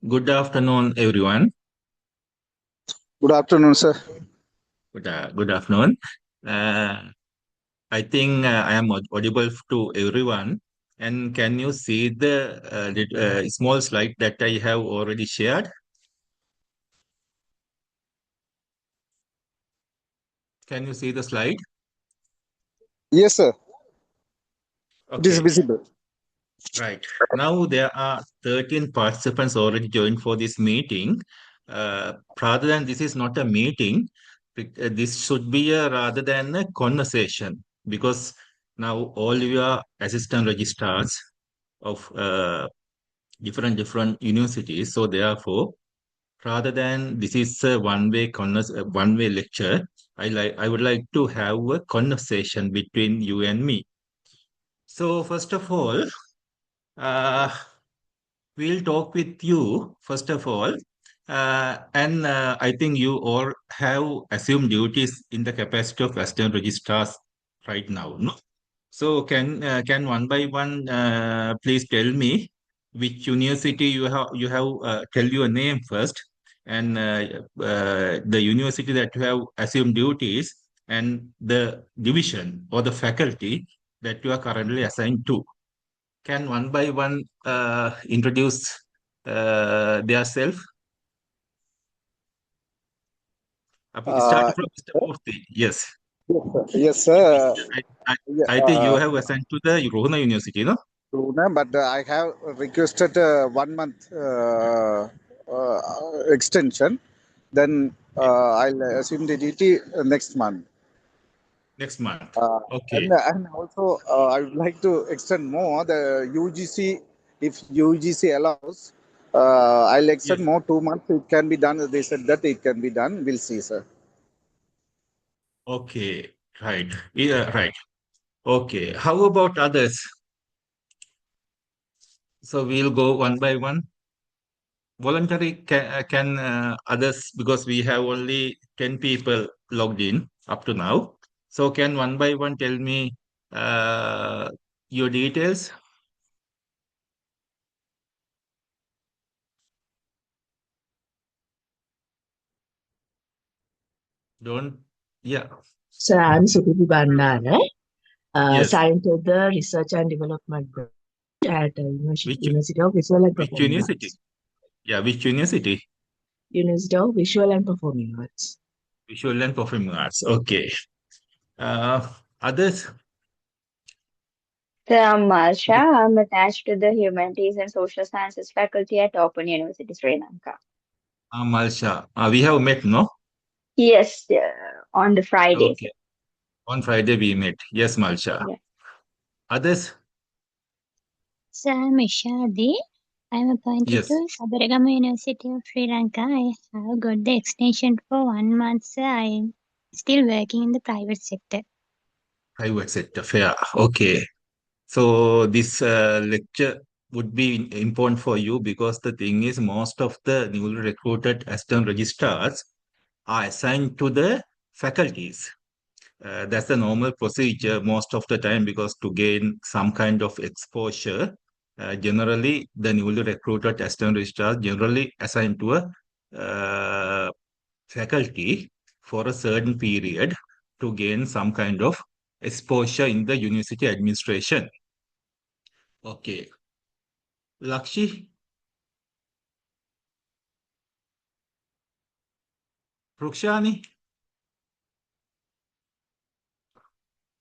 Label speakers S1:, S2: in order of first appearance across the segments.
S1: Good afternoon, everyone.
S2: Good afternoon, sir.
S1: Good afternoon. Uh, I think I am audible to everyone. And can you see the small slide that I have already shared? Can you see the slide?
S2: Yes, sir. It is
S1: Okay,
S2: visible.
S1: right. Now there are 13 participants already joined for this meeting. Rather than this is not a meeting, this should be a rather than a conversation because now all your assistant registrars of different universities. So therefore, rather than this is a one-way lecture, I would like to have a conversation between you and me. So first of all, uh, we'll talk with you first of all, and I think you all have assumed duties in the capacity of assistant registrars right now, no? So can one by one please tell me which university you have tell your name first and the university that you have assumed duties and the division or the faculty that you are currently assigned to. Can one by one introduce their self?
S2: Uh,
S1: Starting from Mr. Murthy. Yes,
S2: yes, sir.
S1: I, I,
S2: Yeah,
S1: I think you have assigned to the Rohana University, no?
S2: Pune, but I have requested 1 month extension. Then I'll assume the duty next month.
S1: Next month.
S2: Uh,
S1: Okay.
S2: and also, I would like to extend more the UGC. If UGC allows, I'll extend
S1: Yes.
S2: more 2 months. It can be done. They said that it can be done. We'll see, sir.
S1: Okay. Right. Yeah, right. Okay. How about others? So we'll go one by one. Voluntary can others because we have only 10 people logged in up to now. So can one by one tell me uh, your details? Don't. Yeah.
S3: So I'm Sukriti Bandara,
S1: Yes.
S3: assigned to the Research and Development Branch at
S1: Which
S3: University of Visual and
S1: which
S3: Performing
S1: university?
S3: Arts.
S1: Yeah. Which university?
S3: University of Visual and Performing Arts.
S1: Visual and Performing Arts. Okay. Uh, others.
S4: So I'm Marsha. I'm attached to the Humanities and Social Sciences faculty at Open University, Sri Lanka.
S1: Malsha. We have met, no?
S4: Yes, on the Fridays.
S1: Okay. On Friday we met. Yes, Malsha.
S4: Yeah.
S1: Others?
S5: So I'm Ishadi. I'm appointed
S1: Yes.
S5: to Sabaragama University of Sri Lanka. I have got the extension for 1 month. So I'm still working in the private sector.
S1: Private sector. Fair. Okay. So this lecture would be important for you because the thing is most of the newly recruited assistant registrars are assigned to the faculties. That's the normal procedure most of the time because to gain some kind of exposure, generally the newly recruited assistant registrars generally assigned to a faculty for a certain period to gain some kind of exposure in the university administration. Okay. Lakshi, Rukshani,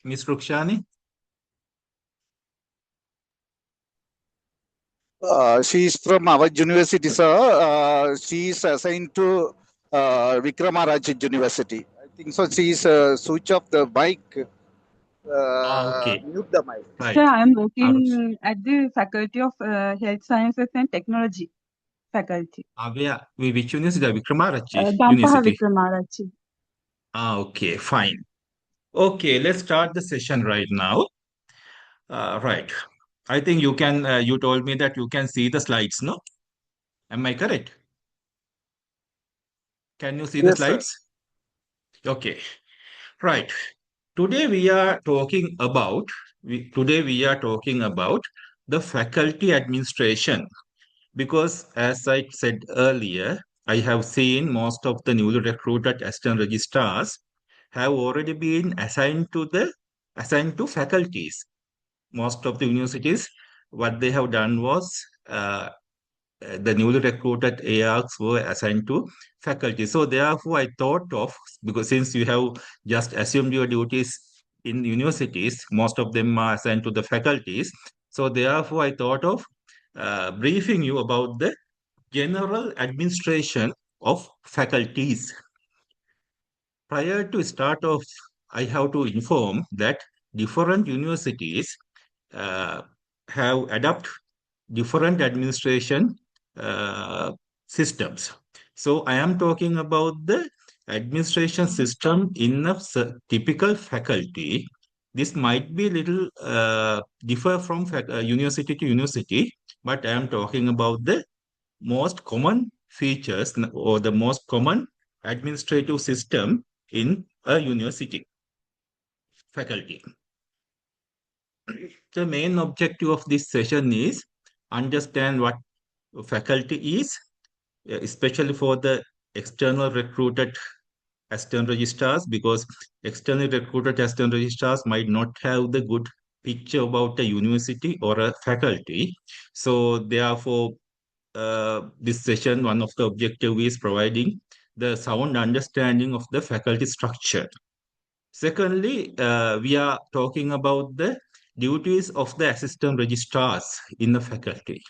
S1: Miss Rukshani.
S2: She is from our university, sir. She is assigned to Vikramaraj University. I think so. She is switch off the mic,
S1: Okay.
S2: mute the mic.
S1: Right.
S6: Sir, I am
S1: Uh,
S6: working at the Faculty of Health Sciences and Technology faculty.
S1: Which university? Vikramarachi
S6: Gampaha
S1: University.
S6: Vikramarachi.
S1: Okay, fine. Okay, let's start the session right now. Right. I think you told me that you can see the slides, no? Am I correct? Can you see the
S2: Yes, sir.
S1: slides? Okay, right. Today we are talking about today we are talking about the faculty administration. Because as I said earlier, I have seen most of the newly recruited assistant registrars have already been assigned to faculties. Most of the universities, what they have done was the newly recruited ARs were assigned to faculty. So therefore, I thought of, because since you have just assumed your duties in universities, most of them are assigned to the faculties. So therefore, I thought of briefing you about the general administration of faculties. Prior to start off, I have to inform that different universities uh, have adopted different administration uh, systems. So I am talking about the administration system in a typical faculty. This might be little differ from university to university, but I am talking about the most common features or the most common administrative system in a university faculty. The main objective of this session is understand what faculty is, especially for the external recruited assistant registrars, because externally recruited assistant registrars might not have the good picture about a university or a faculty. So therefore, this session, one of the objective is providing the sound understanding of the faculty structure. Secondly, we are talking about the duties of the assistant registrars in the faculty.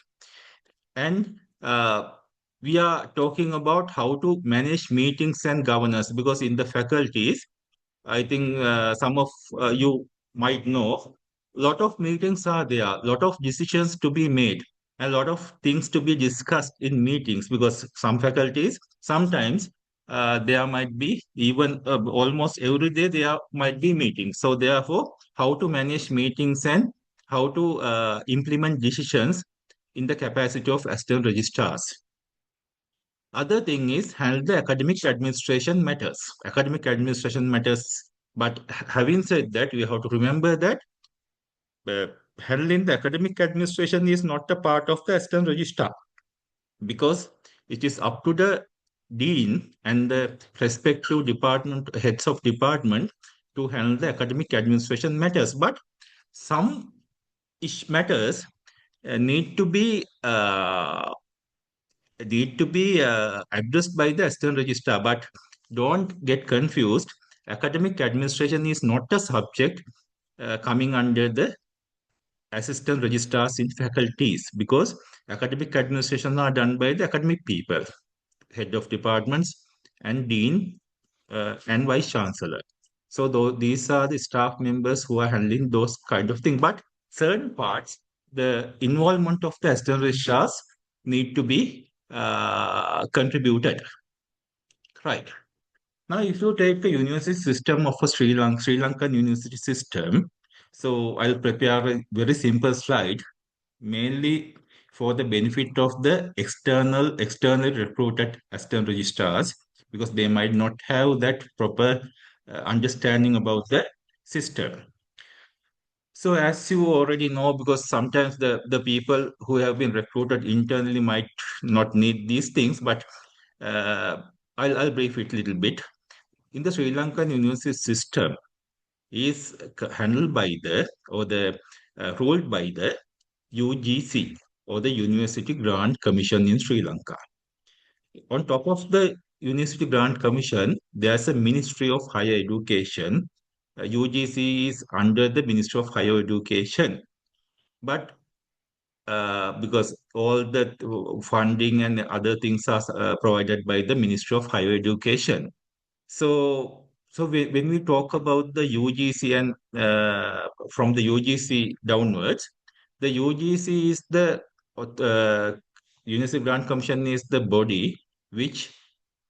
S1: And we are talking about how to manage meetings and governance, because in the faculties, I think some of you might know, a lot of meetings are there, a lot of decisions to be made, a lot of things to be discussed in meetings, because some faculties, sometimes there might be even almost every day there might be meetings. So therefore, how to manage meetings and how to implement decisions in the capacity of assistant registrars. Other thing is handle the academic administration matters. Academic administration matters. But having said that, we have to remember that uh, handling the academic administration is not a part of the assistant registrar, because it is up to the dean and the respective department heads of department to handle the academic administration matters. But some matters need to be addressed by the assistant registrar. But don't get confused. Academic administration is not a subject coming under the assistant registrars in faculties, because academic administration are done by the academic people, head of departments, and dean and vice chancellor. So these are the staff members who are handling those kind of things. But certain parts, the involvement of the assistant registrars need to be contributed. Right. Now, if you take the university system of a Sri Lankan university system, so I'll prepare a very simple slide, mainly for the benefit of the externally recruited assistant registrars, because they might not have that proper understanding about the system. So as you already know, because sometimes the people who have been recruited internally might not need these things, but uh, I'll brief it a little bit. In the Sri Lankan university system is handled by the ruled by the UGC, or the University Grant Commission in Sri Lanka. On top of the University Grant Commission, there's a Ministry of Higher Education. UGC is under the Ministry of Higher Education. But because all the funding and other things are provided by the Ministry of Higher Education. So when we talk about the UGC and from the UGC downwards, the UGC is the University Grant Commission is the body which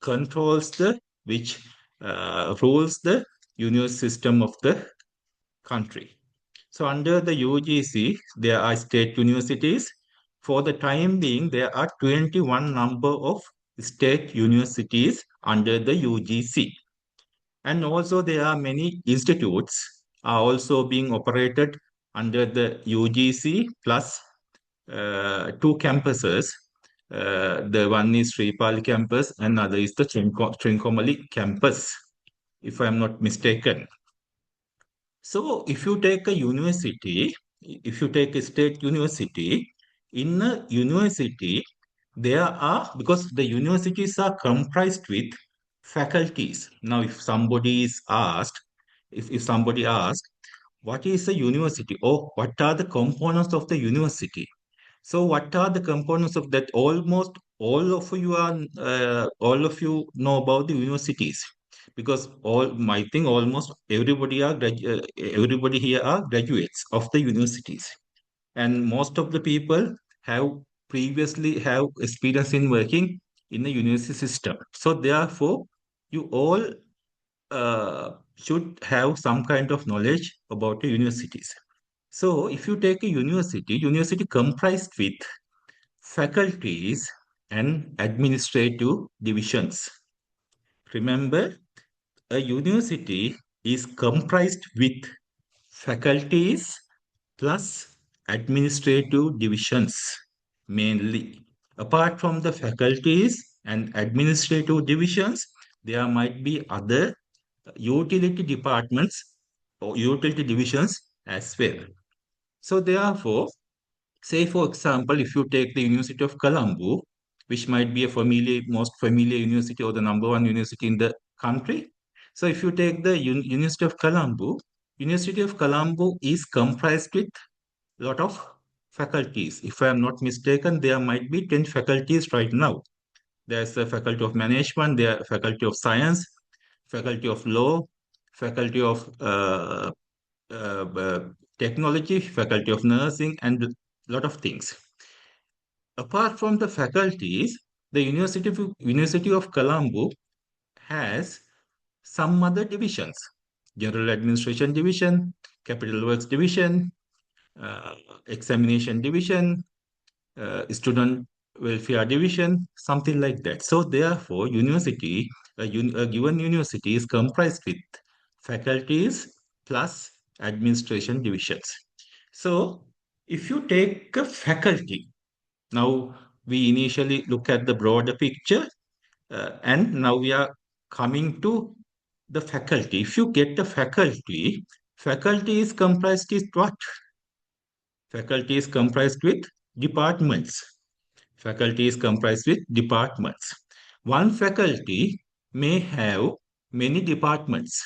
S1: controls which rules the university system of the country. So under the UGC, there are state universities. For the time being, there are 21 number of state universities under the UGC. And also there are many institutes are also being operated under the UGC plus two campuses. The one is Sripali campus and other is the Trincomalee campus, if I'm not mistaken. So if you take a university, if you take a state university, in a university, there are, because the universities are comprised with faculties. Now, if somebody asks, what is a university or what are the components of the university? So, what are the components of that? Almost all of you know about the universities, because I think almost everybody here are graduates of the universities, and most of the people have previously have experience in working in the university system. So, therefore, you all should have some kind of knowledge about the universities. So, if you take a university comprised with faculties and administrative divisions. Remember, a university is comprised with faculties plus administrative divisions mainly. Apart from the faculties and administrative divisions, there might be other utility departments or utility divisions as well. So, therefore, say, for example, if you take the University of Colombo, which might be most familiar university or the number one university in the country. So, if you take the University of Colombo is comprised with a lot of faculties. If I am not mistaken, there might be 10 faculties right now. There's the Faculty of Management, there Faculty of Science, Faculty of Law, Faculty of Technology, Faculty of Nursing, and a lot of things. Apart from the faculties, the University of Colombo has some other divisions: General Administration Division, Capital Works Division, uh, Examination Division, Student Welfare Division, something like that. So, therefore, a given university is comprised with faculties plus administration divisions. So, if you take a faculty, now we initially look at the broader picture, and now we are coming to the faculty. If you get a faculty is comprised with what? Faculty is comprised with departments. Faculty is comprised with departments. One faculty may have many departments.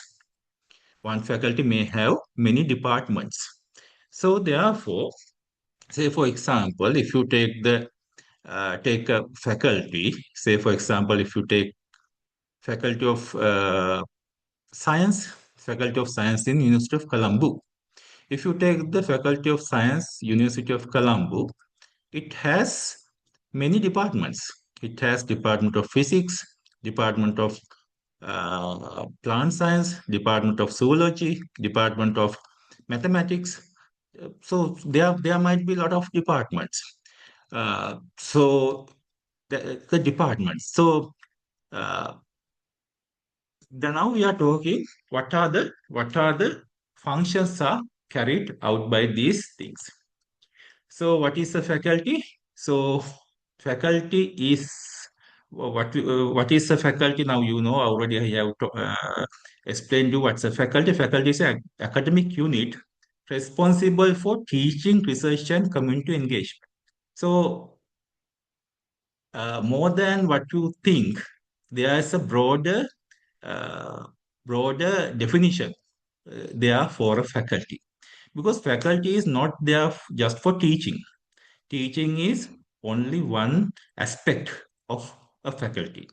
S1: One faculty may have many departments. So therefore, say for example, if you take a faculty, say for example, if you take faculty of science, faculty of science in University of Colombo. If you take the faculty of science, University of Colombo, it has many departments. It has department of physics, department of plant science, department of zoology, department of mathematics. So there might be a lot of departments. So the departments. So uh, now we are talking what are the functions are carried out by these things. So what is the faculty? So faculty is what is the faculty? Now you know already. I have explained you what's a faculty. Faculty is an academic unit responsible for teaching, research, and community engagement. So more than what you think, there is a uh, broader definition there for a faculty, because faculty is not there just for teaching. Teaching is only one aspect of a faculty.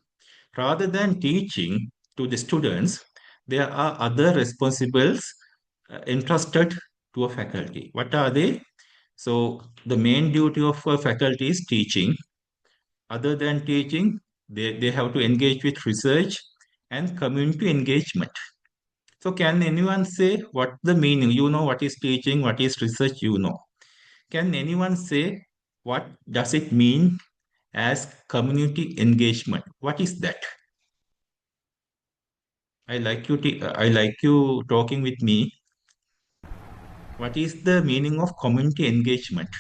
S1: Rather than teaching to the students, there are other responsibles entrusted to a faculty. What are they? So, the main duty of a faculty is teaching. Other than teaching, they have to engage with research and community engagement. So, can anyone say what the meaning? You know what is teaching, what is research, you know. Can anyone say what does it mean as community engagement? What is that? I like you talking with me. What is the meaning of community engagement?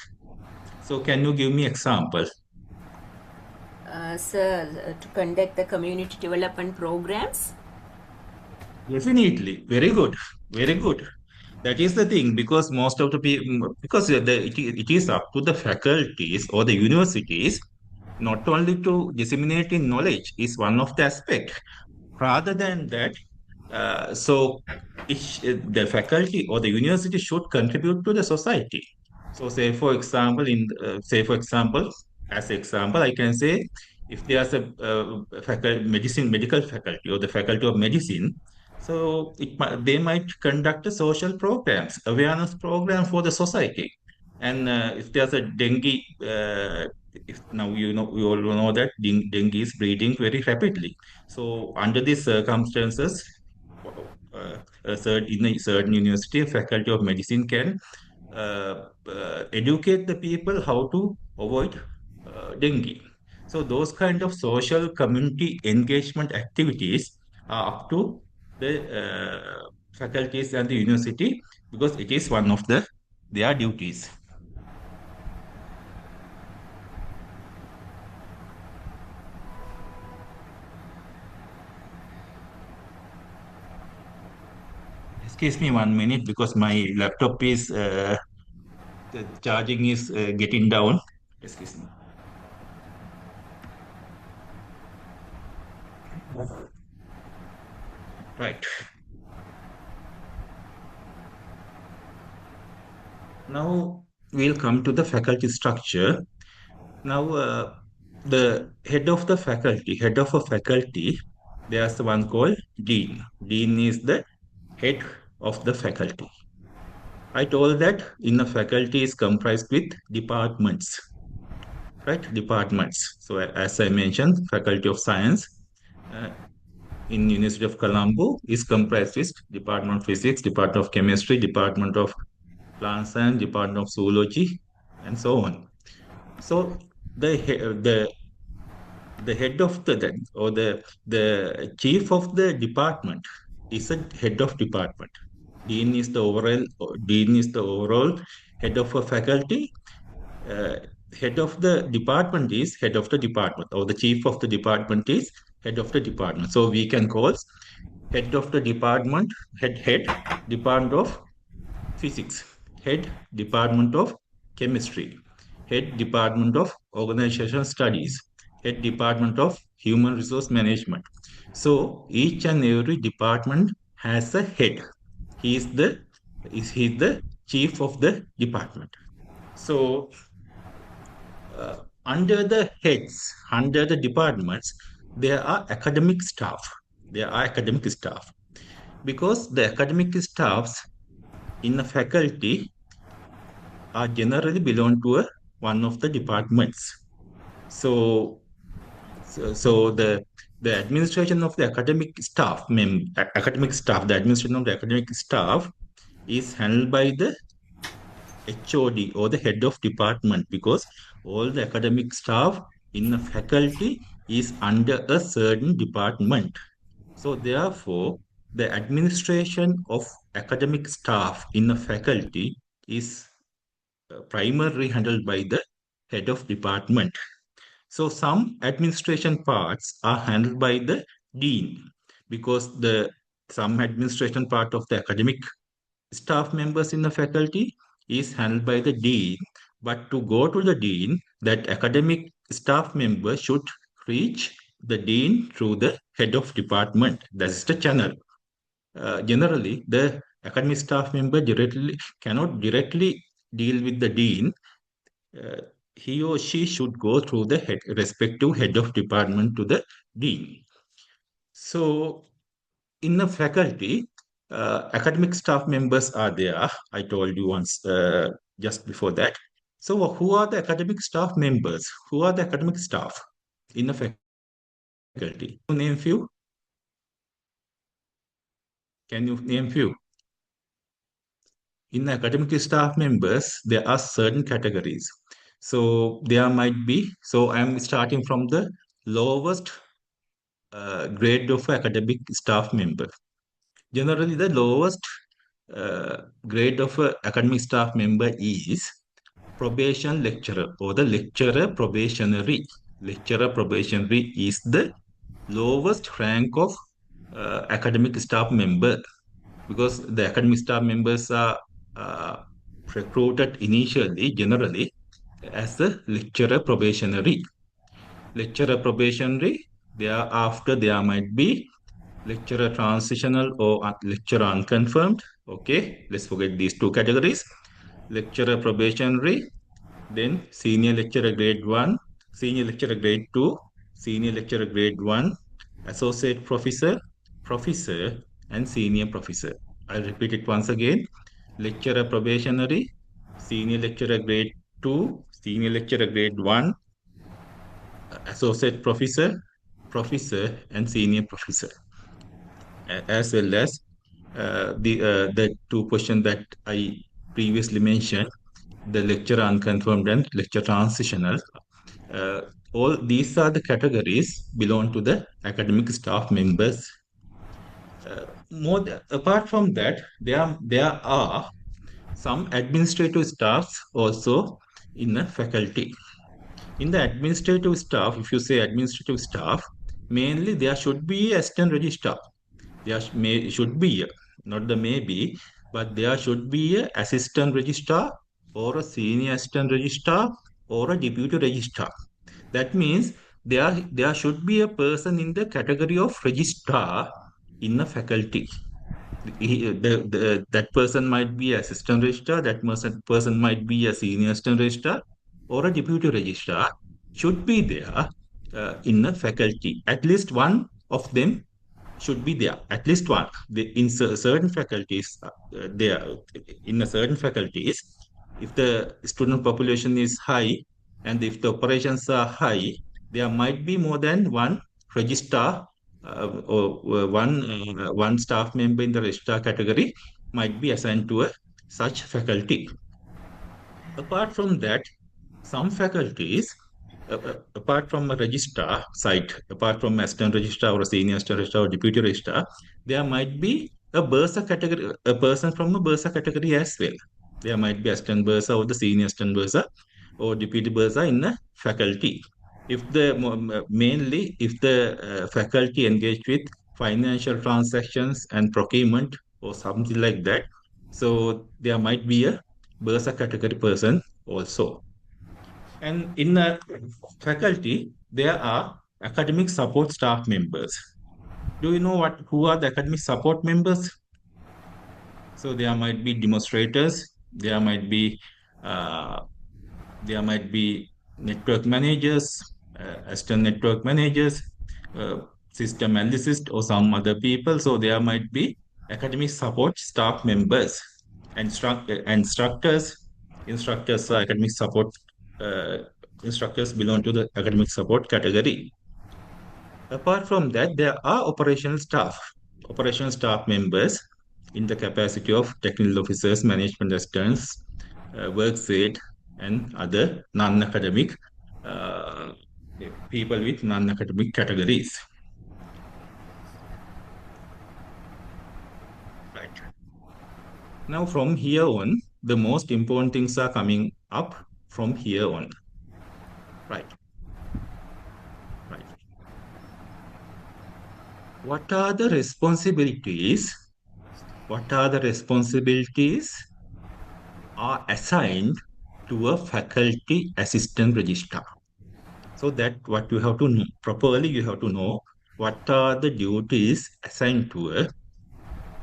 S1: So can you give me example?
S7: sir, to conduct the community development programs?
S1: Definitely, very good, very good. That is the thing because most of the people, because it is up to the faculties or the universities not only to disseminate in knowledge is one of the aspect. Rather than that, so the faculty or the university should contribute to the society. So, say for example, as example, I can say if there's a medical faculty or the faculty of medicine, so they might conduct a social programs, awareness program for the society. And if there's a dengue, if now we all know that dengue is breeding very rapidly. So under these circumstances, in a certain university, a faculty of medicine can educate the people how to avoid dengue. So those kind of social community engagement activities are up to the faculties and the university because it is one of their duties. Excuse me 1 minute because my laptop is the charging is getting down. Excuse me. Right. Now we'll come to the faculty structure. Now, the head of a faculty, there's one called dean. Dean is the head of the faculty. I told that in a faculty is comprised with departments, right? Departments. So as I mentioned, Faculty of Science uh, in University of Colombo is comprised with Department of Physics, Department of Chemistry, Department of Plant Science, Department of Zoology, and so on. So the head of or the chief of the department is a head of department. Dean is the overall head of a faculty. uh, Head of the department is head of the department, or the chief of the department is head of the department. So we can call head of the department, head department of physics, head department of chemistry, head department of organizational studies, head department of human resource management. So each and every department has a head. He is the chief of the department. So under the heads, under the departments, there are academic staff. There are academic staff because the academic staffs in a faculty are generally belong to one of the departments. So, so the administration of the academic staff, the administration of the academic staff is handled by the HOD or the head of department because all the academic staff in a faculty is under a certain department. So therefore, the administration of academic staff in a faculty is primarily handled by the head of department. So some administration parts are handled by the dean because the some administration part of the academic staff members in the faculty is handled by the dean. But to go to the dean, that academic staff member should reach the dean through the head of department. That's the channel. Generally, the academic staff member cannot directly deal with the dean. uh, he or she should go through the respective head of department to the dean. So, in the faculty, academic staff members are there. I told you once just before that. So, who are the academic staff members? Who are the academic staff in the faculty? Name few. Can you name few? In academic staff members, there are certain categories. So there might be, so I'm starting from the lowest grade of academic staff member. Generally, the lowest grade of academic staff member is probation lecturer or the lecturer probationary. lecturer probationary is the lowest rank of academic staff member, because the academic staff members are uh, recruited initially, generally, as a lecturer probationary. Lecturer probationary, thereafter there might be lecturer transitional or lecturer unconfirmed. Okay, let's forget these two categories. Lecturer probationary, then senior lecturer grade 1, senior lecturer grade 2, senior lecturer grade 1, associate professor, professor, and senior professor. I'll repeat it once again. Lecturer probationary, senior lecturer grade 2, senior lecturer grade 1, associate professor, professor, and senior professor, as well as the two questions that I previously mentioned, the lecturer unconfirmed and lecture transitional. Uh, all these are the categories belong to the academic staff members. Apart from that, there are some administrative staffs also in the faculty. In the administrative staff, if you say administrative staff, mainly there should be assistant registrar. Should be, not the maybe, but there should be a assistant registrar or a senior assistant registrar or a deputy registrar. That means there should be a person in the category of registrar in the faculty. That person might be assistant registrar, that person might be a senior assistant registrar or a deputy registrar, should be there in the faculty. At least one of them should be there, at least one. In certain faculties, there in a certain faculties, if the student population is high and if the operations are high, there might be more than one registrar or one staff member in the registrar category might be assigned to a such faculty. Apart from that, some faculties, apart from a registrar site, apart from assistant registrar or a senior assistant registrar or deputy registrar, there might be a bursa category, a person from a bursa category as well. There might be assistant bursa or the senior assistant bursa or deputy bursa in the faculty. If the mainly if the faculty engaged with financial transactions and procurement or something like that, so there might be a bursa category person also. And in the faculty, there are academic support staff members. Do you know who are the academic support members? So there might be demonstrators, uh, there might be network managers, assistant network managers, uh, system analysts, or some other people. So there might be academic support staff members, instructors. Instructors are academic support. Uh, Instructors belong to the academic support category. Apart from that, there are operational staff members in the capacity of technical officers, management assistants, works aid, and other non-academic uh, people with non-academic categories. Right. Now, from here on, the most important things are coming up from here on. Right. Right. What are the responsibilities? What are the responsibilities are assigned to a faculty assistant registrar? So that what you have to know, properly you have to know what are the duties assigned to a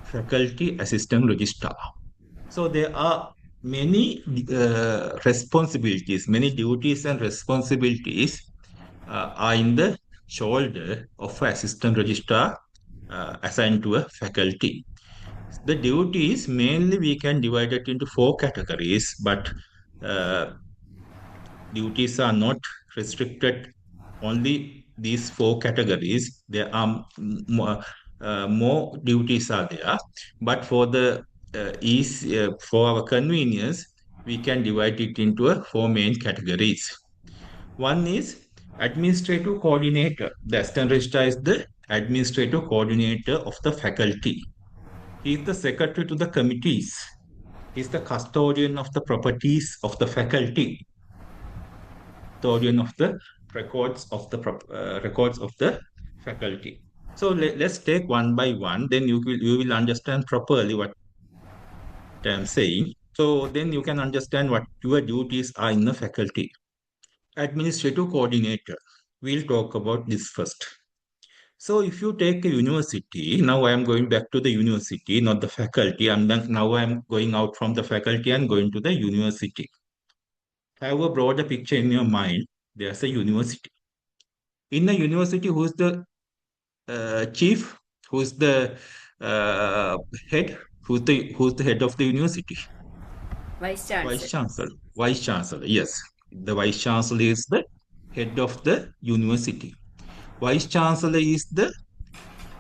S1: faculty assistant registrar. So there are many responsibilities, many duties and responsibilities are in the shoulder of assistant registrar assigned to a faculty. The duties mainly we can divide it into four categories, but uh, duties are not restricted only these four categories. There are more duties are there, but for the for our convenience, we can divide it into four main categories. One is administrative coordinator. The assistant registrar is the administrative coordinator of the faculty. He is the secretary to the committees. He is the custodian of the properties of the faculty. Custodian of the records of the faculty. So let's take one by one. Then you will understand properly what I'm saying. So then you can understand what your duties are in the faculty. Administrative coordinator. We'll talk about this first. So if you take a university, now I am going back to the university, not the faculty. Now I'm going out from the faculty and going to the university. Have a broader picture in your mind. There's a university. In a university, who's the chief? Who's the uh, head? Who's the head of the university?
S7: Vice
S1: Vice
S7: Chancellor.
S1: chancellor. Vice chancellor. Yes, the vice chancellor is the head of the university. Vice chancellor is the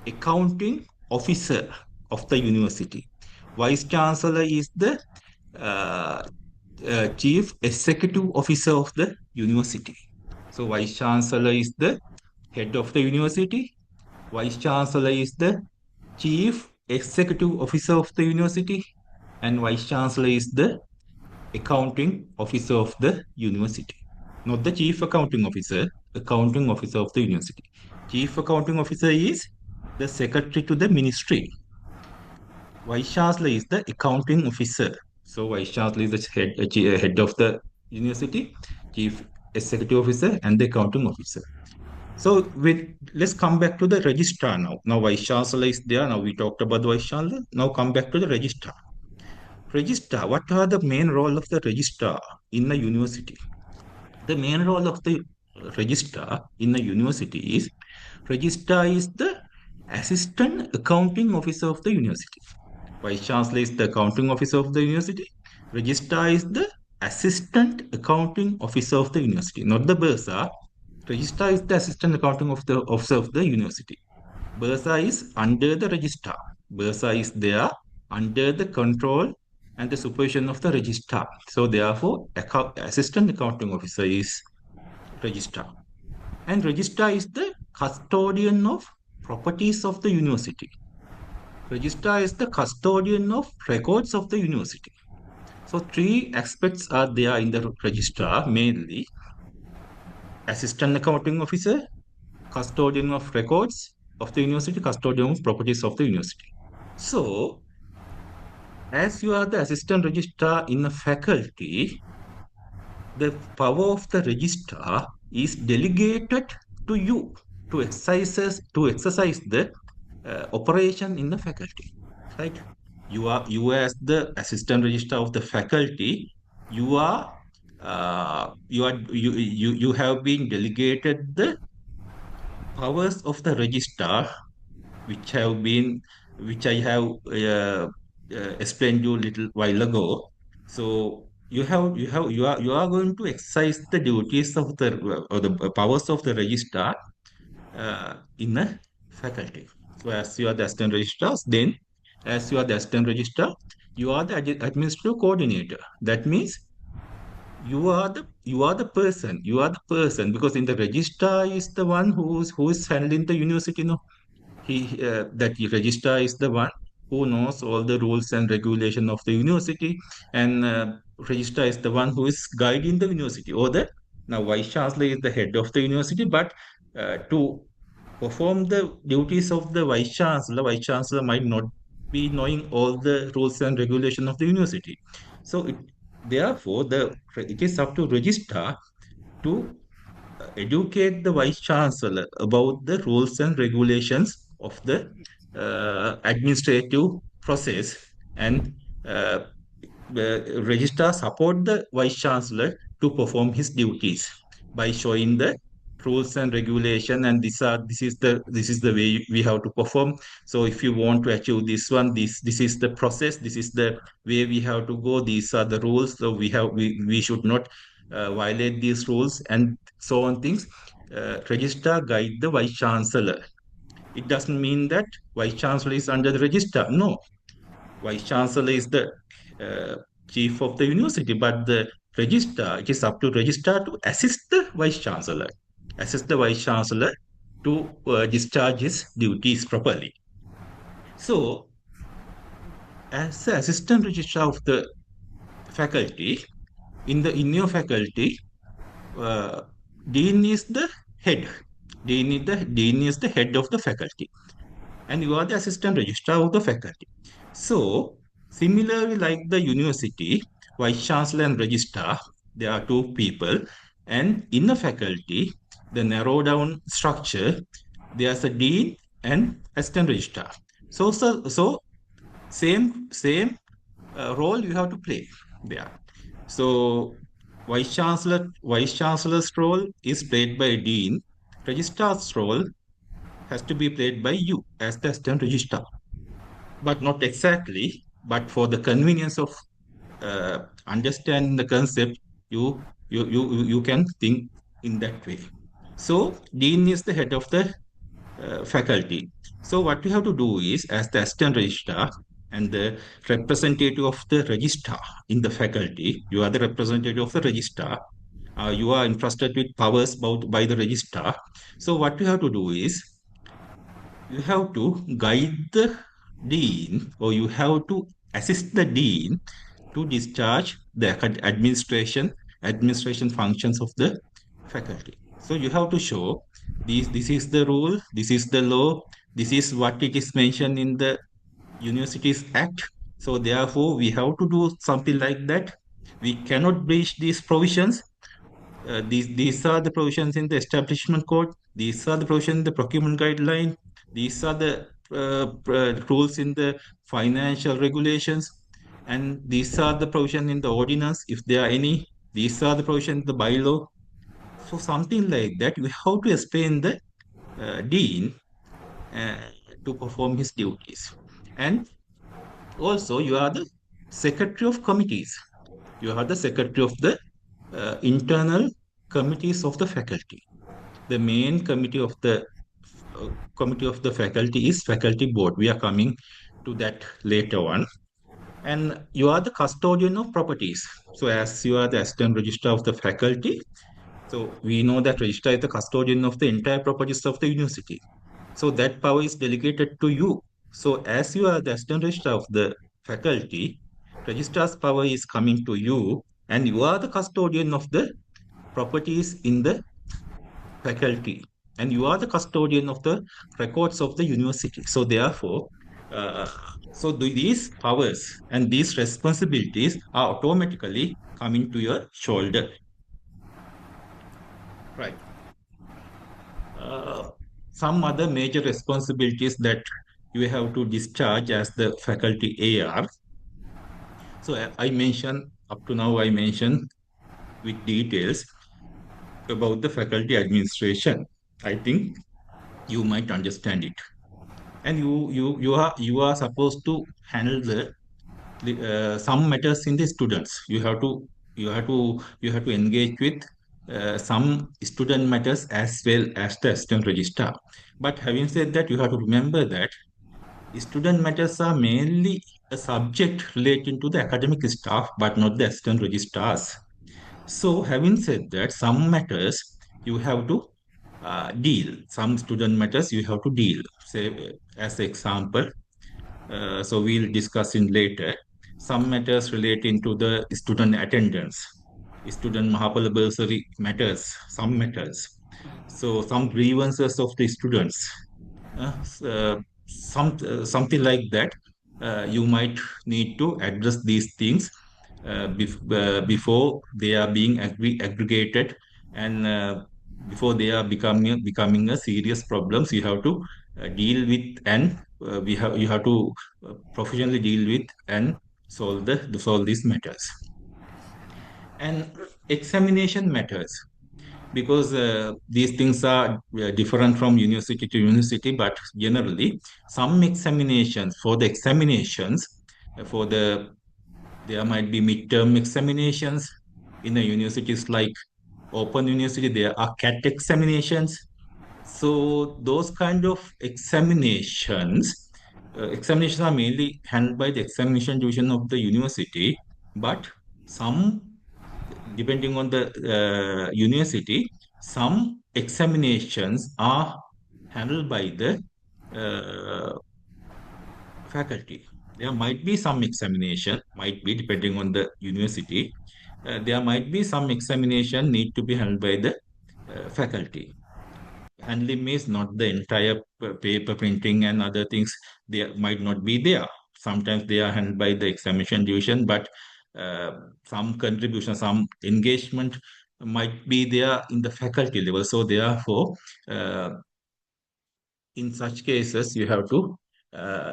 S1: accounting officer of the university. Vice chancellor is the uh, chief executive officer of the university. So vice chancellor is the head of the university. Vice chancellor is the chief executive officer of the university, and vice chancellor is the accounting officer of the university. Not the chief accounting officer of the university. Chief accounting officer is the secretary to the ministry. Vice chancellor is the accounting officer. So vice chancellor is the head of the university, chief executive officer, and the accounting officer. So let's come back to the registrar now. Now vice chancellor is there. Now we talked about the vice chancellor. Now come back to the registrar. Registrar, what are the main role of the registrar in the university? The main role of the registrar in the university is registrar is the assistant accounting officer of the university. Vice chancellor is the accounting officer of the university. Registrar is the assistant accounting officer of the university, not the bursar. Registrar is the assistant accounting officer of the university. Bursar is under the registrar. Bursar is there under the control and the supervision of the registrar. So therefore, assistant accounting officer is registrar. And registrar is the custodian of properties of the university. Registrar is the custodian of records of the university. So three aspects are there in the registrar, mainly assistant accounting officer, custodian of records of the university, custodian of properties of the university. So as you are the assistant registrar in a faculty, the power of the registrar is delegated to you to exercise the operation in the faculty, right? You as the assistant registrar of the faculty, you have been delegated the powers of the registrar, which have been which I have explained you a little while ago. So you are going to exercise the duties of the or the powers of the registrar in the faculty. So as you are the assistant registrars, then as you are the assistant registrar, you are the administrative coordinator. That means you are the person because in the registrar is the one who is handling the university. No, that registrar is the one who knows all the rules and regulation of the university, and registrar is the one who is guiding the university. Or the now vice chancellor is the head of the university, but to perform the duties of the vice chancellor might not be knowing all the rules and regulation of the university. So therefore, it is up to registrar to educate the vice chancellor about the rules and regulations of the administrative process, and uh, registrar support the vice chancellor to perform his duties by showing the rules and regulation, and this is the way we have to perform. So if you want to achieve this one, this is the process, this is the way we have to go, these are the rules, so we should not violate these rules, and so on things. Registrar guide the vice chancellor. It doesn't mean that vice chancellor is under the registrar. No, vice chancellor is the uh, chief of the university, but the registrar, it is up to registrar to assist the vice chancellor to discharge his duties properly. So, as the assistant registrar of the faculty, in your faculty, uh, dean is the head. Dean is the head of the faculty, and you are the assistant registrar of the faculty. So, similarly, like the university, vice chancellor and registrar, there are two people, and in the faculty, the narrow down structure, there's a dean and assistant registrar. So same role you have to play there. So, vice chancellor's role is played by dean. Registrar's role has to be played by you as the assistant registrar, but not exactly. But for the convenience of understanding the concept, you can think in that way. So dean is the head of the faculty. So what you have to do is, as the assistant registrar and the representative of the registrar in the faculty, you are the representative of the registrar. You are entrusted with powers by the registrar. So what you have to do is, you have to guide the dean, or you have to assist the dean to discharge the administration functions of the faculty. So you have to show this is the rule, this is the law, this is what it is mentioned in the Universities Act. So therefore, we have to do something like that. We cannot breach these provisions. These are the provisions in the establishment code. These are the provisions in the procurement guideline. These are the rules in the financial regulations, and these are the provisions in the ordinance, if there are any. These are the provisions in the bylaw. So something like that, we have to explain the dean uh, to perform his duties. And also, you are the secretary of committees. You are the secretary of the internal committees of the faculty. The main uh, committee of the faculty is faculty board. We are coming to that later on. And you are the custodian of properties. So as you are the assistant registrar of the faculty, so we know that registrar is the custodian of the entire properties of the university. So that power is delegated to you. So as you are the assistant registrar of the faculty, registrar's power is coming to you, and you are the custodian of the properties in the faculty, and you are the custodian of the records of the university. So therefore, uh, these powers and these responsibilities are automatically coming to your shoulder, right? uh, some other major responsibilities that you have to discharge as the faculty AR. So I mentioned, up to now I mentioned with details about the faculty administration. I think you might understand it. And you are supposed to handle some matters in the students. You have to engage with some student matters as well as the assistant registrar. But having said that, you have to remember that student matters are mainly a subject relating to the academic staff, but not the assistant registrars. So, having said that, some matters you have to deal. Some student matters you have to deal. Say, as example, so we'll discuss in later. Some matters relating to the student attendance, student Mahapala bursary matters, some matters. So some grievances of the students, something like that. You might need to address these things before they are being aggregated, and before they are becoming a serious problems. You have to deal with, and you have to professionally deal with and solve these matters. And examination matters, because these things are different from university to university, but generally some examinations, for the examinations, for the there might be midterm examinations. In the universities like open university, there are cat examinations. So those kind of examinations are mainly handled by the examination division of the university, but some, depending on the university, some examinations are handled by the uh, faculty. There might be some examination, might be depending on the university. There might be some examination need to be handled by the faculty. Handling means not the entire paper printing and other things. They might not be there. Sometimes they are handled by the examination division, but uh, some contribution, some engagement might be there in the faculty level. So therefore, uh, in such cases, you have to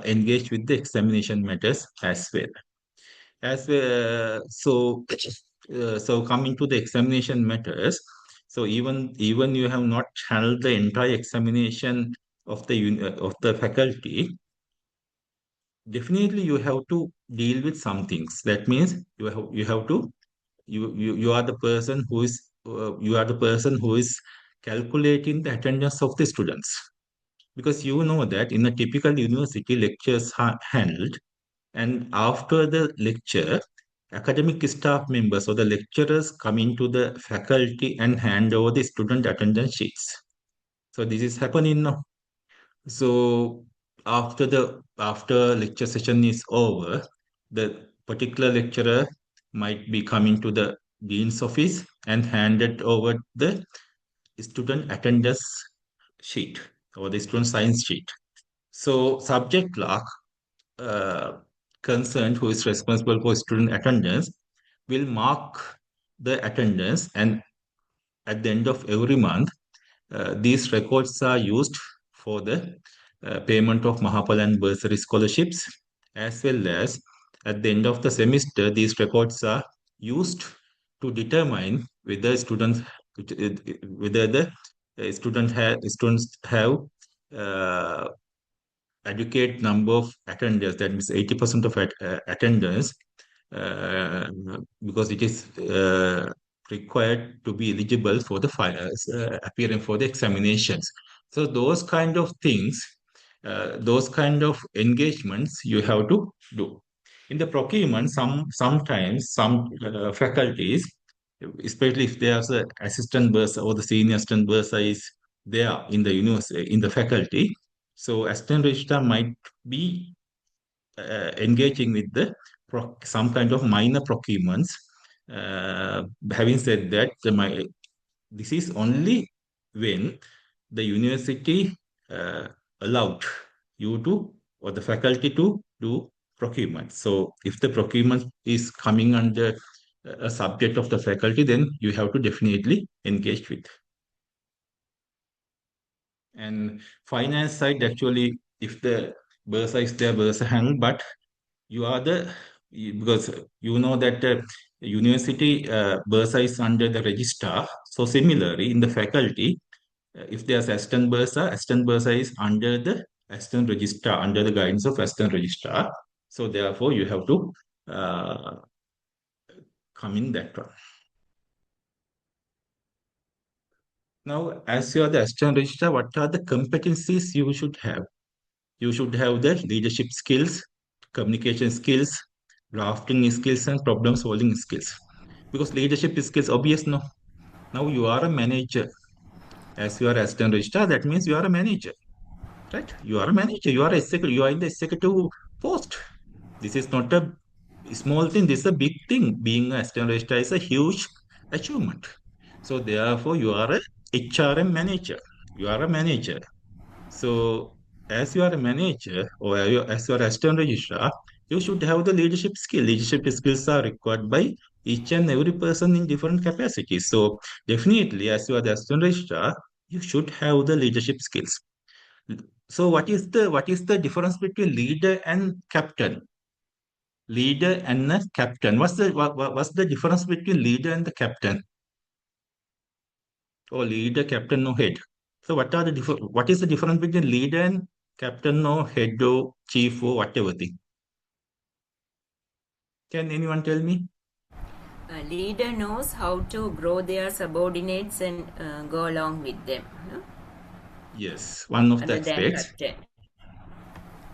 S1: engage with the examination matters as well. As so, so coming to the examination matters. So even you have not handled the entire examination of of the faculty, definitely you have to deal with some things. That means you have to you are the person who is you are the person who is calculating the attendance of the students, because you know that in a typical university lectures are held, and after the lecture, academic staff members or the lecturers come into the faculty and hand over the student attendance sheets. So this is happening now. So after lecture session is over, the particular lecturer might be coming to the dean's office and handed over the student attendance sheet or the student science sheet. So subject clerk uh, concerned who is responsible for student attendance will mark the attendance, and at the end of every month these records are used for the payment of Mahapal and bursary scholarships, as well as at the end of the semester these records are used to determine whether students whether the students have uh, adequate number of attenders, that means 80% of attendance, uh, because it is required to be eligible for the appearing for the examinations. So those kind of things, those kind of engagements you have to do. In the procurement, sometimes some faculties, especially if there's an assistant bursar or the senior assistant bursar is there in the university, in the faculty, so assistant registrar might be engaging with the some kind of minor procurements. Having said that, this is only when the university uh, allowed you to or the faculty to do procurement. So if the procurement is coming under a subject of the faculty, then you have to definitely engage with. And finance side, actually, if the bursa is there, bursa handle, but you are the because you know that university bursa is under the registrar. So similarly, in the faculty, if there's assistant bursa is under the assistant registrar, under the guidance of assistant registrar. So therefore, you have to uh, come in that one. Now, as you are the assistant registrar, what are the competencies you should have? You should have the leadership skills, communication skills, drafting skills, and problem solving skills. Because leadership skills, obvious, no. Now you are a manager. As you are assistant registrar, that means you are a manager, right? You are a manager. You are a executive. You are in the executive post. This is not a small thing. This is a big thing. Being a assistant registrar is a huge achievement. So therefore, you are a HRM manager. You are a manager. So, as you are a manager or as you are assistant registrar, you should have the leadership skill. Leadership skills are required by each and every person in different capacities. So, definitely, as you are the assistant registrar, you should have the leadership skills. So, what is the difference between leader and captain? Leader and a captain. What's the difference between leader and the captain? Or leader, captain, or head? So what is the difference between leader and captain or head or chief or whatever thing? Can anyone tell me?
S7: A leader knows how to grow their subordinates and go along with them, no?
S1: Yes, one of the
S7: Other than
S1: aspects.
S7: captain.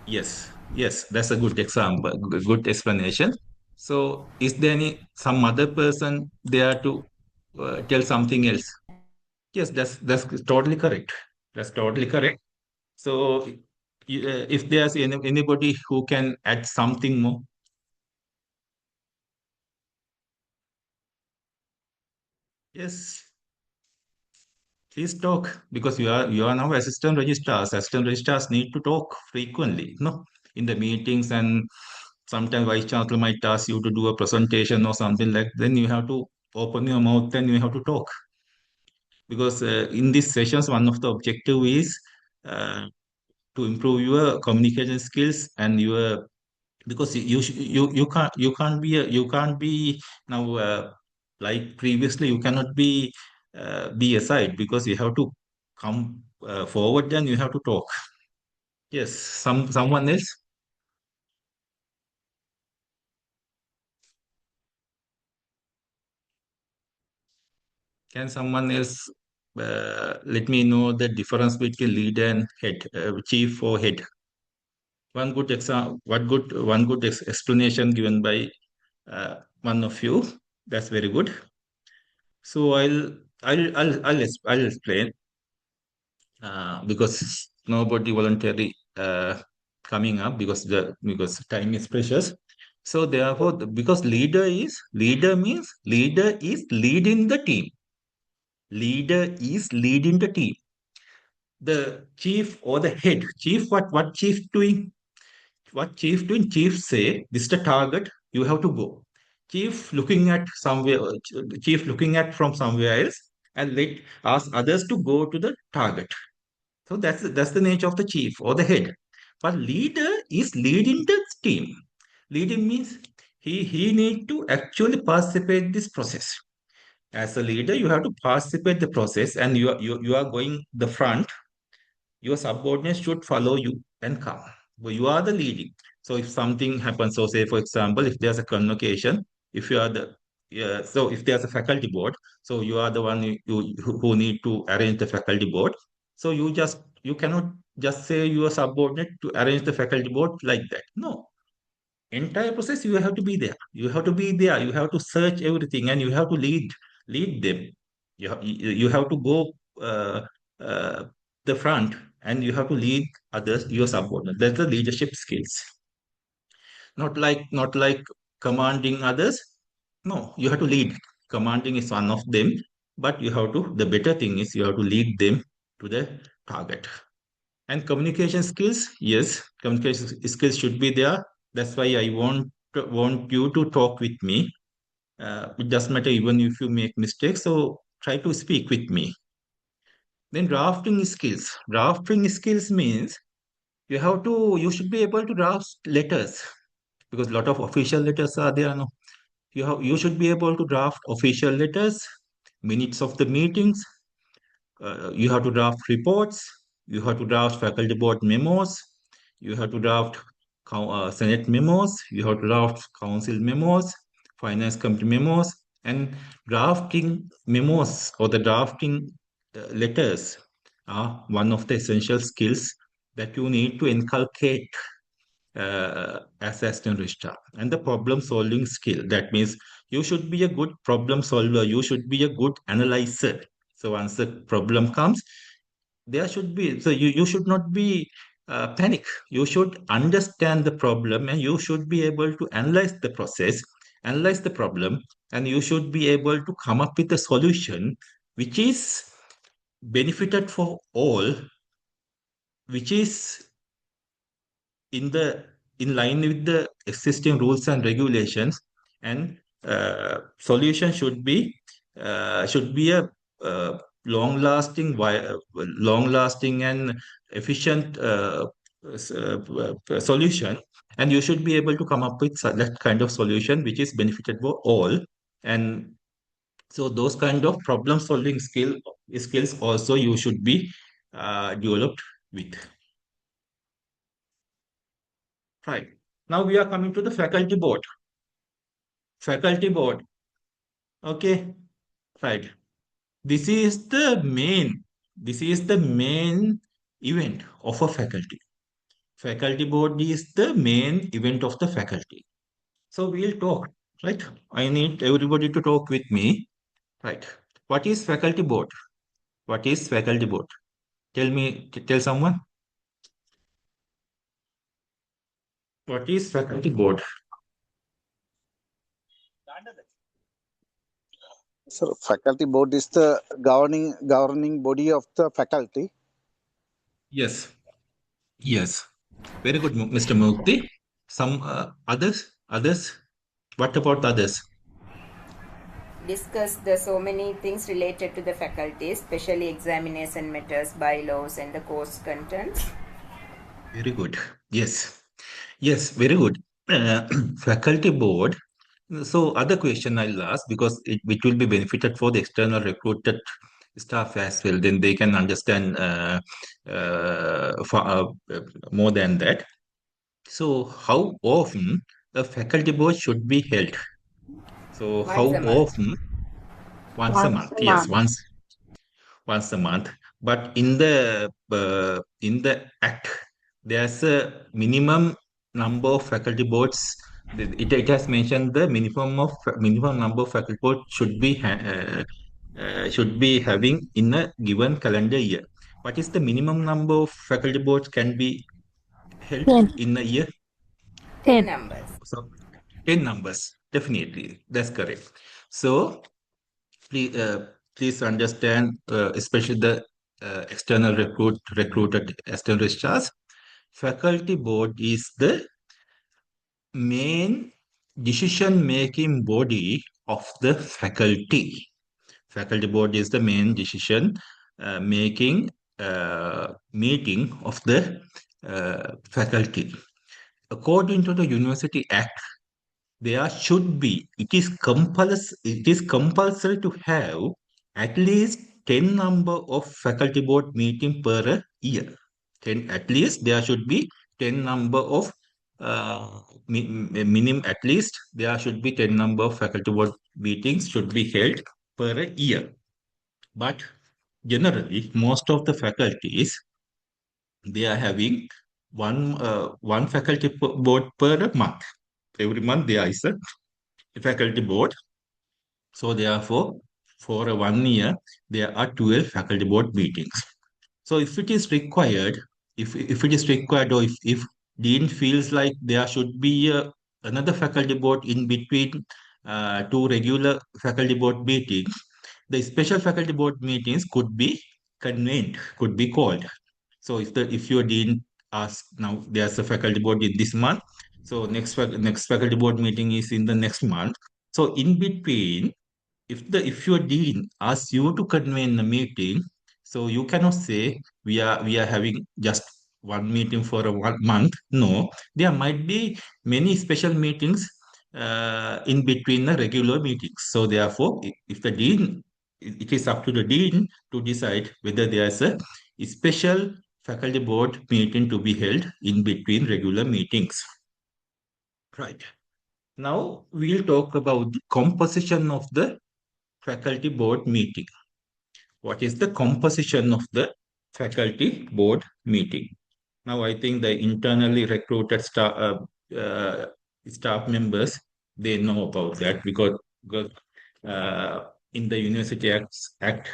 S1: Yes, that's a good example, good explanation. So, is there some other person there to tell something else? Yes, that's totally correct. That's totally correct. So, if there's anybody who can add something more, yes. Please talk because you are now assistant registrars. Assistant registrars need to talk frequently, no, in the meetings, and sometimes vice chancellor might ask you to do a presentation or something like. Then you have to open your mouth and you have to talk because in these sessions one of the objective is uh, to improve your communication skills and your because you can't be now like previously you cannot be aside because you have to come forward and you have to talk. Yes, someone else. Can someone else let me know the difference between lead and head, chief or head? One good explanation given by one of you. That's very good. So I'll explain because nobody voluntarily coming up because time is precious. So therefore, because leader means leader is leading the team. Leader is leading the team. The chief or the head, chief, what chief doing? What chief doing? Chief say, this is the target, you have to go. Chief looking at somewhere, chief looking at from somewhere else and let ask others to go to the target. So that's the nature of the chief or the head. But leader is leading the team. Leading means he need to actually participate this process. As a leader, you have to participate the process, and you are going the front. Your subordinates should follow you and come. But you are the leading. So if something happens, so say for example, if there's a convocation, if you are the yeah, so if there's a faculty board, so you are the one who need to arrange the faculty board. So you cannot just say you are subordinate to arrange the faculty board like that. No, entire process you have to be there. You have to be there. You have to search everything and you have to lead them. You have to go uh, the front and you have to lead others, your subordinate. That's the leadership skills. Not like commanding others. No, you have to lead. Commanding is one of them, but you have to. The better thing is you have to lead them to the target. And communication skills, yes, communication skills should be there. That's why I want you to talk with me. It doesn't matter even if you make mistakes. So try to speak with me. Then drafting skills. Drafting skills means you should be able to draft letters because a lot of official letters are there. No, you should be able to draft official letters, minutes of the meetings, you have to draft reports, you have to draft faculty board memos, you have to draft Senate memos, you have to draft council memos, finance committee memos, and drafting memos or the drafting letters are one of the essential skills that you need to inculcate as assistant registrar. And the problem solving skill, that means you should be a good problem solver, you should be a good analyzer. So once the problem comes, there should be, so you should not be panic. You should understand the problem and you should be able to analyze the process, analyze the problem, and you should be able to come up with a solution which is benefited for all, which is in the in line with the existing rules and regulations, and solution should be a long lasting and efficient solution, and you should be able to come up with that kind of solution which is benefited for all. And so those kind of problem solving skills also you should be developed with. Right. Now we are coming to the faculty board. Faculty board. Okay. Right. This is the main. This is the main event of a faculty. Faculty board is the main event of the faculty. So we'll talk. Right. I need everybody to talk with me. Right. What is faculty board? What is faculty board? Tell me. Tell someone. What is faculty board?
S2: So faculty board is the governing body of the faculty.
S1: Yes, yes. Very good, Mr. Mukti. Some others. What about others?
S7: Discuss the so many things related to the faculty, especially examination matters, bylaws, and the course contents.
S1: Very good. Yes, yes, very good. Uh, Faculty board. So, other question I'll ask because it will be benefited for the external recruited staff as well. Then they can understand more than that. So, how often a faculty board should be held? So, how
S7: Once a month.
S1: often? Once a
S4: Once
S1: month.
S4: a
S1: Yes,
S4: month.
S1: once a month. But in the act, there's a minimum number of faculty boards. It has mentioned the minimum number of faculty boards should be having in a given calendar year. What is the minimum number of faculty boards can be held
S5: 10.
S1: in a year?
S7: 10
S5: 10.
S7: numbers.
S1: So 10 numbers, definitely. That's correct. So please understand, especially the recruited external registrars. Faculty board is the main decision-making body of the faculty. Faculty board is the main decision making meeting of the faculty. According to the University Act, there should be it is compulsory to have at least 10 number of faculty board meeting per year. 10, at least there should be 10 number of minimum, at least there should be 10 number of faculty board meetings should be held per year. But generally most of the faculties, they are having one faculty board per month. Every month there is a faculty board. So therefore, for a 1 year, there are 12 faculty board meetings. So if it is required, if it is required, or if dean feels like there should be another faculty board in between two regular faculty board meetings, the special faculty board meetings could be convened, could be called. So if your dean asks, now there's a faculty board in this month, so next faculty board meeting is in the next month. So in between, if your dean asks you to convene a meeting, so you cannot say we are having just one meeting for a 1 month. No, there might be many special meetings in between the regular meetings. So therefore, if the dean, it is up to the dean to decide whether there's a special faculty board meeting to be held in between regular meetings. Right. Now we'll talk about the composition of the faculty board meeting. What is the composition of the faculty board meeting? Now, I think the internally recruited staff members, they know about that because in the University Act,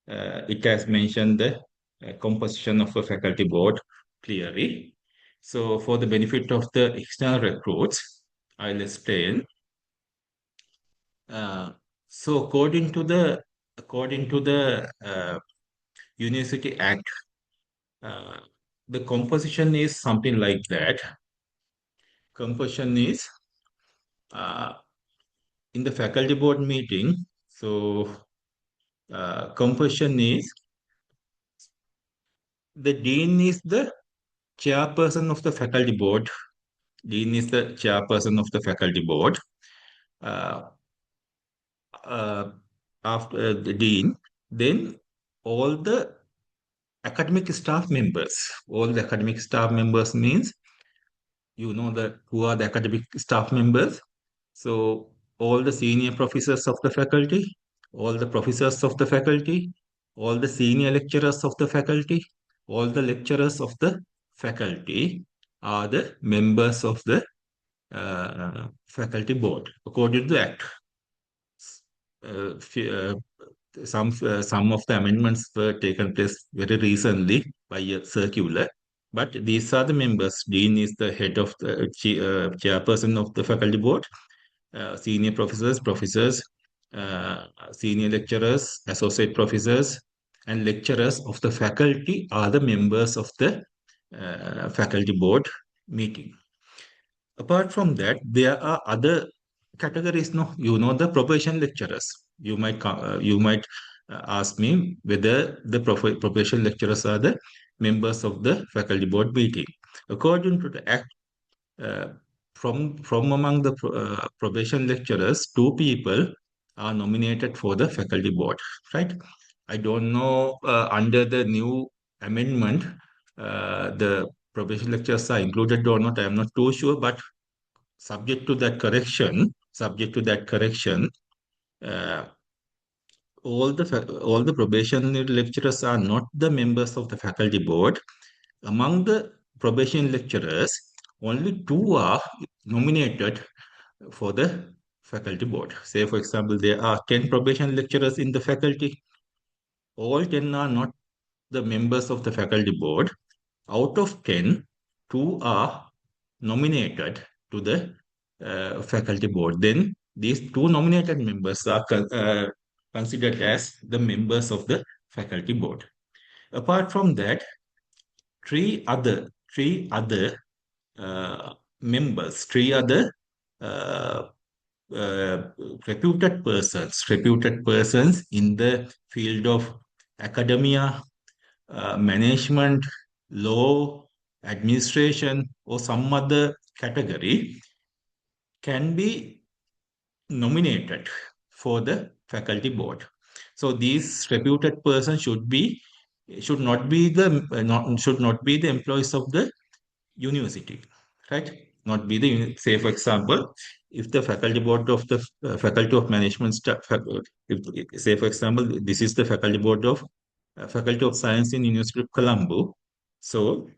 S1: it has mentioned the composition of a faculty board clearly. So, for the benefit of the external recruits, I'll explain. Uh, so according to the University Act, uh, the composition is something like that. Composition is uh, in the faculty board meeting. So composition is the dean is the chairperson of the faculty board. Dean is the chairperson of the faculty board. Uh, uh, After the dean, then all the academic staff members. All the academic staff members means who are the academic staff members. So all the senior professors of the faculty, all the professors of the faculty, all the senior lecturers of the faculty, all the lecturers of the faculty are the members of the faculty board according to the act. Uh, f- uh, some of the amendments were taken place very recently by a circular, but these are the members. Dean is the head of the chairperson of the faculty board. Senior professors, Senior lecturers, associate professors, and lecturers of the faculty are the members of the faculty board meeting. Apart from that, there are other categories. No, the probation lecturers. You might ask me whether the probation lecturers are the members of the faculty board meeting. According to the act, uh, from among the probation lecturers, two people are nominated for the faculty board. Right? I don't know under the new amendment, the probation lecturers are included or not. I am not too sure, but subject to that correction, uh, all the probationary lecturers are not the members of the faculty board. Among the probation lecturers, only two are nominated for the faculty board. Say, for example, there are 10 probation lecturers in the faculty. All 10 are not the members of the faculty board. Out of 10, two are nominated to the faculty board. Then these two nominated members are considered as the members of the faculty board. Apart from that, three other members, three other uh, uh, reputed persons in the field of academia, management, law, administration, or some other category can be nominated for the faculty board. So these reputed persons should not be the employees of the university, right? Not be the say, for example, if the faculty board of the faculty of management staff, say, for example, this is the faculty board of faculty of science in University of Colombo. So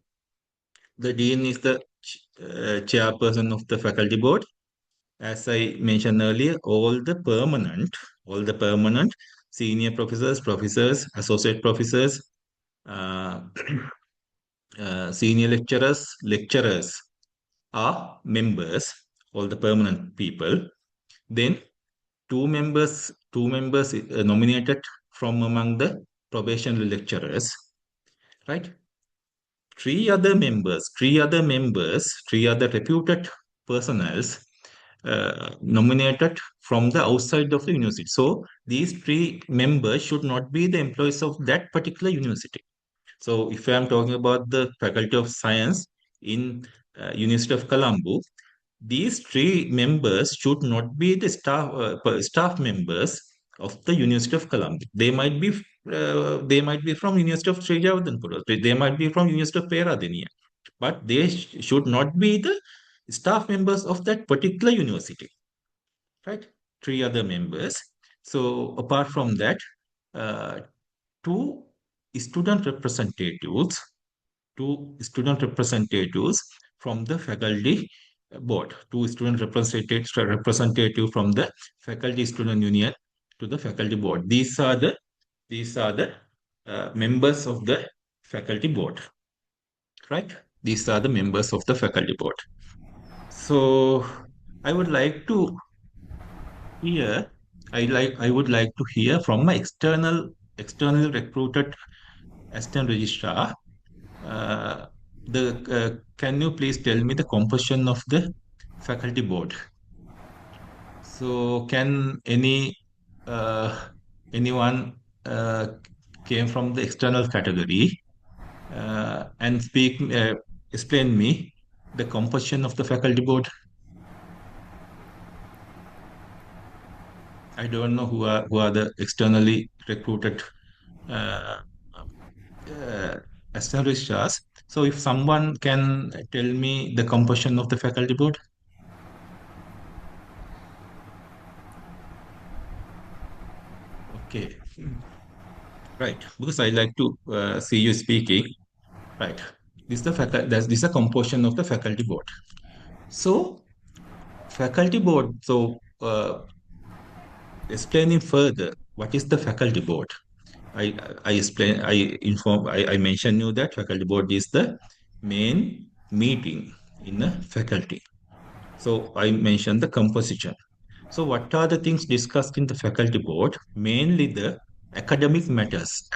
S1: the dean is the chairperson of the faculty board. As I mentioned earlier, all the permanent senior professors, associate professors, uh, senior lecturers are members, all the permanent people. Then two members nominated from among the probationary lecturers, right? Three other reputed personnels nominated from the outside of the university. So these three members should not be the employees of that particular university. So if I am talking about the Faculty of Science in University of Colombo, these three members should not be the staff members of the University of Colombo. They might be from University of Sri Jagadhanpura. They might be from University of Peradeniya, but they should not be the staff members of that particular university, right? Three other members. So apart from that, uh, two student representatives, from the faculty board, two student representative from the faculty student union to the faculty board. These are the members of the faculty board, right? These are the members of the faculty board. So I would like to hear. I would like to hear from my externally recruited assistant registrar. Uh, can you please tell me the composition of the faculty board? So can anyone came from the external category and explain me the composition of the faculty board? I don't know who are the externally recruited uh, uh, external registrars. So if someone can tell me the composition of the faculty board. Okay. Right. Because I like to see you speaking. Right. This is a composition of the faculty board. So faculty board. So explaining further, what is the faculty board? I mentioned you that faculty board is the main meeting in the faculty. So I mentioned the composition. So, what are the things discussed in the faculty board? Mainly the academic matters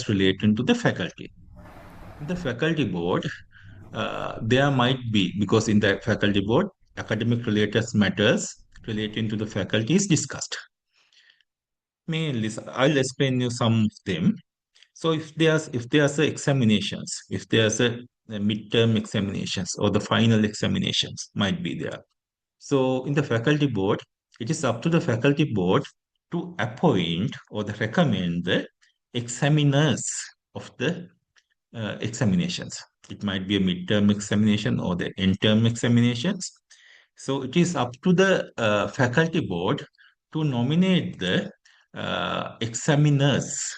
S1: relating to the faculty. In the faculty board, there might be, because in the faculty board, academic related matters relating to the faculty is discussed. Mainly, I'll explain you some of them. So if there's examinations, if there's a midterm examinations or the final examinations might be there. So in the faculty board, it is up to the faculty board to appoint or the recommend the examiners of the examinations. It might be a midterm examination or the end term examinations. So it is up to the faculty board to nominate the examiners.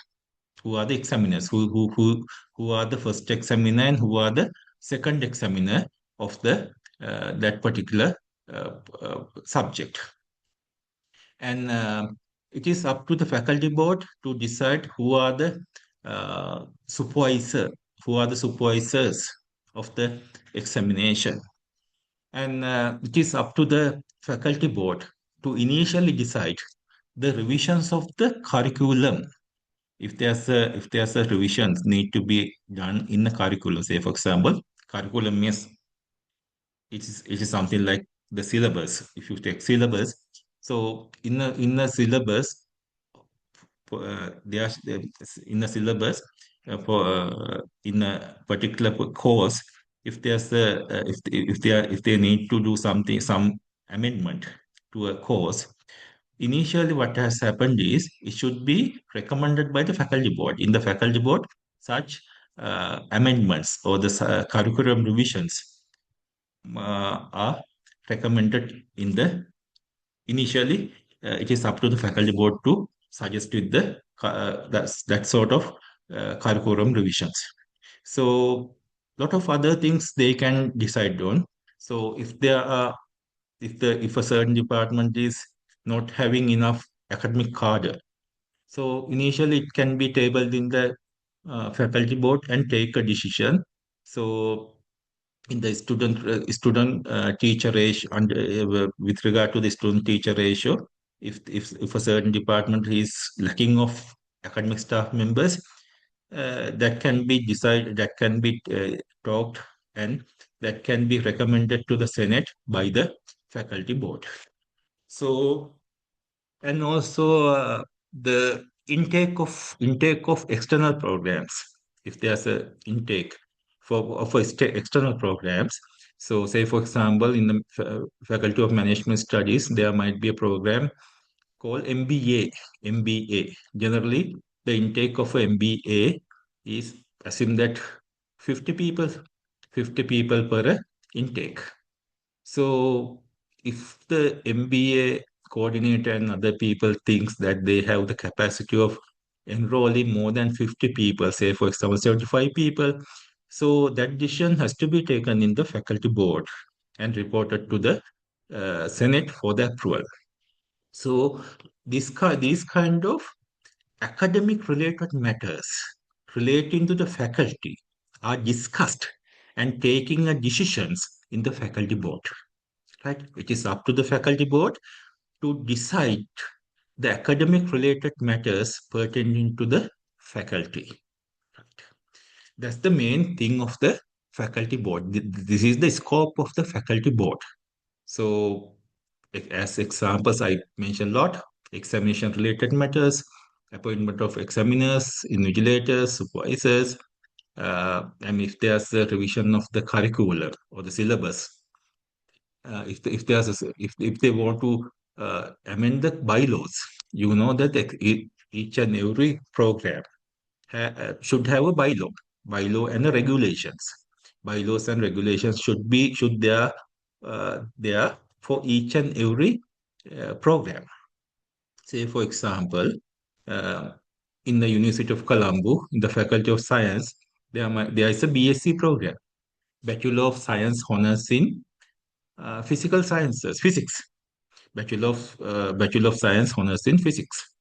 S1: Who are the examiners? Who are the first examiner and who are the second examiner of the that particular subject? And it is up to the faculty board to decide supervisor, who are the supervisors of the examination. And it is up to the faculty board to initially decide the revisions of the curriculum. If there's a revisions need to be done in the curriculum, say for example, curriculum means it is something like the syllabus. If you take syllabus, so in the syllabus, in the syllabus for in a particular course, if there's a if they need to do some amendment to a course, initially what has happened is it should be recommended by the faculty board. In the faculty board, such amendments or the curriculum revisions are recommended in the initially. It is up to the faculty board to suggest with the that sort of curriculum revisions. So lot of other things they can decide on. So if a certain department is not having enough academic cadre, so initially it can be tabled in the faculty board and take a decision. So in the student teacher ratio, and with regard to the student teacher ratio, if a certain department is lacking of academic staff members, that can be decided, that can be talked, and that can be recommended to the Senate by the faculty board. So, and also the intake of external programs. If there's a intake for external programs, so say for example, in the Faculty of Management Studies, there might be a program called MBA. MBA. Generally, the intake of a MBA is assume that 50 people, 50 people per intake. So if the MBA coordinator and other people thinks that they have the capacity of enrolling more than 50 people, say for example 75 people, so that decision has to be taken in the faculty board and reported to the Senate for the approval. So these kind of academic related matters relating to the faculty are discussed and taking a decisions in the faculty board. Right? It is up to the faculty board to decide the academic related matters pertaining to the faculty. Right? That's the main thing of the faculty board. This is the scope of the faculty board. So, as examples, I mentioned a lot: examination related matters, appointment of examiners, invigilators, supervisors, and if there's a revision of the curriculum or the syllabus, if they want to amend the bylaws, you know that each and every program should have a bylaw and the regulations. Bylaws and regulations should there for each and every program. Say for example, uh, in the University of Colombo, in the Faculty of Science, there is a BSc program, Bachelor of Science Honors in Physical Sciences, Physics. Bachelor of Science Honors in Physics.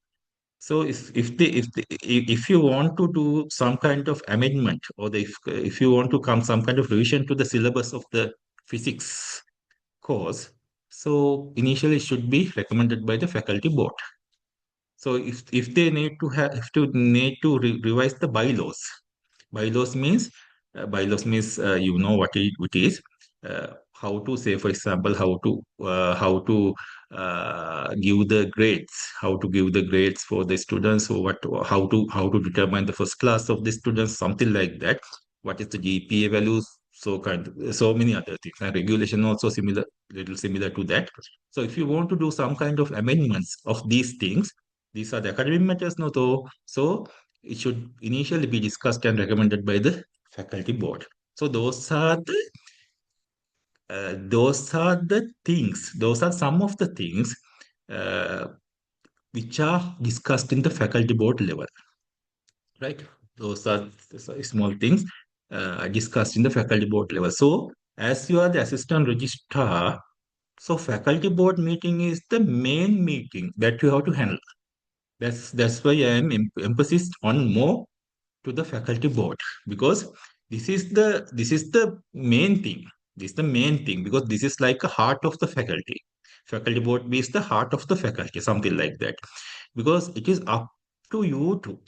S1: So if you want to do some kind of amendment, or if you want to come some kind of revision to the syllabus of the physics course, So initially, it should be recommended by the faculty board. So if they need to have if to need to revise the bylaws, bylaws means you know what it is. How to say, for example, how to give the grades, how to give the grades for the students, or how to determine the first class of the students, something like that. What is the GPA values? So many other things, and regulation also little similar to that. So if you want to do some kind of amendments of these things, these are the academic matters, no, though. So it should initially be discussed and recommended by the faculty board. So those are the things. Those are some of the things uh, which are discussed in the faculty board level, right? Those are small things discussed in the faculty board level. So as you are the assistant registrar, so faculty board meeting is the main meeting that you have to handle. That's why I am emphasis on more to the faculty board, because this is the main thing. This is the main thing because this is like a heart of the faculty. Faculty board is the heart of the faculty, something like that. Because it is up to you to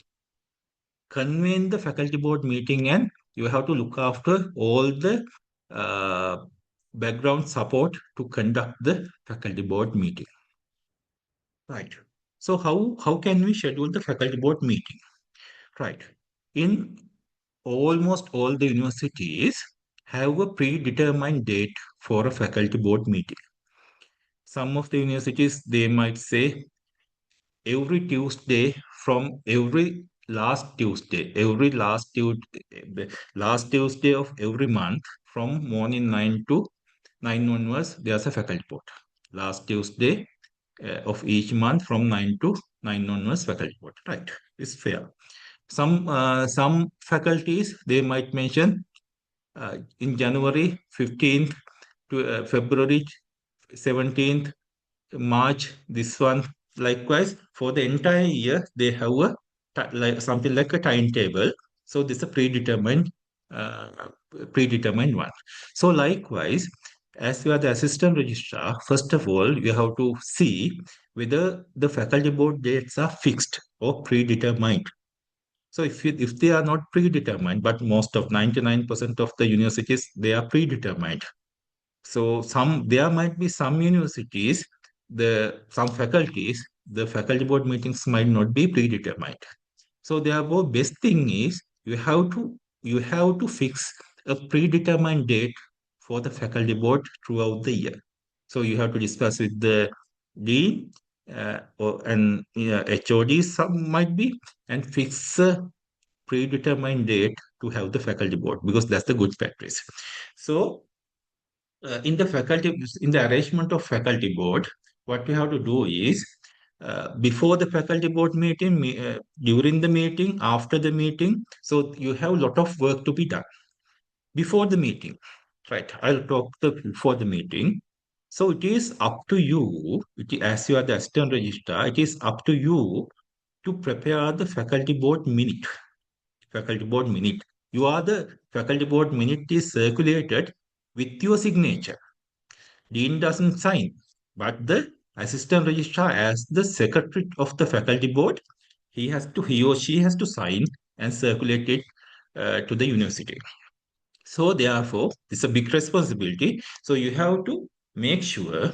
S1: convene the faculty board meeting, and you have to look after all the uh, background support to conduct the faculty board meeting. Right. So how can we schedule the faculty board meeting? Right. In almost all the universities have a predetermined date for a faculty board meeting. Some of the universities they might say every Tuesday from last Tuesday of every month from morning 9 onwards, there's a faculty board. Last Tuesday of each month from 9 to 9 onwards, faculty board. Right, it's fair. Some faculties they might mention in January 15th to February 17th, March, this one. Likewise, for the entire year, they have like something like a timetable. So this is a uh, predetermined one. So likewise, as you are the assistant registrar, first of all, you have to see whether the faculty board dates are fixed or predetermined. So if they are not predetermined, but most of 99% of the universities they are predetermined. So there might be some universities, some faculties, the faculty board meetings might not be predetermined. So therefore, best thing is you have to fix a predetermined date for the faculty board throughout the year. So you have to discuss with the dean and HOD some might be, and fix a predetermined date to have the faculty board, because that's the good practice. So in the arrangement of faculty board, what we have to do is before the faculty board meeting, during the meeting, after the meeting. So you have a lot of work to be done before the meeting, right? I'll talk before the meeting. So it is up to you, as you are the assistant registrar, it is up to you to prepare the faculty board minute. Faculty board minute. You are the faculty board minute is circulated with your signature. Dean doesn't sign, but the assistant registrar, as the secretary of the faculty board, he or she has to sign and circulate it to the university. So therefore, it's a big responsibility. So you have to make sure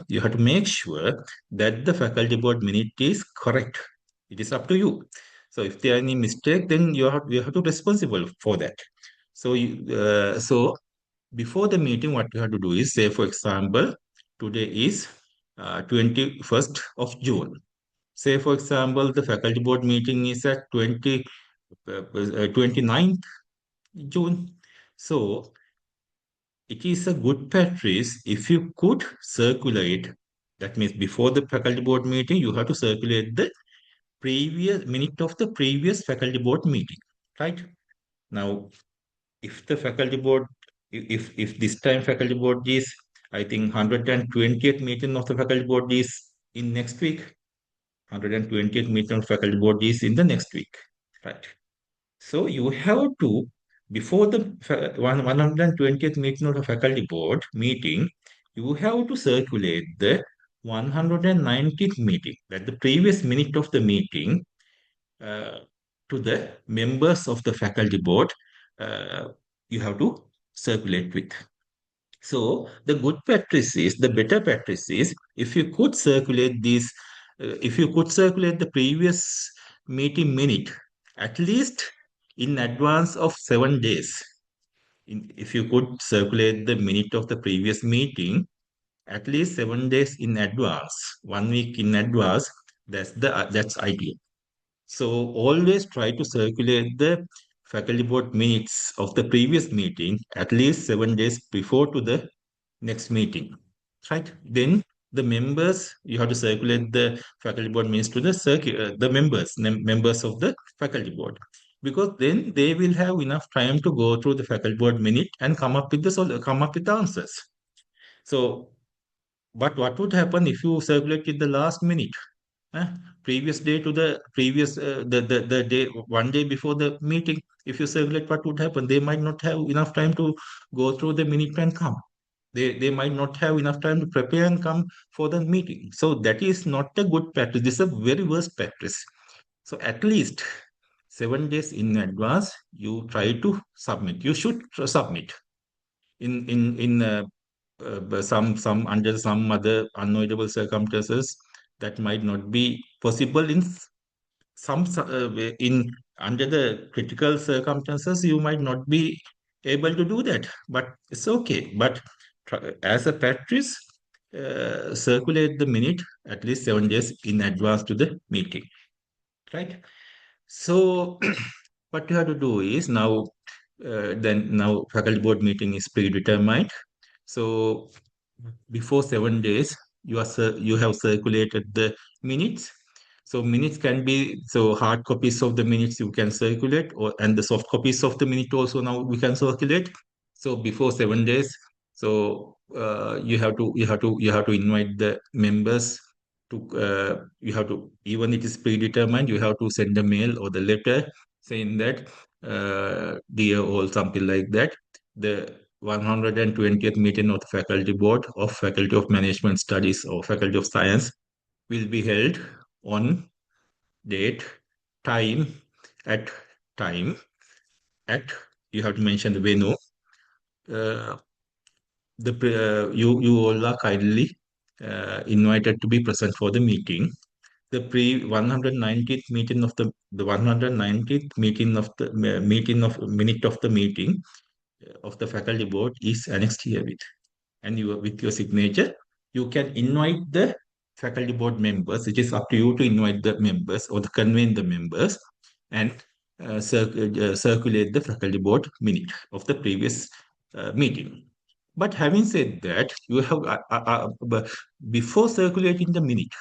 S1: that the faculty board minute is correct. It is up to you. So if there are any mistake, then you have to responsible for that. So before the meeting, what you have to do is, say, for example, today is 21st of June. Say, for example, the faculty board meeting is at 29th June. So it is a good practice if you could circulate. That means before the faculty board meeting, you have to circulate the previous minute of the previous faculty board meeting, right? Now, if the faculty board, if this time faculty board is, I think 120th meeting of the faculty board is in next week. 120th meeting of faculty board is in the next week, right? So you have to, before the 120th meeting of the faculty board meeting, you have to circulate the 190th meeting, that the previous minute of the meeting, uh, to the members of the faculty board. uh, you have to circulate with. So the good practice is, the better practice is, if you could circulate these, if you could circulate the previous meeting minute at least in advance of 7 days. If you could circulate the minute of the previous meeting at least 7 days in advance, 1 week in advance, that's ideal. So always try to circulate the faculty board minutes of the previous meeting at least 7 days before to the next meeting, right? Then the members, you have to circulate the faculty board minutes to the the members of the faculty board, because then they will have enough time to go through the faculty board minute and come up with come up with the answers. So, but what would happen if you circulate in the last minute? uh, Previous day to the previous the day, 1 day before the meeting, if you circulate, what would happen? They might not have enough time to go through the minute and come. They might not have enough time to prepare and come for the meeting. So that is not a good practice. This is a very worst practice. So at least 7 days in advance, you try to submit. You should submit in some under some other unavoidable circumstances that might not be possible in in under the critical circumstances. You might not be able to do that, but it's okay. But as a practice, circulate the minute at least 7 days in advance to the meeting, right? So what you have to do is now, now faculty board meeting is predetermined. So before 7 days, you have circulated the minutes. So minutes can be, so hard copies of the minutes you can circulate, or and the soft copies of the minute also now we can circulate. So before 7 days, so you have to invite the members to, you have to, even it is predetermined, you have to send a mail or the letter saying that, dear, or something like that, the 120th meeting of the faculty board of Faculty of Management Studies or Faculty of Science will be held on date, time, at time, at, you have to mention the venue. Uh, you all are kindly invited to be present for the meeting. The pre 190th meeting of the 190th meeting of the meeting of minute of the meeting of the faculty board is annexed here and you, with your signature, you can invite the faculty board members. It is up to you to invite the members or to convene the members and circulate the faculty board minute of the previous meeting. But having said that, you have before circulating the minute,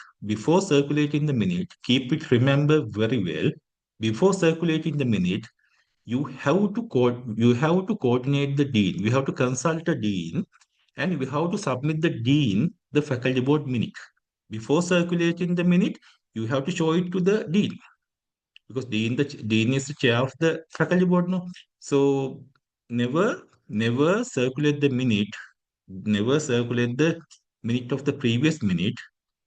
S1: keep it, remember very well. Before circulating the minute, you have to coordinate the dean. You have to consult the dean, and we have to submit the dean the faculty board minute. Before circulating the minute, you have to show it to the dean, because dean is the chair of the faculty board, no? So never circulate the minute, never circulate the minute of the previous minute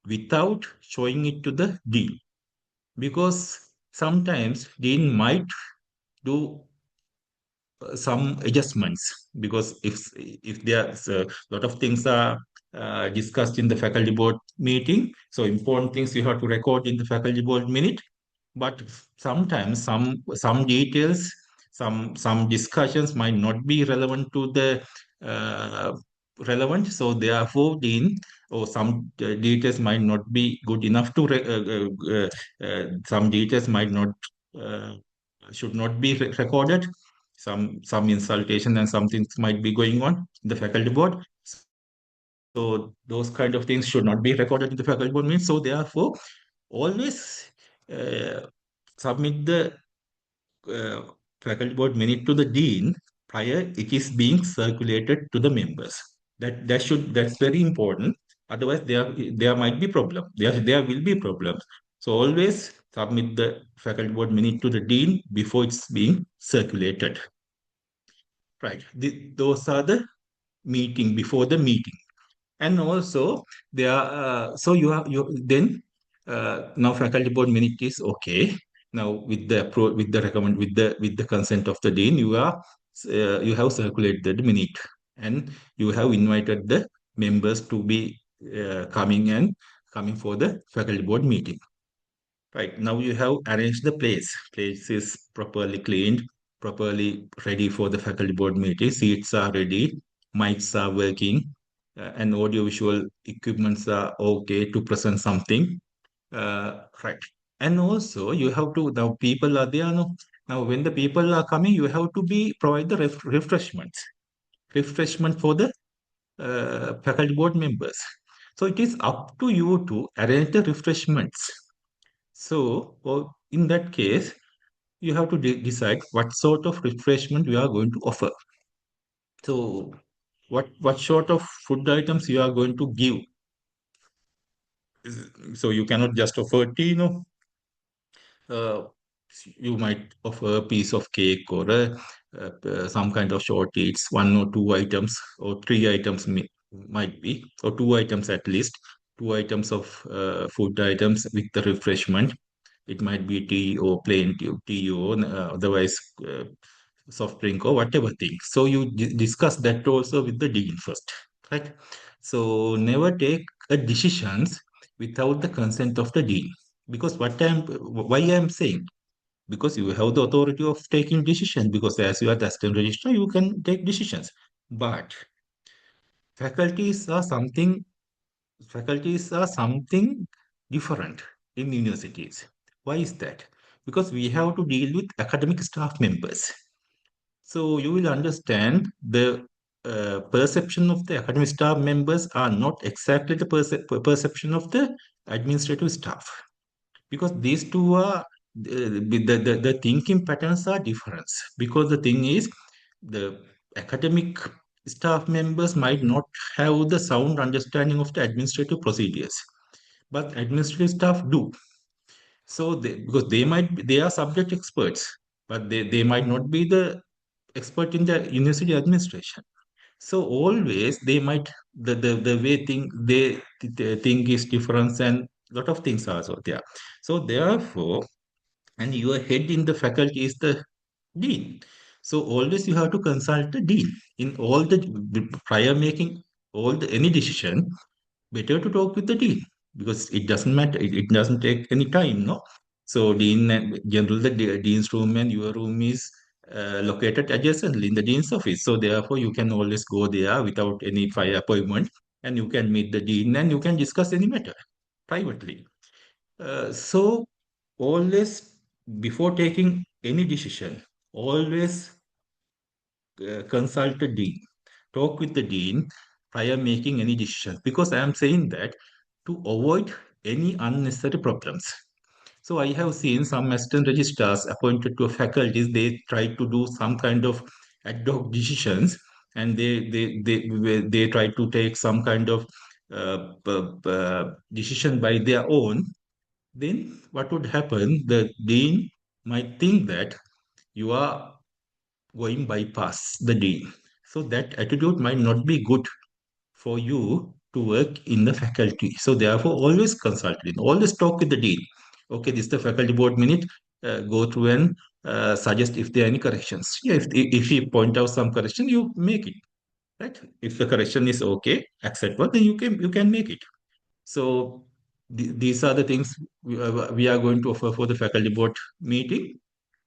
S1: without showing it to the dean, because sometimes dean might do some adjustments, because if there's a lot of things are discussed in the faculty board meeting, so important things you have to record in the faculty board minute. But sometimes some details, some discussions might not be relevant to the uh, relevant. So therefore, dean or some details might not be good enough to some details might not uh, should not be recorded. Some insultation and some things might be going on in the faculty board. So those kind of things should not be recorded in the faculty board minutes. So therefore, always uh, submit the uh, faculty board minute to the dean prior it is being circulated to the members. That's very important. Otherwise, there might be problem. There will be problems. So always submit the faculty board minute to the dean before it's being circulated. Right. Those are the meeting before the meeting. And also there are so you have you then now faculty board minute is okay. Now with the with the recommend with the consent of the dean, you have circulated the minute, and you have invited the members to be coming for the faculty board meeting. Right. Now you have arranged the place. Place is properly cleaned, properly ready for the faculty board meeting. Seats are ready, mics are working, and audiovisual equipments are okay to present something. Right. And also you have to, now people are there. No? Now when the people are coming, you have to be provide the refreshments. Refreshment for the faculty board members. So it is up to you to arrange the refreshments. So, in that case, you have to decide what sort of refreshment you are going to offer. So, what sort of food items you are going to give. So you cannot just offer tea, uh, you might offer a piece of cake or some kind of short eats, one or two items or three items might be, or two items at least, two items of food items with the refreshment. It might be tea or plain tea or otherwise soft drink or whatever thing. So you discuss that also with the dean first, right? So never take a decisions without the consent of the dean. Because why I'm saying, because you have the authority of taking decisions, because as you are the assistant registrar, you can take decisions. But faculties are something faculties are something different in universities. Why is that? Because we have to deal with academic staff members. So you will understand the perception of the academic staff members are not exactly the perception of the administrative staff, because these two are the thinking patterns are different. Because the thing is, the academic staff members might not have the sound understanding of the administrative procedures, but administrative staff do. So because they are subject experts, but they might not be the expert in the university administration. So always they might the way they think is different, and lot of things are also there. So therefore, and your head in the faculty is the dean. So always you have to consult the dean in all the prior making all the any decision. Better to talk with the dean, because it doesn't matter. It doesn't take any time, no. So dean and general the dean's room and your room is located adjacently in the dean's office. So therefore you can always go there without any prior appointment, and you can meet the dean and you can discuss any matter privately. So always, before taking any decision, always consult the dean, talk with the dean prior making any decisions. Because I am saying that to avoid any unnecessary problems. So I have seen some assistant registrars appointed to faculties. They try to do some kind of ad hoc decisions, and they try to take some kind of decision by their own. Then what would happen? The dean might think that you are going bypass the dean. So that attitude might not be good for you to work in the faculty. So therefore, always consult dean, always talk with the dean. Okay, this is the faculty board minute. Go through and suggest if there are any corrections. Yeah, if he point out some correction, you make it. Right? If the correction is okay, acceptable, then you can make it. So these are the things we are going to offer for the faculty board meeting.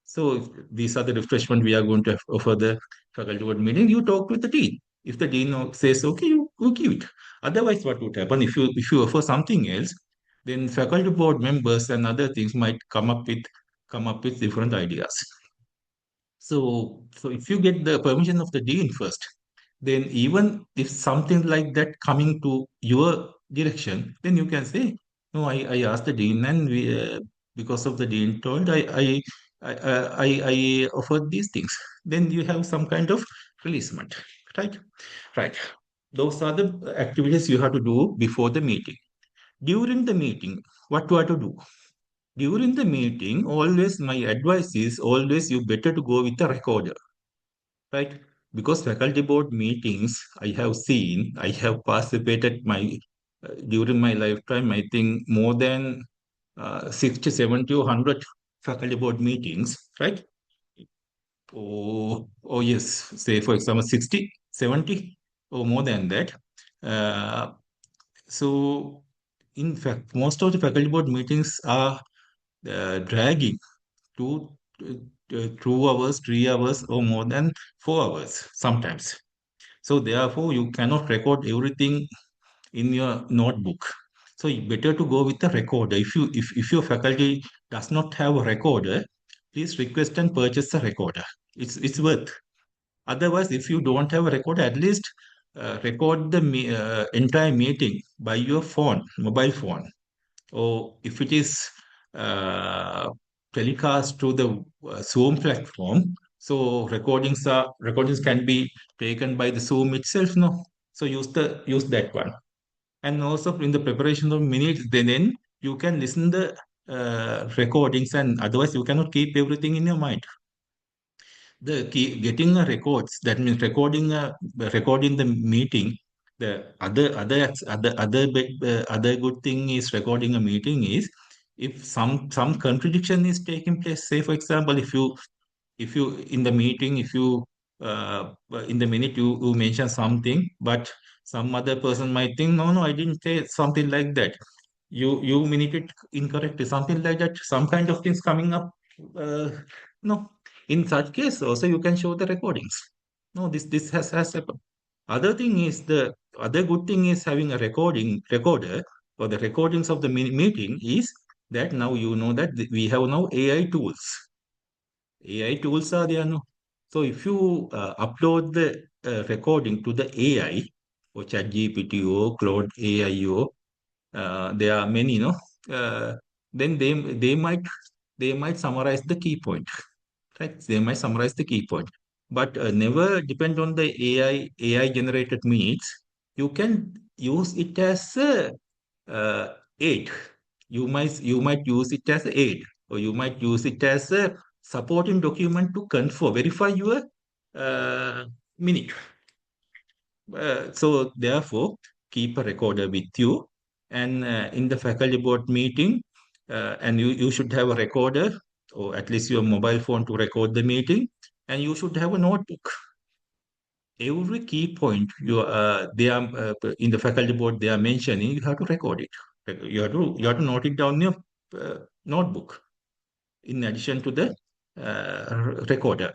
S1: So these are the refreshment we are going to offer the faculty board meeting. You talk with the dean. If the dean says okay, you give it. Otherwise, what would happen if you offer something else? Then faculty board members and other things might come up with different ideas. So if you get the permission of the dean first, then even if something like that coming to your direction, then you can say, no, I asked the dean, and because of the dean told, I offered these things. Then you have some kind of releasement, right? Right. Those are the activities you have to do before the meeting. During the meeting, what you have to do? During the meeting, always my advice is always you better to go with a recorder, right? because faculty board meetings I have seen, I have participated during my lifetime, I think more than 60, 70, or 100 faculty board meetings, right? Oh yes, say for example 60, 70, or more than that. Uh, so, in fact, most of the faculty board meetings are dragging 2 hours, 3 hours, or more than 4 hours sometimes. So, therefore, you cannot record everything in your notebook. So, better to go with a recorder. If your faculty does not have a recorder, please request and purchase a recorder. It's worth. Otherwise, if you don't have a recorder, at least record the entire meeting by your phone, mobile phone, or if it is uh, telecast through the Zoom platform, so recordings can be taken by the Zoom itself. No, so use that one. And also in the preparation of minutes, then you can listen the recordings, and otherwise you cannot keep everything in your mind. Getting a records, that means recording the meeting. The other good thing is recording a meeting is, if some contradiction is taking place. Say for example, if you in the meeting, if you in the minute you mention something, but some other person might think, no, no, I didn't say something like that. You minute it incorrectly, something like that. Some kind of things coming up. No, in such case also you can show the recordings. No, this has happened. Other thing is, the other good thing is having a recorder for the recordings of the meeting is that now you know that we have now AI tools. AI tools are there now. So if you upload the recording to the AI, or ChatGPT or Claude AI, or there are many, then they might summarize the key point, right? They might summarize the key point, but never depend on the AI generated minutes. You can use it as a aid. You might use it as a aid, or you might use it as a supporting document to confirm, verify your minute. So therefore, keep a recorder with you, and in the faculty board meeting, and you should have a recorder, or at least your mobile phone to record the meeting, and you should have a notebook. Every key point they are in the faculty board they are mentioning, you have to record it. You have to note it down in your notebook, in addition to the recorder.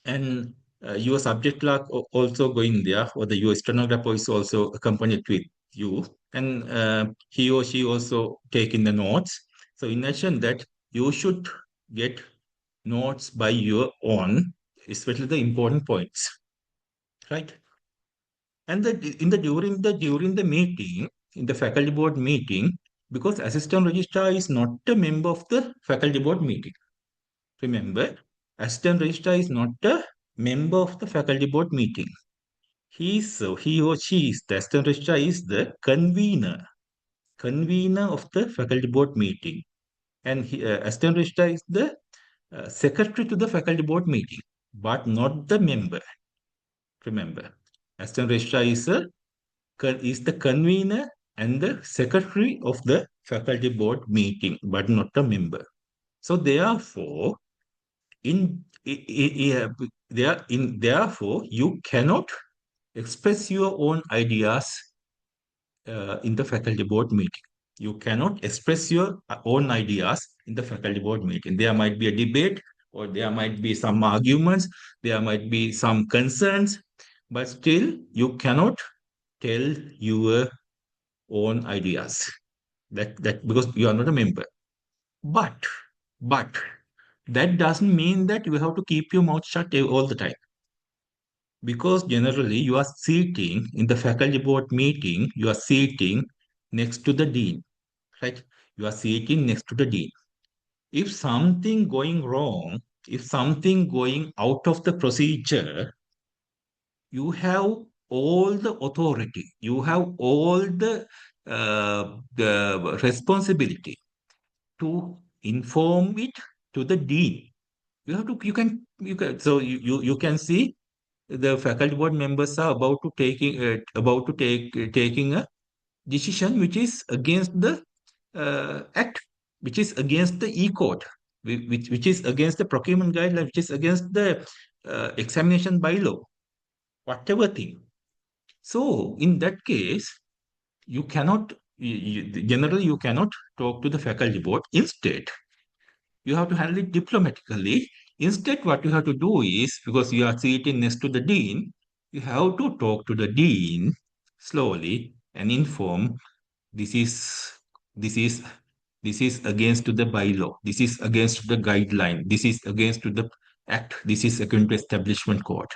S1: And your subject clerk also going there, or your stenographer is also accompanied with you, and he or she also taking the notes. So in addition that, you should get notes by your own, especially the important points, right? And during the meeting, in the faculty board meeting, because assistant registrar is not a member of the faculty board meeting. Remember, assistant registrar is not a member of the faculty board meeting. He or she is, the assistant registrar is the convener of the faculty board meeting, and assistant registrar is the secretary to the faculty board meeting, but not the member. Remember, assistant registrar is the convener and the secretary of the faculty board meeting, but not a member. So therefore, in therefore you cannot express your own ideas in the faculty board meeting. You cannot express your own ideas in the faculty board meeting. There might be a debate, or there might be some arguments, there might be some concerns, but still you cannot tell your own ideas. That because you are not a member. But but that doesn't mean that you have to keep your mouth shut all the time. Because generally you are sitting in the faculty board meeting, you are sitting next to the dean, right? You are sitting next to the dean. If something going wrong, if something going out of the procedure, you have all the authority, you have all the responsibility to inform it to the dean. You can so you can see the faculty board members are about to taking a decision which is against the act, which is against the e-code, which is against the procurement guideline, which is against the examination bylaw, whatever thing. So in that case, you cannot, generally, you cannot talk to the faculty board. Instead, you have to handle it diplomatically. Instead, what you have to do is, because you are sitting next to the dean, you have to talk to the dean slowly and inform this is this is this is against to the bylaw, this is against the guideline, this is against to the act, this is against the establishment code.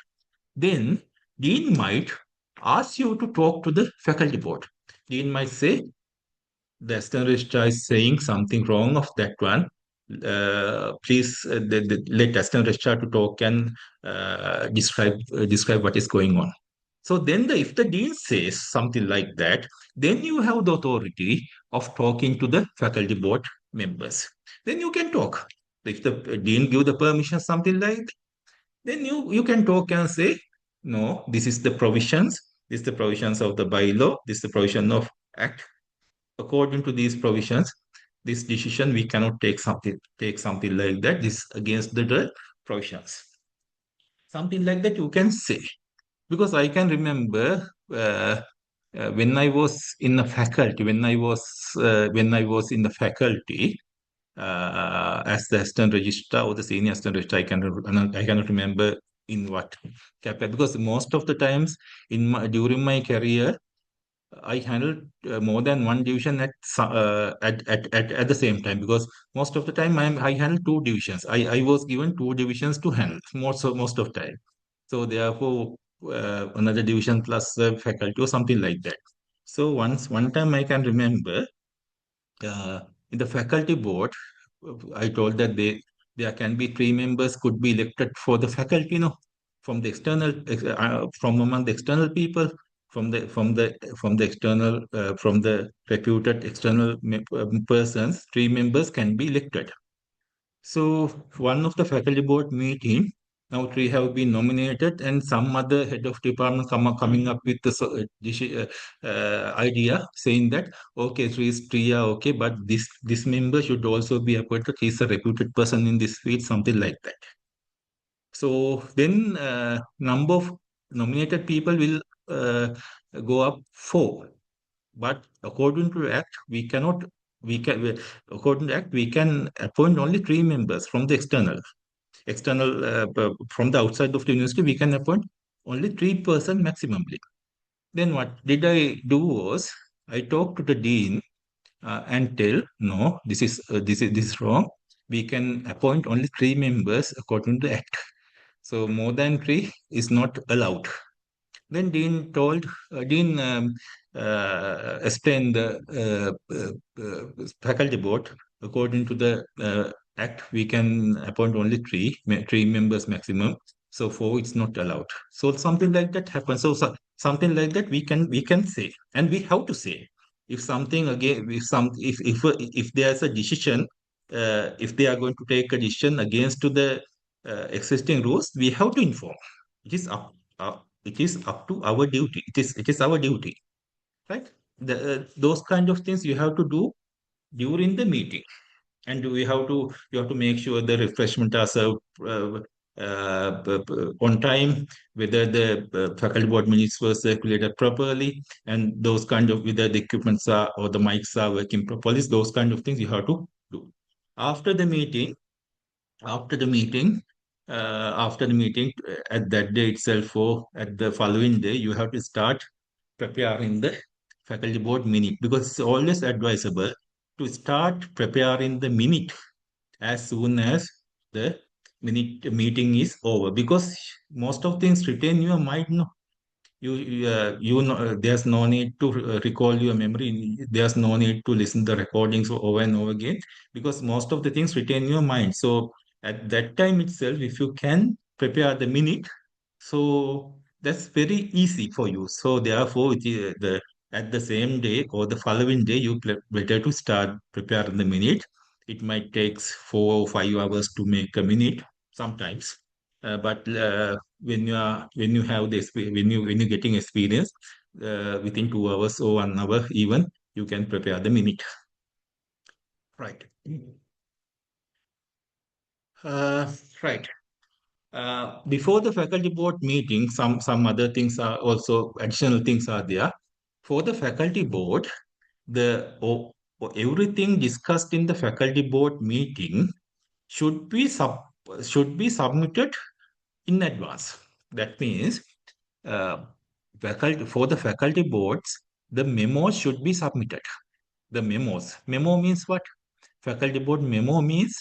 S1: Then dean might ask you to talk to the faculty board. Dean might say, the external registrar is saying something wrong of that one. Please let external registrar to talk and describe what is going on. So then, if the dean says something like that, then you have the authority of talking to the faculty board members. Then you can talk. If the dean give the permission, something like that, then you can talk and say, no, this is the provisions. This is the provisions of the bylaw. This is the provision of act. According to these provisions, this decision we cannot take something like that. This against the provisions. Something like that you can say. Because I can remember when I was in the faculty, when I was in the faculty as the assistant registrar or the senior assistant registrar, I cannot remember in what capacity, because most of the times during my career I handled more than one division at the same time, because most of the time I handled two divisions. I was given two divisions to handle most of time. So therefore, another division plus faculty or something like that. So one time I can remember in the faculty board, I told that there can be three members could be elected for the faculty, from the from among the external people, from the external from the reputed external persons, three members can be elected. So one of the faculty board meeting, now three have been nominated, and some other head of department coming up with the idea saying that okay, three are okay, but this member should also be appointed. He's a reputed person in this field, something like that. So then number of nominated people will go up four. But according to Act, according to Act, we can appoint only three members from the from the outside of the university. We can appoint only 3% maximally. Then what did I do was I talked to the dean and tell, no, this is wrong. We can appoint only three members according to the Act. So more than three is not allowed. Then Dean explained the faculty board, according to the act, we can appoint only three members maximum. So four it's not allowed. So something like that happens. So something like that we can say, and we have to say, if something again, if there's a decision, if they are going to take a decision against to the existing rules, we have to inform. It is up to our duty. It is our duty, right? Those kind of things you have to do during the meeting, and you have to make sure the refreshment are served on time, whether the faculty board minutes were circulated properly, and those kind of, whether the equipments are or the mics are working properly. Those kind of things you have to do after the meeting. After the meeting, at that day itself or at the following day, you have to start preparing the faculty board minute, because it's always advisable to start preparing the minute as soon as the minute meeting is over, because most of things retain in your mind. No, you know, there's no need to recall your memory. There's no need to listen the recordings over and over again, because most of the things retain in your mind. So at that time itself, if you can prepare the minute, so that's very easy for you. So therefore, at the same day or the following day, better to start preparing the minute. It might take 4 or 5 hours to make a minute sometimes. But when you have this when you getting experience within 2 hours or 1 hour even you can prepare the minute. Right. Uh, right. Before the faculty board meeting, some other things are also additional things are there. For the faculty board, everything discussed in the faculty board meeting should be submitted in advance. That means uh, for the faculty boards, the memos should be submitted. The memos. Memo means what? Faculty board memo means,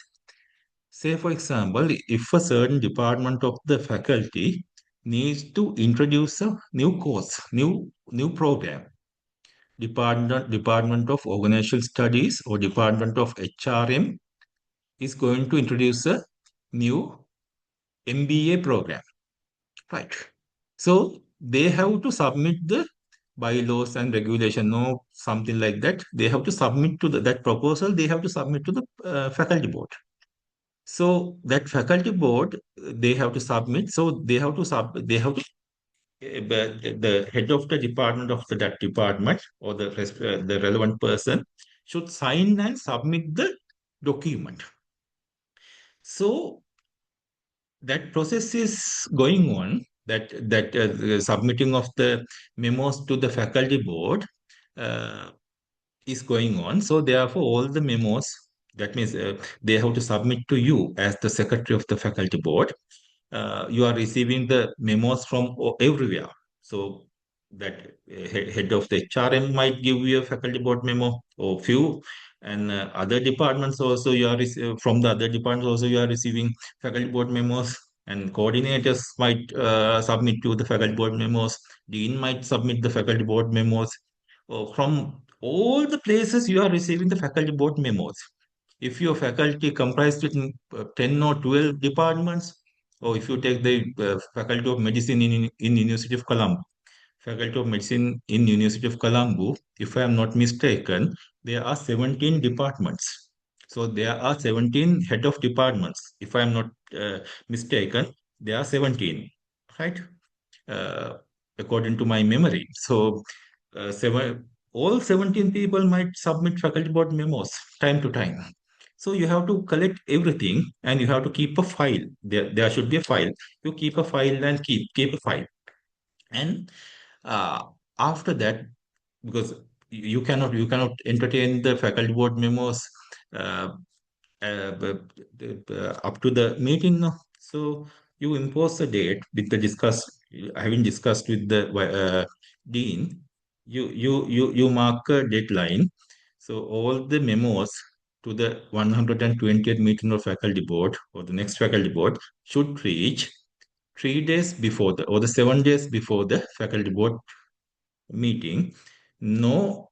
S1: say for example, if a certain department of the faculty needs to introduce a new course, new program, Department of Organizational Studies or Department of HRM is going to introduce a new MBA program, right? So they have to submit the bylaws and regulation, no something like that. They have to submit to that proposal. They have to submit to the faculty board. So that faculty board, they have to submit. So they have to but the head of the department of that department or the relevant person should sign and submit the document. So that process is going on. That submitting of the memos to the faculty board uh, is going on. So therefore, all the memos, that means they have to submit to you as the secretary of the faculty board. You are receiving the memos from everywhere. So that head of the HRM might give you a faculty board memo or few, and other departments also from the other departments also you are receiving faculty board memos, and coordinators might submit to the faculty board memos. Dean might submit the faculty board memos. From all the places you are receiving the faculty board memos. If your faculty comprised with 10 or 12 departments, or if you take the Faculty of Medicine in University of Colombo, Faculty of Medicine in University of Colombo, if I am not mistaken, there are 17 departments. So there are 17 head of departments. If I am not mistaken, there are 17, right? Uh, According to my memory. So all 17 people might submit faculty board memos time to time. So you have to collect everything and you have to keep a file. There should be a file. You keep a file and keep a file. And uh, after that, because you cannot entertain the faculty board memos uh, up to the meeting. No? So you impose a date with the having discussed with the dean. You mark a deadline. So all the memos to the 120th meeting of faculty board or the next faculty board should reach 3 days before the or the 7 days before the faculty board meeting. No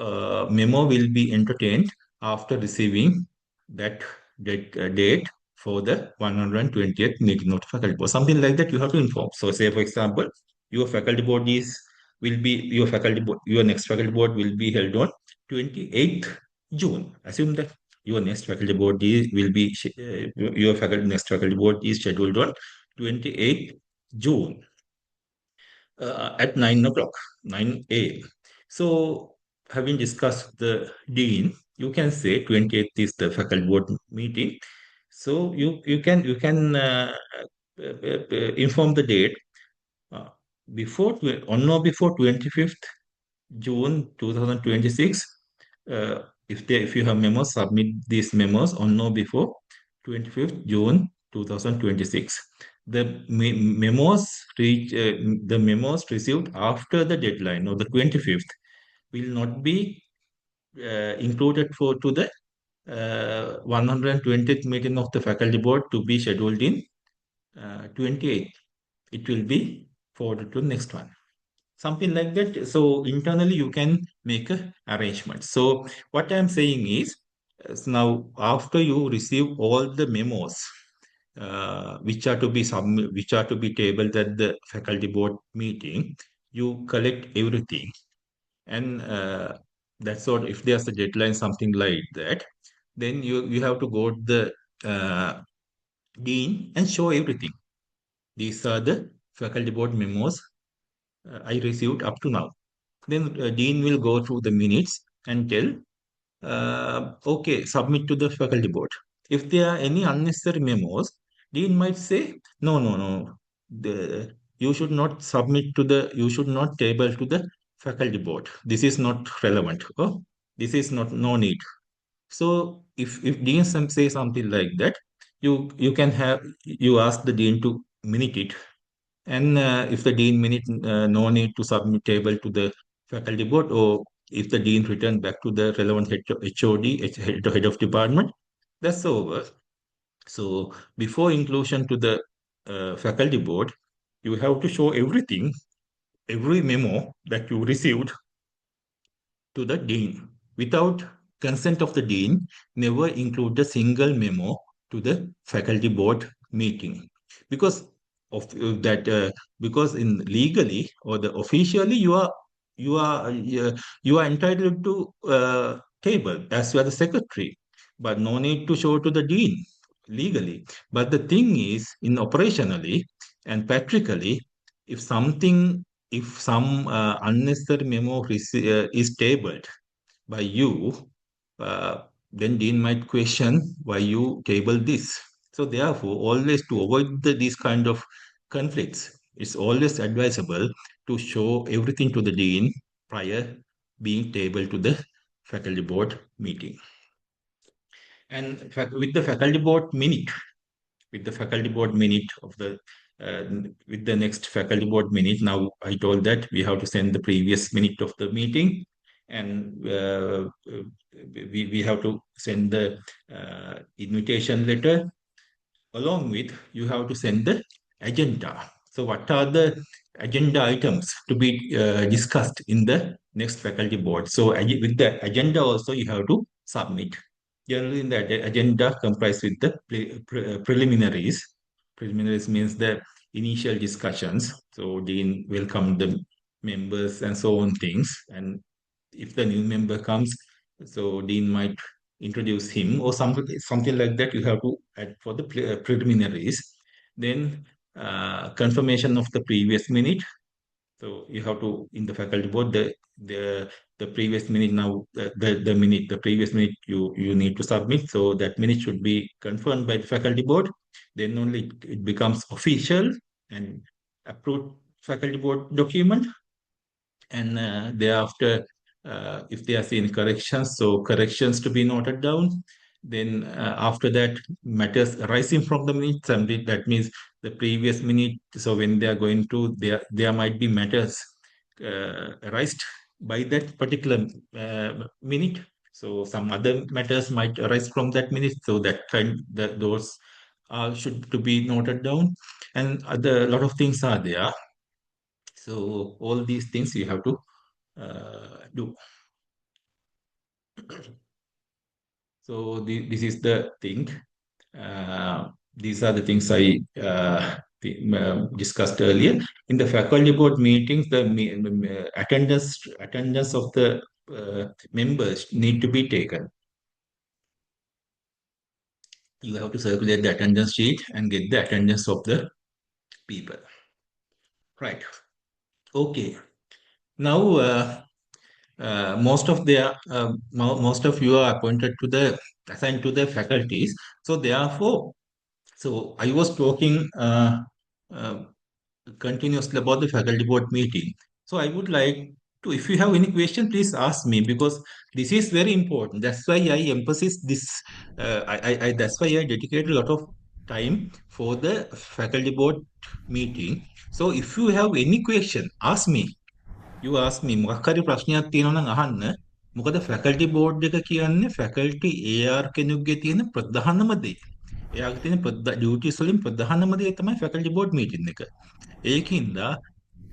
S1: memo will be entertained after receiving that date for the 120th meeting of faculty board. Something like that you have to inform. So say for example, your faculty board your next faculty board will be held on 28th June. Assume that your next faculty board your faculty next faculty board is scheduled on 28th June at 9 o'clock, 9 a.m. So, having discussed the dean, you can say 28th is the faculty board meeting. So you can inform the date uh, on or before 25th June 2026. If you have memos, submit these memos on or before 25th June 2026. The memos received after the deadline of the 25th will not be included to the 120th meeting of the faculty board to be scheduled in 28th. It will be forwarded to the next one. Something like that. So internally you can make a arrangement. So what I'm saying is, now after you receive all the memos which are to be tabled at the faculty board meeting, you collect everything, and that's what. If there's a deadline, something like that, then you have to go to the dean and show everything. These are the faculty board memos I received up to now. Then Dean will go through the minutes and tell, okay, submit to the faculty board. If there are any unnecessary memos, Dean might say, no, no, no, you should not submit to the, you should not table to the faculty board. This is not relevant. Oh, this is not, no need. So if Dean say something like that, you can have, you ask the Dean to minute it, and if the dean minute, no need to submit table to the faculty board, or if the dean return back to the relevant HOD, head of department, that's over. So before inclusion to the faculty board, you have to show everything, every memo that you received to the dean. Without consent of the dean, never include a single memo to the faculty board meeting, because of that. Because in legally or the officially, you are you are entitled to table as you are the secretary, but no need to show to the dean legally. But the thing is, in operationally and practically, if something, if some unnecessary memo is tabled by you, then Dean might question why you table this. So therefore, always to avoid these kind of conflicts, it's always advisable to show everything to the Dean prior being tabled to the faculty board meeting. And with the faculty board minute, with the faculty board minute of the uh, with the next faculty board minute. Now I told that we have to send the previous minute of the meeting, and we have to send the invitation letter. Along with, you have to send the agenda. So what are the agenda items to be discussed in the next faculty board? So with the agenda also, you have to submit. Generally, in the agenda comprised with the preliminaries. Preliminaries means the initial discussions. So Dean welcome the members and so on things. And if the new member comes, so Dean might introduce him or something like that. You have to add for the preliminaries. Then confirmation of the previous minute. So you have to, in the faculty board, the previous minute, now the minute, the previous minute, you need to submit. So that minute should be confirmed by the faculty board. Then only it becomes official and approved faculty board document. And thereafter, if there are any corrections, so corrections to be noted down. Then after that, matters arising from the minutes, and that means the previous minute. So when they are going to, there might be matters arised by that particular minute. So some other matters might arise from that minute. So those should to be noted down, and other lot of things are there. So all these things you have to do. So this is the thing. These are the things I discussed earlier. In the faculty board meetings, the attendance of the members need to be taken. You have to circulate the attendance sheet and get the attendance of the people. Right. Okay. Now, most of you are assigned to the faculties. So therefore, so I was talking uh, continuously about the faculty board meeting. So I would like to, if you have any question, please ask me, because this is very important. That's why I emphasize this. That's why I dedicate a lot of time for the faculty board meeting. So if you have any question, ask me. You ask me. මොකක් හරි ප්‍රශ්නයක් තියෙනවා නම් අහන්න. මොකද faculty board එක කියන්නේ faculty AR කෙනෙකුගේ තියෙන ප්‍රධානම දේ. එයාගේ තියෙන duties වලින් ප්‍රධානම දේ තමයි faculty board meeting එක. ඒකින්ද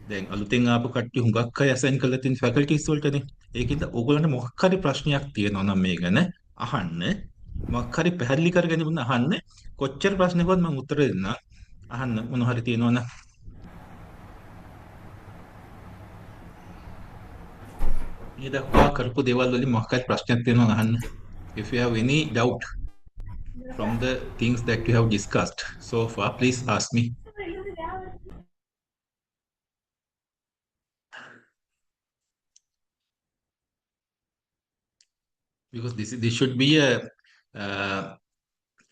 S1: දැන් අලුතෙන් ආපු කට්ටිය හුඟක් අය assign කරලා තියෙන faculties වලටනේ. ඒකින්ද ඕගොල්ලන්ට මොකක් හරි ප්‍රශ්නයක් තියෙනවා නම් මේ ගැන අහන්න. මොකක් හරි පැහැදිලි කරගෙන ඉන්න අහන්න. කොච්චර ප්‍රශ්නයකවත් මම උත්තර දෙන්නම්. අහන්න මොන හරි තියෙනවා නම්. මේ දක්වා කරපු දේවල් වලින් මොකක් හරි ප්‍රශ්නයක් තියෙනවා නම් අහන්න. If you have any doubt from the things that you have discussed so far, please ask me. because this should be a uh,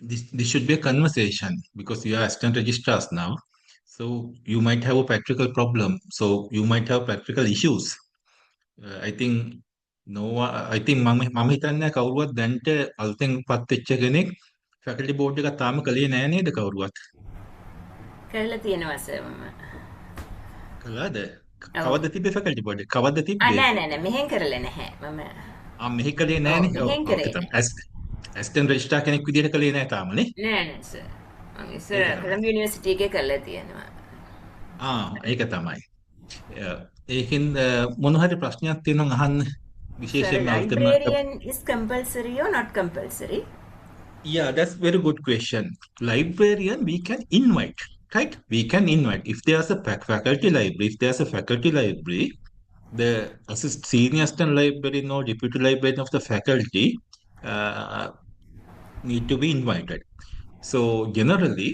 S1: this should be a conversation because you are assistant registrars now. So you might have a practical problem. So you might have practical issues. I think no I think මම හිතන්නේ කවුරුවත් දැන්ට අලුතෙන් පත් වෙච්ච කෙනෙක් faculty board එක තාම කළේ නෑ නේද කවුරුවත්?
S7: කරලා තියෙනවා සර් මම.
S1: කළාද?
S7: ඔව්.
S1: කවද්ද තිබ්බේ ෆැකල්ටි බෝඩ් එක? කවද්ද
S7: ආ
S1: තිබ්බේ?
S7: නෑ මෙහෙන් කරලා නැහැ මම.
S1: මෙහි කළේ
S7: ඔව්
S1: නෑනේ.
S7: මෙහෙන්
S1: ඕකේ
S7: කරේ
S1: තමයි.
S7: නැහැ.
S1: ඇස්ටන් රෙජිස්ටර් කෙනෙක් විදිහට කළේ නෑ තාමනේ.
S7: නෑ සර්. මම ඉස්සර
S1: ඒක තමයි.
S7: කොළඹ යුනිවර්සිටි එකේ කරලා තියෙනවා.
S1: ඒක තමයි. ඒකෙන් මොන හරි ප්‍රශ්නයක් තියෙනවා අහන්න
S7: Sir,
S1: විශේෂයෙන්ම අලුතෙන්ම
S7: librarian is compulsory or not compulsory?
S1: Yeah, that's very good question. Librarian, we can invite, right? We can invite. If there's a faculty library, if there's a faculty library, the senior assistant librarian or deputy librarian of the faculty uh, need to be invited. So generally,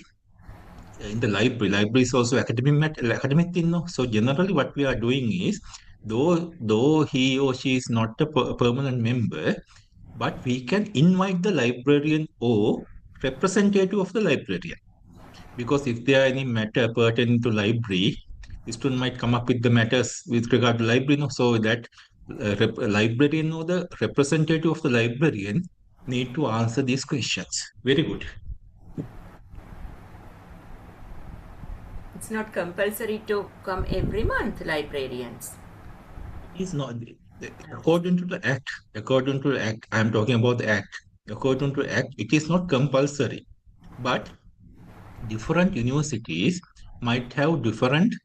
S1: in the library is also academic thing, no? So generally, what we are doing is, though he or she is not a permanent member, but we can invite the librarian or representative of the librarian, because if there are any matter pertaining to library, the student might come up with the matters with regard to library, no? So that librarian or the representative of the librarian need to answer these questions. Very good.
S7: It's not compulsory to come every month, librarians.
S1: Is not according to the act. According to the act, I am talking about the act. According to the act, it is not compulsory, but different universities might have different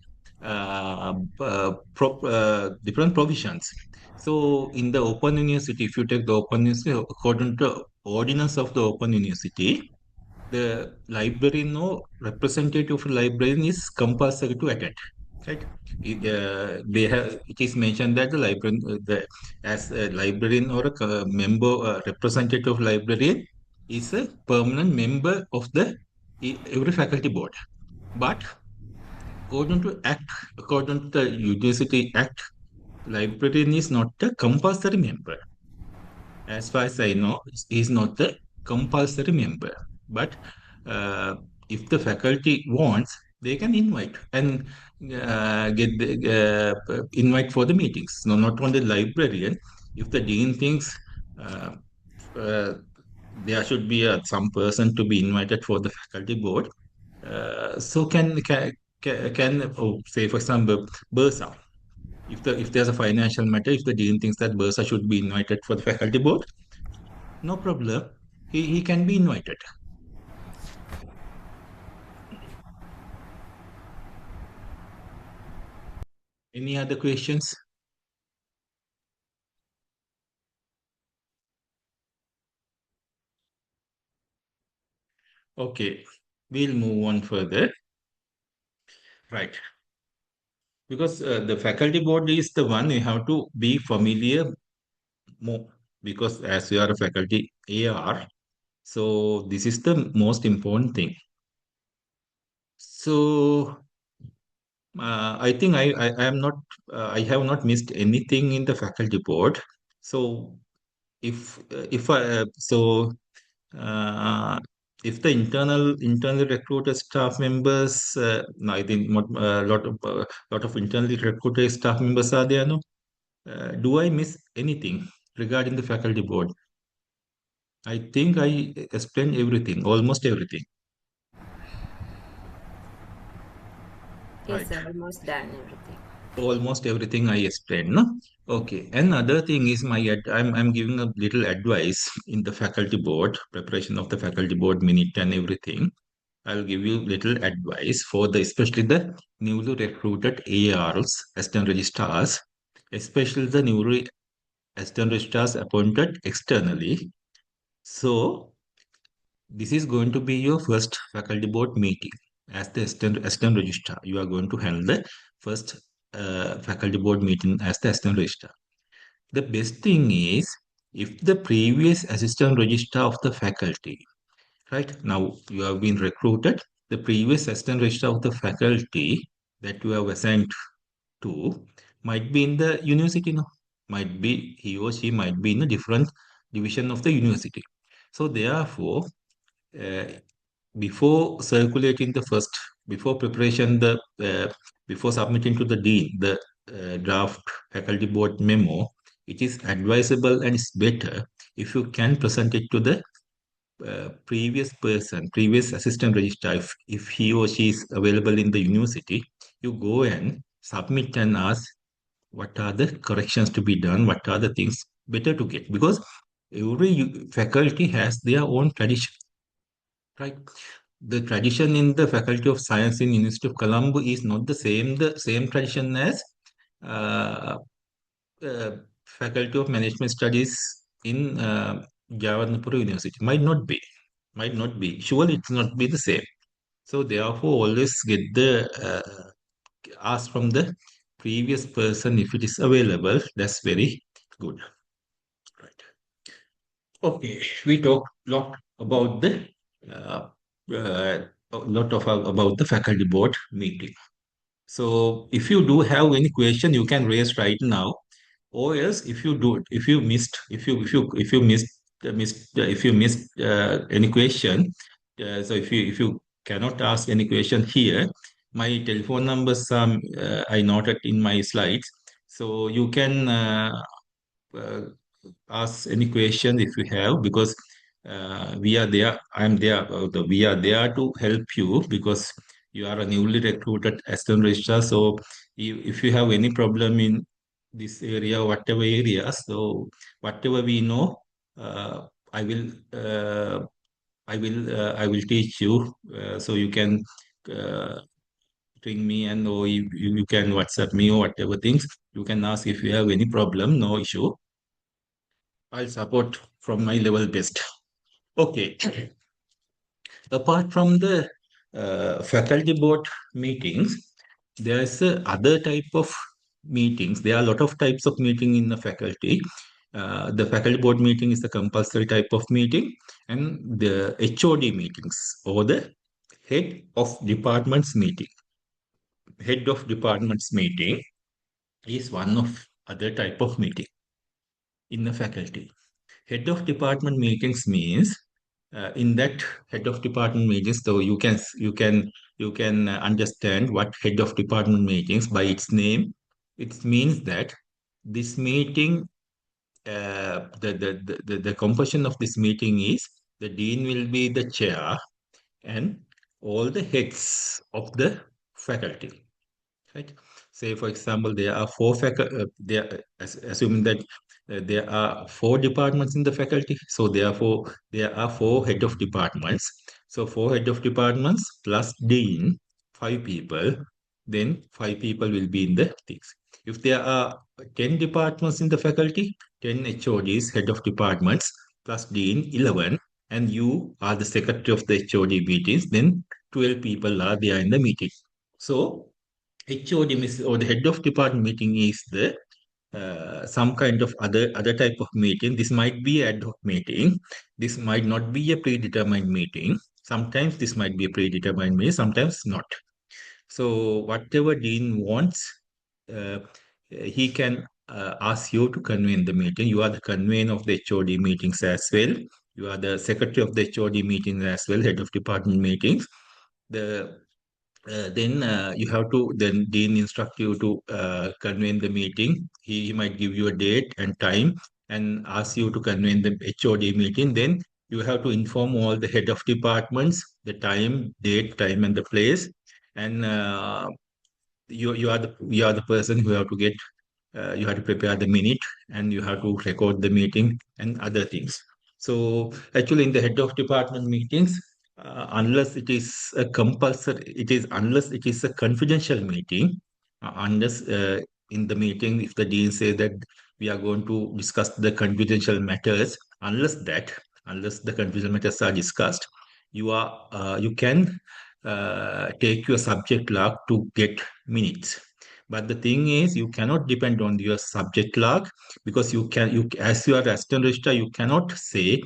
S1: different provisions. So in the Open University, if you take the Open University, according to ordinance of the Open University, the librarian or representative of librarian is compulsory to attend. Right? They have. It is mentioned that the librarian, as a librarian or a member, representative of librarian, is a permanent member of the every faculty board. But according to Act, according to the University Act, librarian is not a compulsory member. As far as I know, he is not the compulsory member. But if the faculty wants, they can invite and get the invite for the meetings. No, not only librarian. If the dean thinks uh, there should be some person to be invited for the faculty board, so say for example Bursa. If there's a financial matter, if the dean thinks that Bursa should be invited for the faculty board, no problem. He can be invited. Any other questions? Okay, we'll move on further. Right. Because the faculty board is the one you have to be familiar more, because as you are a faculty AR, so this is the most important thing. So I think I am not I have not missed anything in the faculty board. So if I so if the internally recruited staff members, no, I think lot of internally recruited staff members are there. No, do I miss anything regarding the faculty board? I think I explained everything, almost everything.
S7: Yes,
S1: Right.
S7: almost done everything.
S1: Almost everything I explained, no? Okay. Another thing is I'm giving a little advice in the faculty board, preparation of the faculty board minute and everything. I'll give you little advice for especially the newly recruited ARs, assistant registrars, especially the newly assistant registrars appointed externally. So this is going to be your first faculty board meeting as the assistant registrar. You are going to handle the first faculty board meeting as the assistant registrar. The best thing is if the previous assistant registrar of the faculty, right now you have been recruited, the previous assistant registrar of the faculty that you have assigned to might be in the university, no? Might be he or she might be in a different division of the university. So therefore, uh, before circulating the first, before preparation, before submitting to the dean the draft faculty board memo, it is advisable and it's better if you can present it to the previous person, previous assistant registrar, if he or she is available in the university, you go and submit and ask what are the corrections to be done, what are the things better to get, because every faculty has their own tradition, right? The tradition in the Faculty of Science in University of Colombo is not the same tradition as uh, uh, Faculty of Management Studies in Jawaharlal University. Might not be. Surely it's not be the same. So therefore, always get the ask from the previous person if it is available. That's very good. Right. Okay, we talked a lot about the uh, about the faculty board meeting. So if you do have any question, you can raise right now. Or else, if you missed, if you missed any question, so if you cannot ask any question here, my telephone numbers I noted in my slides, so you can uh, ask any question if you have, because we are there. I'm there. We are there to help you because you are a newly recruited assistant registrar. So if you have any problem in this area, whatever area, so whatever we know, uh, I will I will teach you. So you can uh, ring me, and or you can WhatsApp me or whatever things. You can ask if you have any problem. No issue. I'll support from my level best. Okay. Apart from the faculty board meetings, there's other type of meetings. There are a lot of types of meeting in the faculty. The faculty board meeting is the compulsory type of meeting, and the HOD meetings or the head of departments meeting. Head of departments meeting is one of other type of meeting in the faculty. Head of department meetings means in that head of department meetings, so you can understand what head of department meetings by its name. It means that this meeting, the composition of this meeting is the dean will be the chair and all the heads of the faculty, right? Say, for example, there are assuming that there are four departments in the faculty, so therefore there are four head of departments. So four head of departments plus dean, five people, then five people will be in the things. If there are 10 departments in the faculty, 10 HODs, head of departments, plus dean, 11, and you are the secretary of the HOD meetings, then 12 people are there in the meeting. So HOD or the head of department meeting is the some kind of other type of meeting. This might be ad hoc meeting. This might not be a predetermined meeting. Sometimes this might be a predetermined meeting. Sometimes not. So whatever dean wants, uh, he can ask you to convene the meeting. You are the convener of the HOD meetings as well. You are the secretary of the HOD meetings as well, head of department meetings. The then you have to then dean instruct you to convene the meeting. He might give you a date and time and ask you to convene the HOD meeting. Then you have to inform all the head of departments the time, date, time, and the place. And you are the person who have to get you have to prepare the minute and you have to record the meeting and other things. So actually, in the head of department meetings, unless it is a compulsory, unless it is a confidential meeting, unless in the meeting, if the dean say that we are going to discuss the confidential matters, unless the confidential matters are discussed, you can take your subject log to get minutes. But the thing is, you cannot depend on your subject log, because you as you are assistant registrar, you cannot say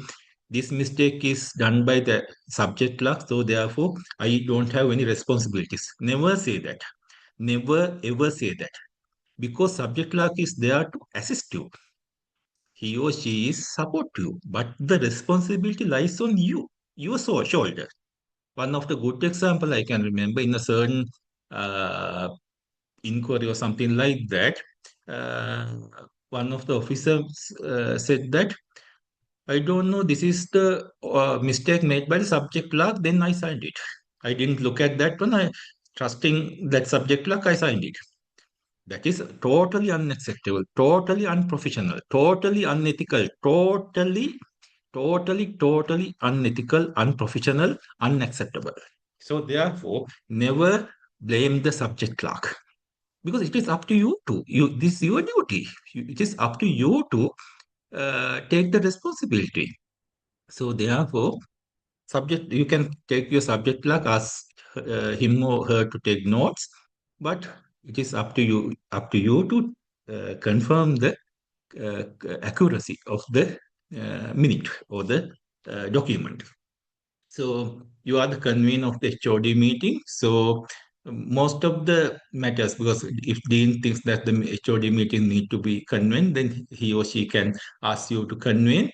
S1: this mistake is done by the subject log, so therefore I don't have any responsibilities. Never say that. Never ever say that, because subject log is there to assist you. he or she is supportive, but the responsibility lies on you, your shoulder. One of the good example I can remember in a certain uh, inquiry or something like that, uh, one of the officers said that I don't know, this is the mistake made by the subject clerk, then I signed it. I didn't look at that one. I trusting that subject clerk, I signed it. That is totally unacceptable, totally unprofessional, totally unethical, totally unethical, unprofessional, unacceptable. So therefore, never blame the subject clerk because it is up to you to you. This is your duty. It is up to you to take the responsibility. So therefore, subject you can take your subject clerk, ask him or her to take notes, but it is up to you to confirm the accuracy of the minute or the document. So you are the convener of the HOD meeting. So most of the matters, because if Dean thinks that the HOD meeting need to be convened, then he or she can ask you to convene.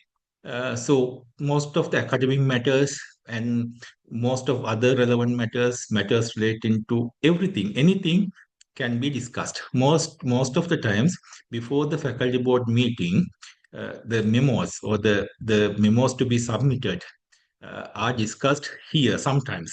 S1: So most of the academic matters and most of other relevant matters relating to everything, anything can be discussed. Most of the times before the faculty board meeting, the memos or the memos to be submitted are discussed here sometimes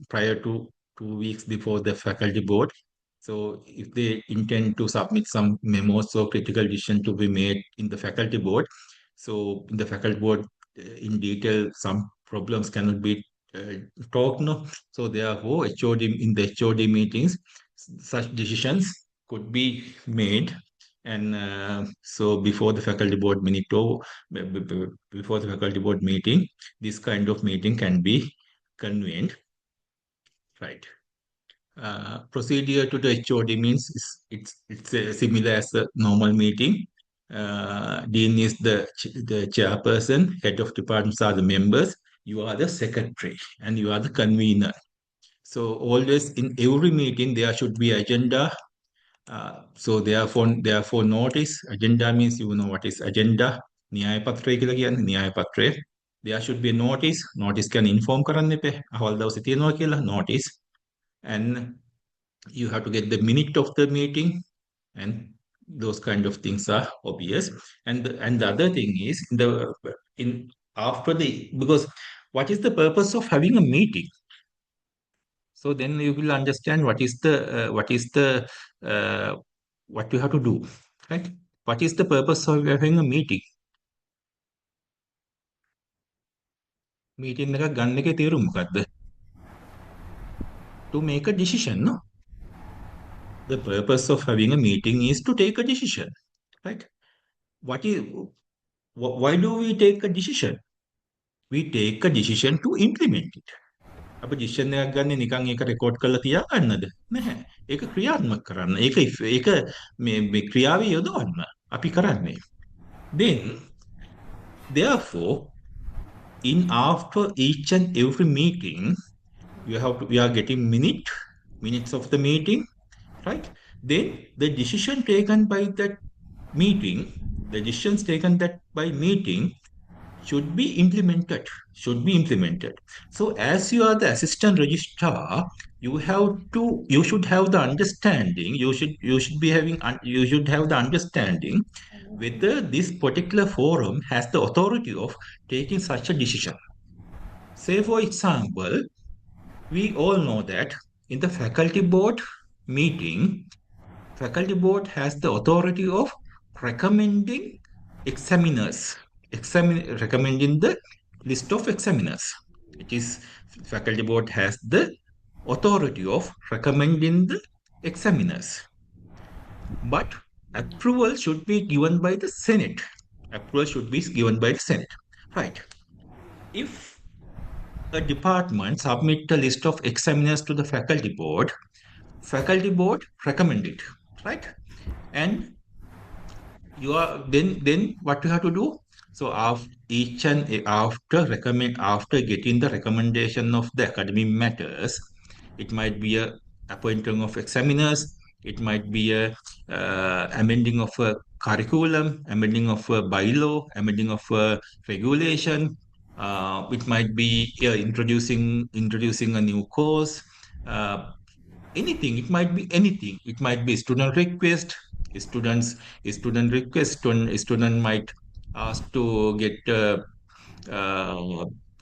S1: prior to 2 weeks before the faculty board. So if they intend to submit some memos or critical decision to be made in the faculty board, so in the faculty board in detail, some problems cannot be talked. No, so therefore HOD in the HOD meetings, such decisions could be made, and so before the faculty board minute or before the faculty board meeting, this kind of meeting can be convened, right? Procedure to the HOD means it's similar as a normal meeting. Dean is the chairperson, head of departments are the members, you are the secretary, and you are the convener. So always in every meeting there should be agenda. So therefore notice agenda means you know what is agenda. න්‍යාය පත්‍රය කියලා කියන්නේ න්‍යාය පත්‍රය. There should be a notice can inform කරන්න එපේ අහවල් දවසේ තියෙනවා කියලා notice, and you have to get the minute of the meeting, and those kind of things are obvious. And the other thing is in after the, because what is the purpose of having a meeting? So then you will understand what you have to do, right? What is the purpose of having a meeting? Meeting එකක් ගන්න එකේ තේරුම මොකද්ද? To make a decision, no? The purpose of having a meeting is to take a decision, right? What is why do we take a decision? We take a decision to implement it. අපි decision එකක් ගන්න නිකන් ඒක record කරලා තියාගන්නද? නැහැ. ඒක ක්‍රියාත්මක කරන්න. ඒක මේ ක්‍රියාවේ යොදවන්න අපි කරන්නේ. Then therefore in after each and every meeting we are getting minutes of the meeting, right? Then the decision taken by that meeting, the decisions taken by meeting should be implemented. So as you are the assistant registrar, you should have the understanding, you should have the understanding whether this particular forum has the authority of taking such a decision. Say for example, we all know that in the faculty board meeting, faculty board has the authority of recommending examiners, recommending the list of examiners. It is faculty board has the authority of recommending the examiners. But approval should be given by the Senate. Right. If a department submit a list of examiners to the faculty board recommend it, right? And you are then what you have to do? So after getting the recommendation of the academic matters, it might be a appointing of examiners, it might be a amending of a curriculum, amending of a bylaw, amending of a regulation. It might be introducing a new course. Anything. It might be anything. It might be student request. Students student request. Student might ask to get uh,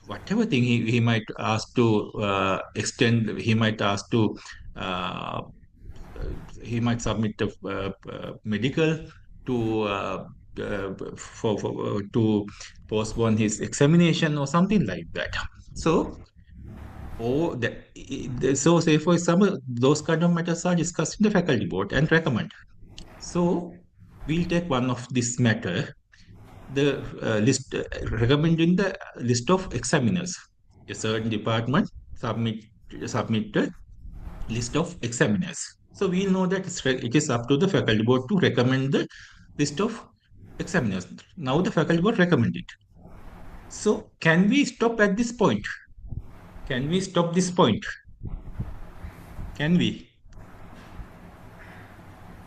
S1: whatever thing he might ask to extend. He might ask to uh, he might submit a medical to to postpone his examination or something like that. So, or so say for example, those kind of matters are discussed in the faculty board and recommend. So we'll take one of this matter, the recommending the list of examiners. A certain department submit a list of examiners. So we know that it is up to the faculty board to recommend the list of examiners. Now the faculty board recommend it. So can we stop at this point? Can we stop this point? Can we?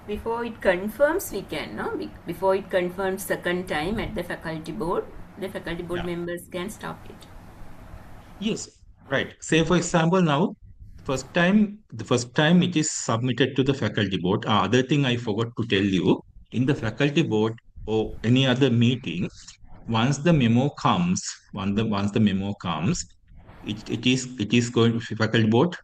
S7: Before it confirms, we can, no? Before it confirms second time at the faculty board, the faculty board
S1: Yeah.
S7: members can stop it.
S1: Yes. Right. Say for example, now the first time it is submitted to the faculty board. Other thing I forgot to tell you, in the faculty board or any other meeting, once the memo comes, once the memo comes, it is going to faculty board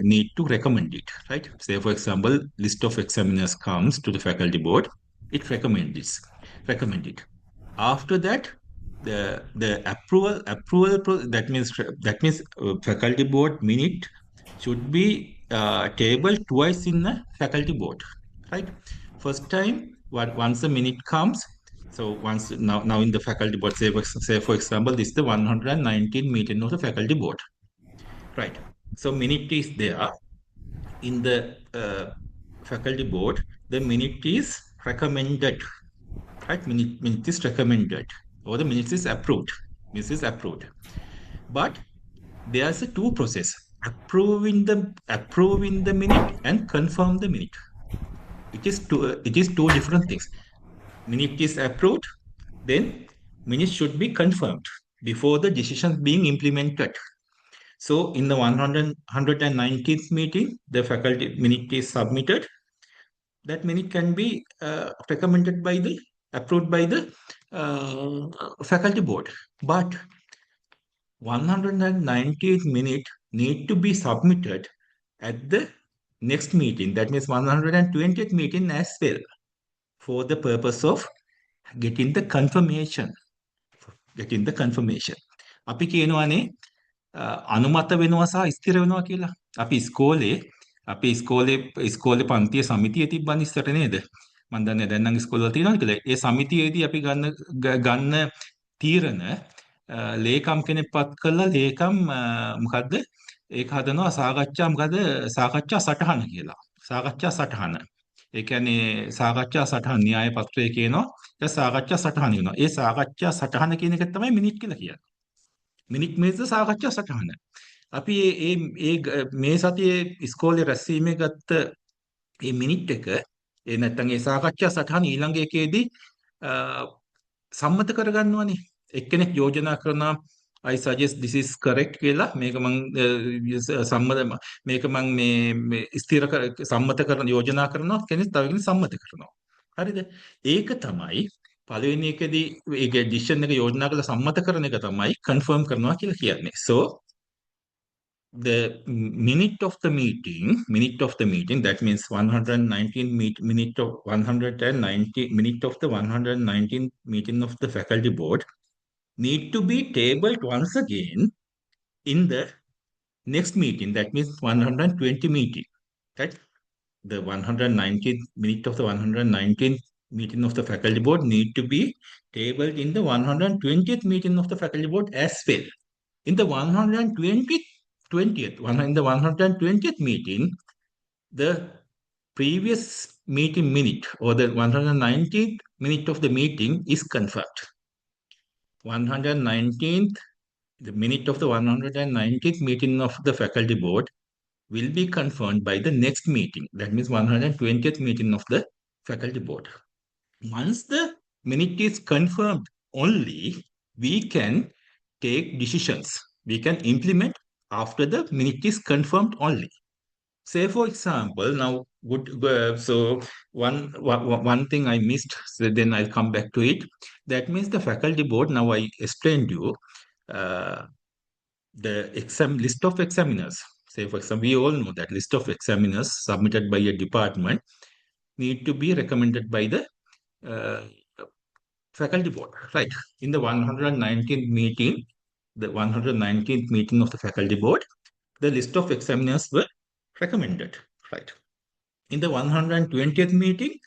S1: need to recommend it, right? Say for example, list of examiners comes to the faculty board, it recommend it. After that, the that means faculty board minute should be tabled twice in the faculty board, right? First time, once the minute comes, so once now in the faculty board, say for example, this is the 119 meeting of the faculty board, right? So minute is there in the faculty board. The minute is recommended, right? Minute is recommended, or the minutes is approved. Minutes is approved. But there's a two process: approving the minute and confirm the minute. It is two different things. Minute is approved, then minutes should be confirmed before the decision being implemented. So in the 119th meeting, the faculty minute is submitted. That minute can be approved by the faculty board. But 119th minute need to be submitted at the next meeting. That means 120th meeting as well, for the purpose of getting the confirmation. අපි කියනවානේ අනුමත වෙනවා සහ ස්ථිර වෙනවා කියලා. අපි ඉස්කෝලේ පන්තිය සමිතිය තිබ්බන් ඉස්සර නේද? මම දන්නේ දැන් නම් ඉස්කෝලවල තියෙනවද කියලා. ඒ සමිතියේදී අපි ගන්න තීරණ ලේකම් කෙනෙක් පත් කළා. ලේකම් මොකද්ද? ඒක හදනවා සාකච්ඡා සටහන කියලා. සාකච්ඡා සටහන. ඒ කියන්නේ සාකච්ඡා සටහන න්‍යාය පත්‍රය කියනවා. ඒක සාකච්ඡා සටහන වෙනවා. ඒ සාකච්ඡා සටහන කියන එක තමයි මිනිත් කියලා කියන්නේ. මිනිත් මේස සාකච්ඡා සටහන. අපි මේ සතියේ ඉස්කෝලේ රැස්වීමේ ගත්ත මේ මිනිත් එක නැත්තම් ඒ සාකච්ඡා සටහන ඊළඟ එකේදී සම්මත කරගන්නවනේ. එක්කෙනෙක් යෝජනා කරනවා I suggest this is correct කියලා. මේක මම මේ ස්ථිර සම්මත කරන යෝජනා කරනවා. කෙනෙක් තව කෙනෙක් සම්මත කරනවා. හරිද? ඒක තමයි පළවෙනි එකේදී ඒක ඩිසිෂන් එක යෝජනා කරලා සම්මත කරන එක තමයි කන්ෆර්ම් කරනවා කියලා කියන්නේ. So the minute of the meeting, that means 119 minute of 190 minute of the 119 meeting of the faculty board need to be tabled once again in the next meeting. That means 120 meeting, right? The 119th minute of the 119th meeting of the faculty board need to be tabled in the 120th meeting of the faculty board as well. In the 120th meeting, the previous meeting minute or the 119th minute of the meeting is confirmed. 119th, the minute of the 119th meeting of the faculty board will be confirmed by the next meeting. That means 120th meeting of the faculty board. Once the minute is confirmed, only we can take decisions. We can implement after the minute is confirmed only. Say, for example, now so one thing I missed, so then I'll come back to it. That means the faculty board. Now I explained you uh, the exam list of examiners. Say, for example, we all know that list of examiners submitted by a department need to be recommended by the uh, faculty board, right? In the 119th meeting, the 119th meeting of the faculty board, the list of examiners were recommended, right? In the 120th meeting,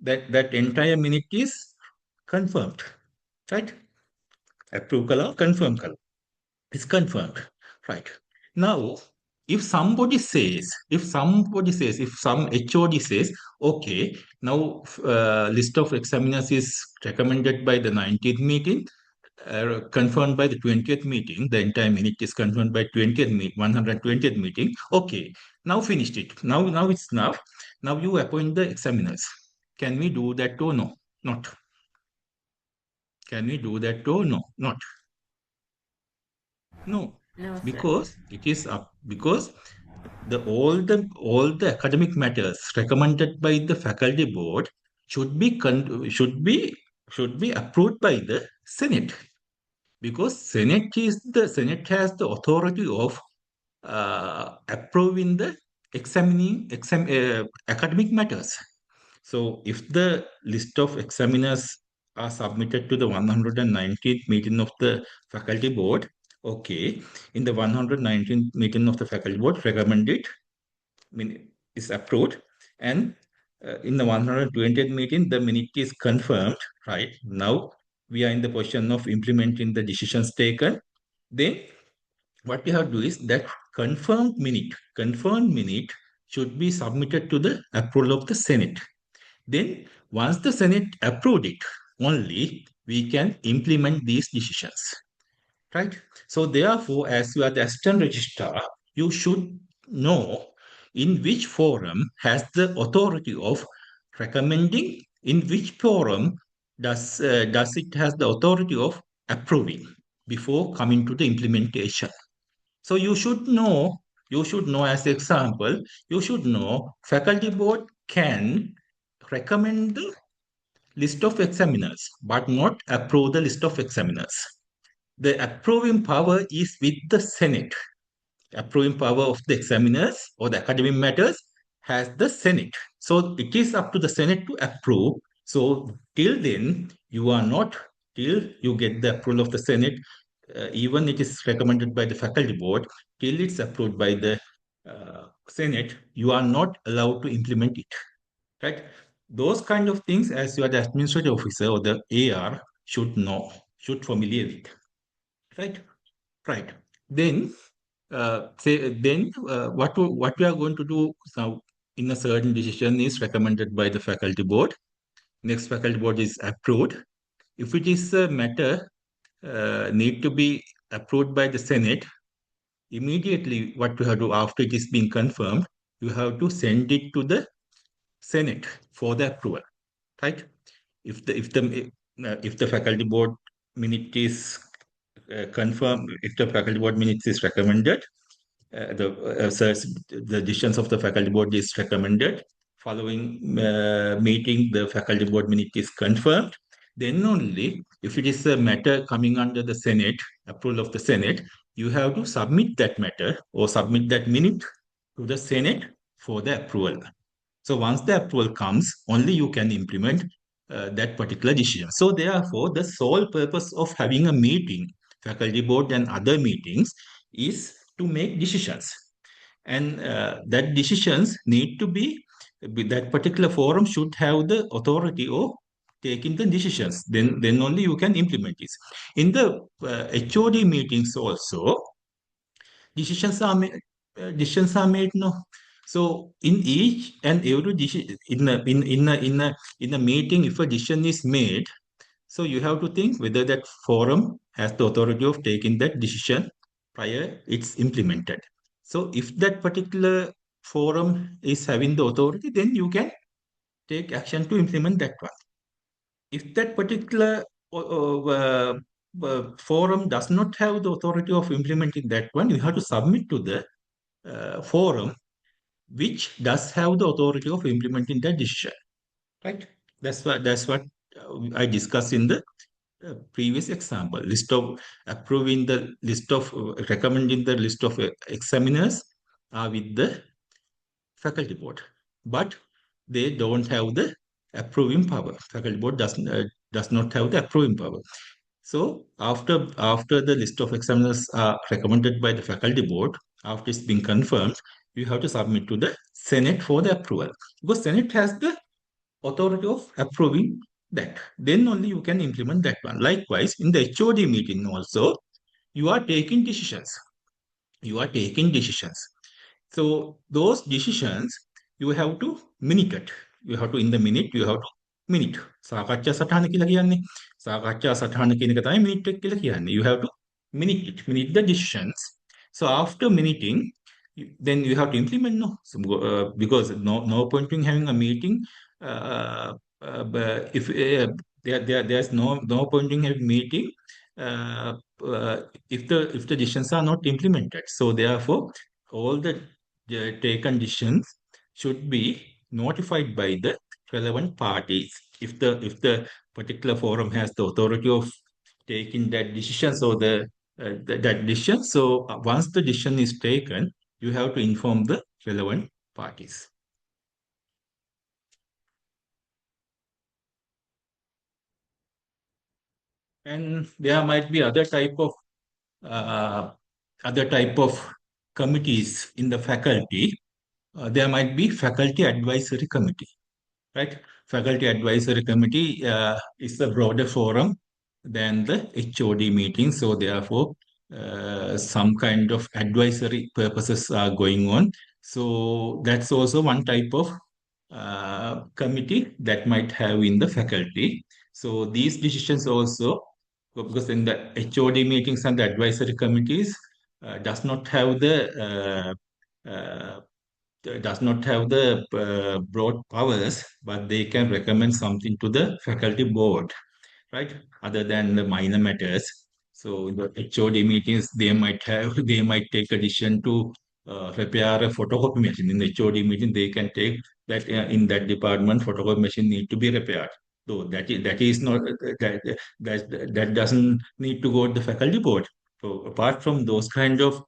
S1: that entire minute is confirmed, right? Approve color, confirm color. It's confirmed, right? Now, if some HOD says, okay, now list of examiners is recommended by the 19th meeting, confirmed by the 20th meeting, the entire minute is confirmed by 120th meeting. Okay, now finished it. Now it's enough. Now you appoint the examiners. Can we do that or no? Not. Can we do that or no? Not. No,
S7: No, sir.
S1: because it is up because all the academic matters recommended by the faculty board should be approved by the Senate, because Senate has the authority of approving the academic matters. So if the list of examiners are submitted to the 119th meeting of the faculty board, okay, in the 119th meeting of the faculty board, recommended is approved, and in the 120th meeting, the minute is confirmed, right? Now we are in the position of implementing the decisions taken. Then what we have to do is that confirmed minute should be submitted to the approval of the Senate. Then once the Senate approved it, only we can implement these decisions, right? So therefore, as you are the assistant registrar, you should know in which forum has the authority of recommending, in which forum does it has the authority of approving before coming to the implementation. So you should know as example, you should know faculty board can recommend the list of examiners, but not approve the list of examiners. The approving power is with the Senate. Approving power of the examiners or the academic matters has the Senate. So it is up to the Senate to approve. So till then, till you get the approval of the Senate, even it is recommended by the faculty board, till it's approved by the Senate, you are not allowed to implement it, right? Those kind of things, as you are the administrative officer or the AR, should know, should familiar with, right? Right. Then, what we are going to do now in a certain decision is recommended by the faculty board. Next faculty board is approved. If it is a matter need to be approved by the Senate, immediately what you have to do after it is being confirmed, you have to send it to the Senate for the approval, right? If the faculty board minute is confirmed, if the faculty board minutes is recommended, the decisions of the faculty board is recommended. Following meeting, the faculty board minute is confirmed. Then only, if it is a matter coming under the Senate, approval of the Senate, you have to submit that matter or submit that minute to the Senate for the approval. So once the approval comes, only you can implement that particular decision. So therefore, the sole purpose of having a meeting, faculty board and other meetings, is to make decisions. And that decisions need to be, that particular forum should have the authority of taking the decisions. Then only you can implement this. In the HOD meetings also, decisions are made, no. So in each and every decision, in a meeting, if a decision is made, so you have to think whether that forum has the authority of taking that decision prior it's implemented. So if that particular forum is having the authority, then you can take action to implement that one. If that particular forum does not have the authority of implementing that one, you have to submit to the forum which does have the authority of implementing that decision. Right? That's what I discussed in the previous example. List of approving the list of recommending the list of examiners are with the faculty board, but they don't have the approving power. Faculty board does not have the approving power. So after the list of examiners are recommended by the faculty board, after it's been confirmed, you have to submit to the Senate for the approval, because Senate has the authority of approving that. Then only you can implement that one. Likewise, in the HOD meeting also, you are taking decisions. You are taking decisions. So those decisions you have to minute it. You have to in the minute you have to minute. සාකච්ඡා සටහන කියලා කියන්නේ. සාකච්ඡා සටහන කියන එක තමයි minute එක කියලා කියන්නේ. You have to minute it, minute the decisions. So after minuting, then you have to implement no. So, because no point in having a meeting but if there's no point in having meeting uh, if the decisions are not implemented. So therefore, all the taken decisions should be notified by the relevant parties. If the particular forum has the authority of taking that decision, so that decision. So once the decision is taken, you have to inform the relevant parties. And there might be uh, other type of committees in the faculty. There might be faculty advisory committee, right? Faculty advisory committee is a broader forum than the HOD meeting. So therefore, some kind of advisory purposes are going on. So that's also one type of committee that might have in the faculty. So these decisions also, because in the HOD meetings and the advisory committees does not have the broad powers, but they can recommend something to the faculty board, right? Other than the minor matters. So in the HOD meetings, they might take a decision to repair a photocopy machine. In the HOD meeting, they can take that in that department, photocopy machine need to be repaired. So that is not that doesn't need to go to the faculty board. So apart from those kind of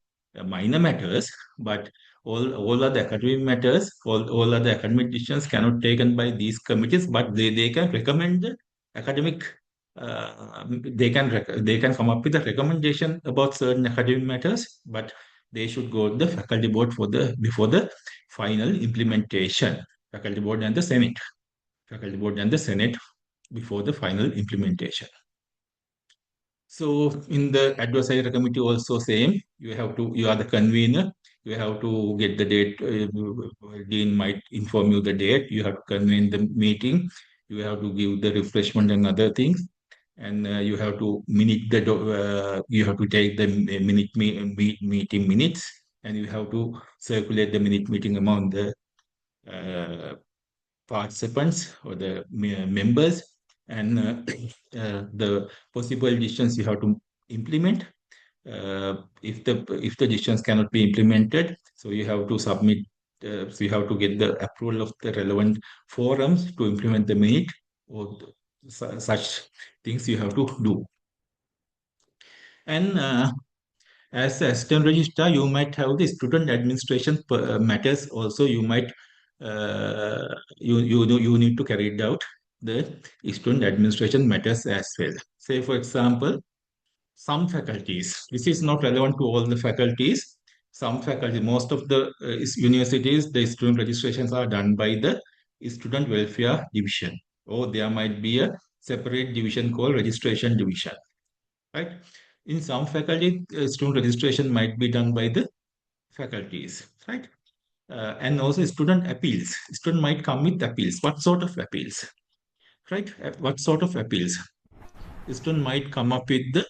S1: minor matters, but all other academic matters, all other academic decisions cannot taken by these committees, but they can recommend the academic they can come up with a recommendation about certain academic matters, but they should go to the faculty board for the before the final implementation. Faculty board and the Senate. Faculty board and the Senate before the final implementation. So in the advisory committee also same. You are the convener. You have to get the date. Dean might inform you the date. You have to convene the meeting. You have to give the refreshment and other things, and you have to you have to take the meeting minutes, and you have to circulate the meeting among the participants or the members, and the possible decisions you have to implement. If the decisions cannot be implemented, so you have to submit. So you have to get the approval of the relevant forums to implement the minute or such things you have to do. And as a assistant registrar, you might have the student administration matters also. You might you need to carry it out the student administration matters as well. Say for example, some faculties. This is not relevant to all the faculties. Some faculty, most of the universities, the student registrations are done by the student welfare division, or there might be a separate division called registration division, right? In some faculty, student registration might be done by the faculties, right? And also student appeals. Student might come with appeals. What sort of appeals, right? What sort of appeals? Student might come up with the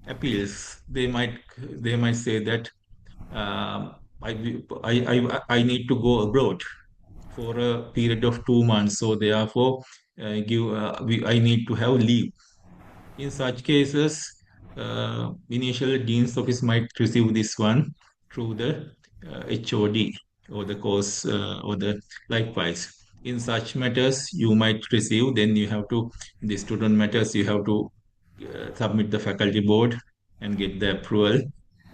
S1: appeals. They might say that I need to go abroad for a period of 2 months. So therefore, I need to have leave. In such cases, initially Dean's office might receive this one through the HOD or the course or the likewise. In such matters, you might receive, then you have to, in the student matters, you have to submit the faculty board and get the approval.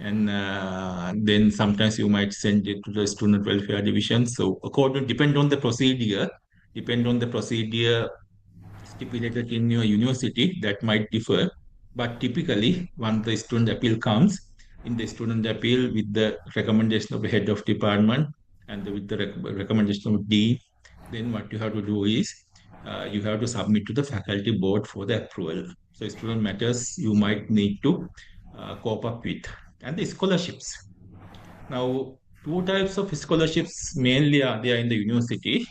S1: And then sometimes you might send it to the student welfare division. So depend on the procedure stipulated in your university, that might differ. But typically, once the student appeal comes, in the student appeal with the recommendation of the head of department and with the recommendation of dean, then what you have to do is you have to submit to the faculty board for the approval. So student matters you might need to cope up with. And the scholarships. Now, two types of scholarships mainly are there in the university,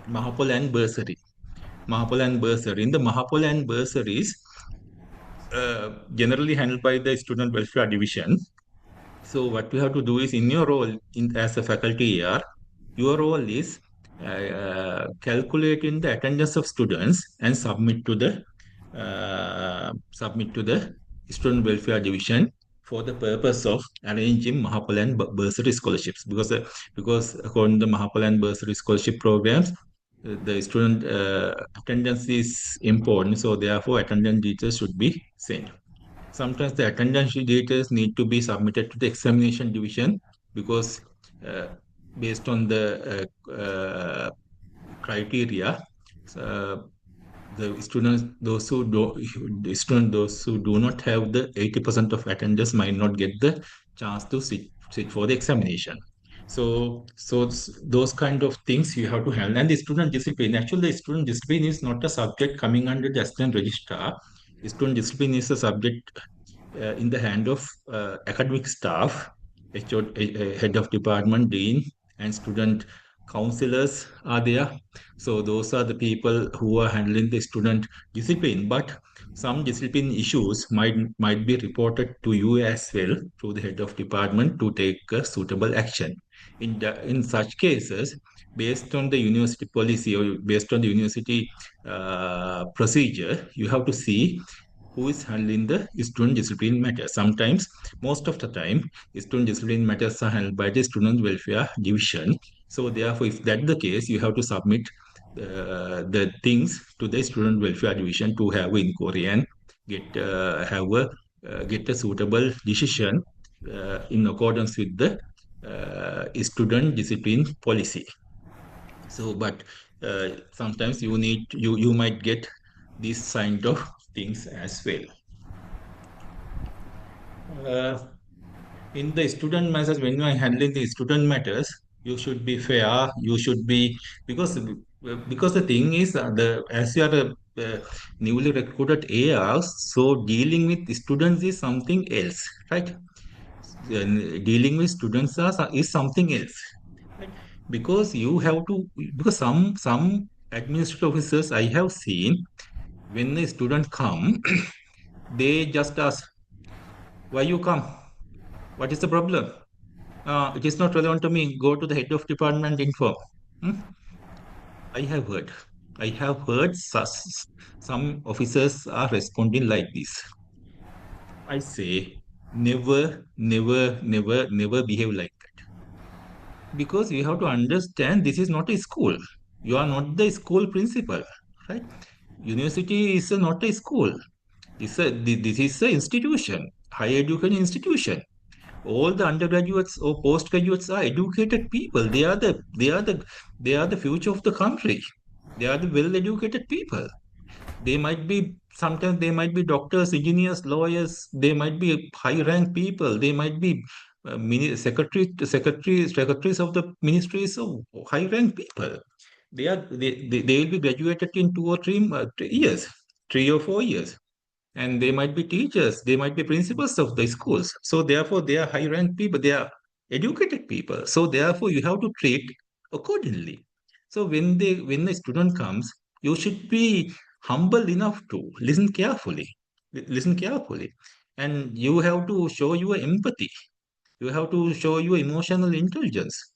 S1: Mahapol and bursary. Mahapol and bursary. In the Mahapol and bursaries, generally handled by the student welfare division. So what we have to do is, in your role as a faculty AR, your role is calculating the attendance of students and submit to the student welfare division for the purpose of arranging Mahapal and bursary scholarships. Because according to the Mahapal and bursary scholarship programs, the student attendance is important. So therefore, attendance details should be sent. Sometimes the attendance details need to be submitted to the examination division because uh, based on the criteria, uh, the students those who do not have the 80% of attendance might not get the chance to sit for the examination. Those kind of things you have to handle. And the student discipline, actually the student discipline is not a subject coming under the assistant registrar. Student discipline is a subject in the hand of academic staff, head of department, dean, and student counselors are there. So those are the people who are handling the student discipline. But some discipline issues might be reported to you as well through the head of department to take suitable action. In such cases, based on the university policy or based on the university procedure, you have to see who is handling the student discipline matters. Sometimes, most of the time, student discipline matters are handled by the student welfare division. So therefore, if that's the case, you have to submit the things to the student welfare division to have inquiry and get a suitable decision in accordance with the student discipline policy. So, but sometimes you might get these kind of things as well. Uh, in the student matters, when you are handling the student matters, you should be fair. You should be because the thing is the as you are a newly recruited AR, so dealing with students is something else, right? Dealing with students is something else, right? Because you have to because some administrative officers I have seen when a student come, they just ask, "Why you come? What is the problem? It is not relevant to me. Go to the head of department, inform." Hmm? I have heard. I have heard some officers are responding like this. I say, never behave like that. Because you have to understand this is not a school. You are not the school principal, right? University is not a school. This is an institution, higher education institution. All the undergraduates or postgraduates are educated people. They are the future of the country. They are the well educated people. They might be sometimes they might be doctors, engineers, lawyers. They might be high rank people. They might be secretaries of the ministries of high rank people. They will be graduated in 2 or 3 years, 3 or 4 years, and they might be teachers, they might be principals of the schools. So therefore they are high ranked people, they are educated people, so therefore you have to treat accordingly. So when the student comes, you should be humble enough to listen carefully, and you have to show your empathy. You have to show your emotional intelligence.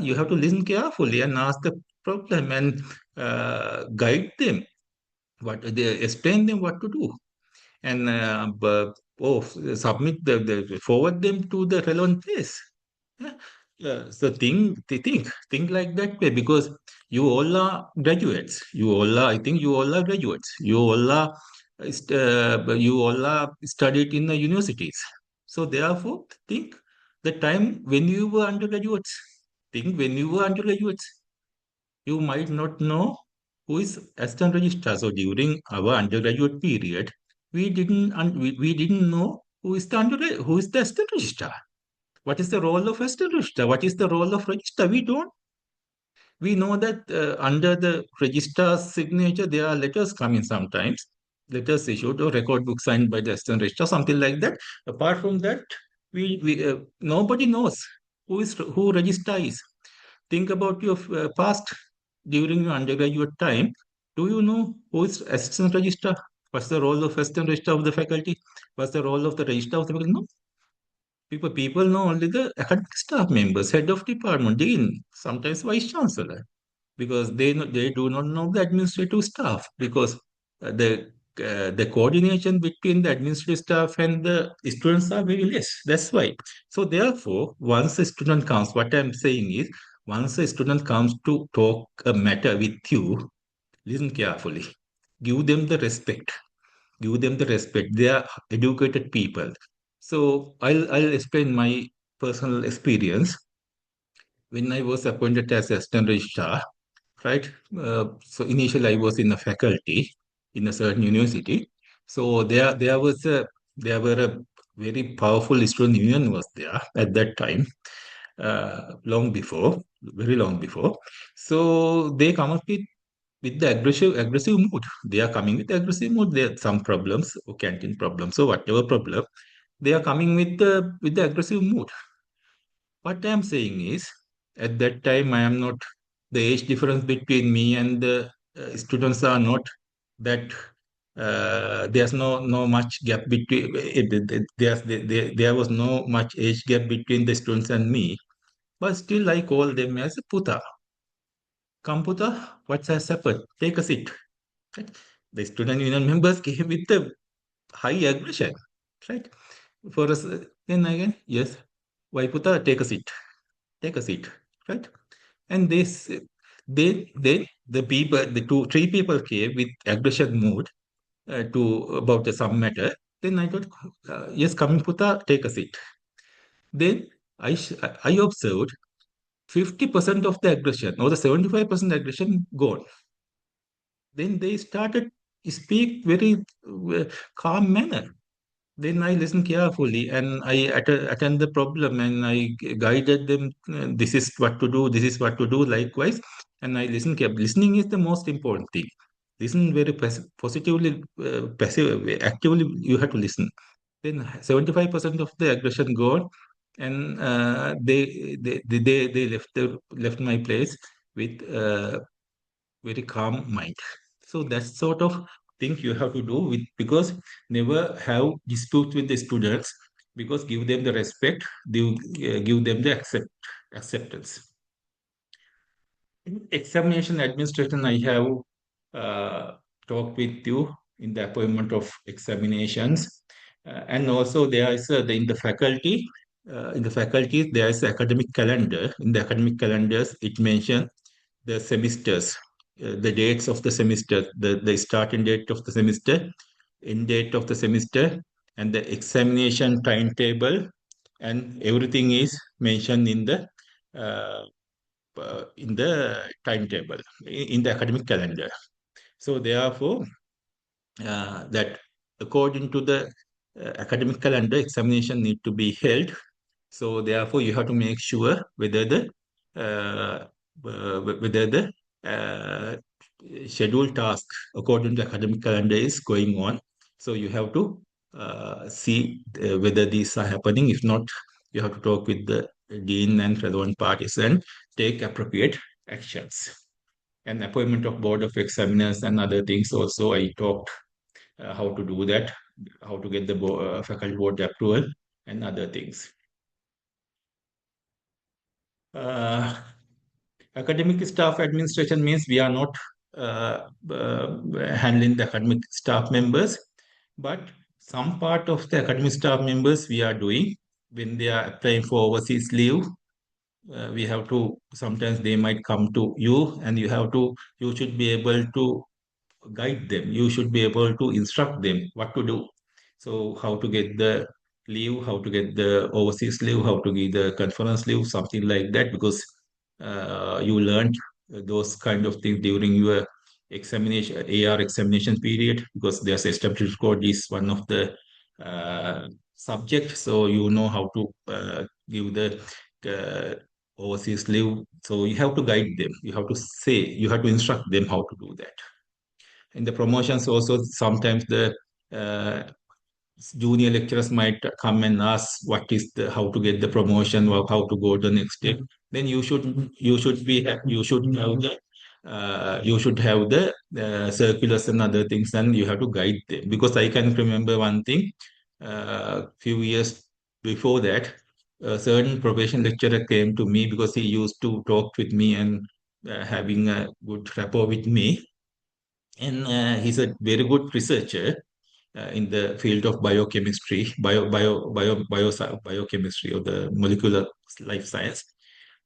S1: You have to listen carefully and ask the problem and guide them. What they explain them what to do and submit forward them to the relevant place. Yeah. So think like that way because you all are graduates. You all are, I think you all are graduates. You all are studied in the universities. So therefore, think the time when you were undergraduates. Think when you were undergraduates you might not know who is assistant registrar. So during our undergraduate period, we didn't know who is the assistant registrar. What is the role of assistant registrar? What is the role of registrar? We don't. We know that under the registrar's signature, there are letters coming sometimes, letters issued or record book signed by the assistant registrar, something like that. Apart from that, we nobody knows who registrar is. Think about your past during your undergraduate time. Do you know who is assistant registrar? What's the role of assistant registrar of the faculty? What's the role of the registrar of the faculty? No. People know only the academic staff members, head of department, dean, sometimes vice chancellor, because they do not know the administrative staff because the coordination between the administrative staff and the students are very less. That's why. So therefore, once a student comes, what I'm saying is, once a student comes to talk a matter with you, listen carefully. Give them the respect. Give them the respect. They are educated people. So I'll explain my personal experience. When I was appointed as assistant registrar, right? So initially I was in a faculty in a certain university. So there were a very powerful student union was there at that time, long before, very long before. So they come up with the aggressive mood. They are coming with aggressive mood. There are some problems, or canteen problems, so whatever problem, they are coming with the aggressive mood. What I am saying is, at that time, I am not, the age difference between me and the students are not that, there's no much gap between, there was no much age gap between the students and me. But still, I call them as a puta. Come, puta, what has happened? Take a seat. Right? The student union members came with a high aggression. Right? For us, then again, yes, why puta, take a seat. Take a seat. Right? And the people, three people came with aggression mood to about some matter. Then I thought, yes, coming Puta, take a seat. Then I observed 50% of the aggression or the 75% aggression gone. Then they started speak very calm manner. Then I listened carefully and I attend the problem and I guided them. This is what to do. This is what to do. Likewise, and I listen carefully. Listening is the most important thing. Listen very positively, passive, actively. You have to listen. Then 75% of the aggression gone, and they left my place with very calm mind. So that's sort of thing you have to do with because never have dispute with the students because give them the respect, give them the acceptance. In examination administration, I have talked with you in the appointment of examinations, and also there is in the faculty. In the faculties, there is academic calendar. In the academic calendars, it mentions the semesters, the dates of the semester, the starting date of the semester, end date of the semester, and the examination timetable, and everything is mentioned uh, in the timetable, in the academic calendar. So therefore, that according to the academic calendar, examination need to be held. So therefore, you have to make sure uh, whether the scheduled task according to academic calendar is going on. So you have to see whether these are happening. If not, you have to talk with the dean and relevant parties and take appropriate actions. And appointment of board of examiners and other things also I talked how to do that, how to get the faculty board approval and other things. Uh, Academic staff administration means we are not handling the academic staff members, but some part of the academic staff members we are doing when they are applying for overseas leave. We have to, sometimes they might come to you, and you should be able to guide them. You should be able to instruct them what to do. So how to get the leave, how to get the overseas leave, how to get the conference leave, something like that, because you learned those kind of things during your examination, AR examination period, because there's established code is one of the subject. So you know how to give the uh, overseas leave. So you have to guide them. You have to instruct them how to do that. In the promotions also, sometimes the uh, junior lecturers might come and ask what is the how to get the promotion or how to go to the next step. Then you should have the circulars and other things, and you have to guide them. Because I can remember one thing, few years before that, a certain probation lecturer came to me because he used to talk with me and having a good rapport with me, and he's a very good researcher in the field of biochemistry, biochemistry, or the molecular life science.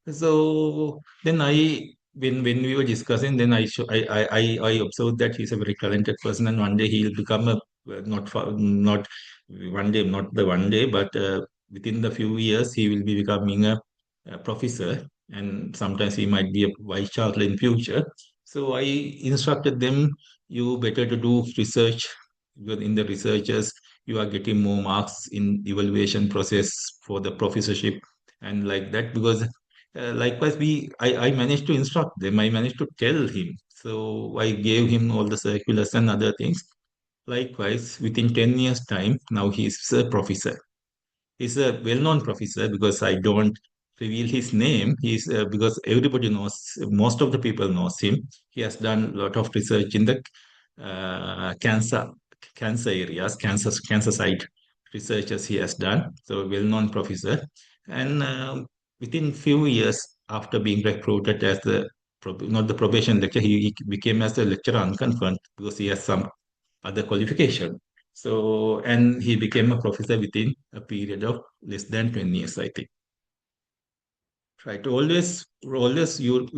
S1: So then when we were discussing, then I observed that he's a very talented person, and one day he'll become a not one day, not the one day, but within the few years he will be becoming a professor, and sometimes he might be a vice chancellor in future. So I instructed them, you better to do research, because in the researchers you are getting more marks in evaluation process for the professorship and like that. Because likewise, I managed to instruct them. I managed to tell him. So I gave him all the circulars and other things. Likewise, within 10 years' time, now he's a professor. He's a well-known professor because I don't reveal his name. He's because everybody knows, most of the people knows him. He has done a lot of research in the cancer areas, cancer site researches he has done. So well-known professor, and within few years after being recruited as the not the probation lecturer, he became as a lecturer unconfirmed because he has some other qualification. So, and he became a professor within a period of less than 20 years, I think. Right. Always as you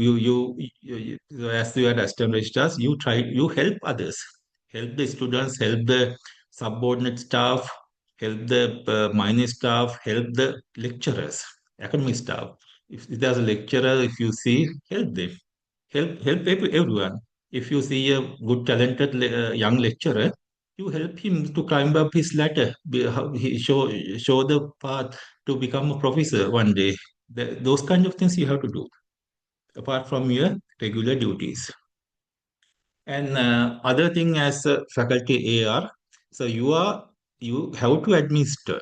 S1: are assistant registrars, you help others, help the students, help the subordinate staff, help the minor staff, help the lecturers, academic staff. If there's a lecturer, if you see, help them. Help everyone. If you see a good talented young lecturer, you help him to climb up his ladder. Show the path to become a professor one day. Those kind of things you have to do apart from your regular duties. And other thing as faculty AR, so you have to administer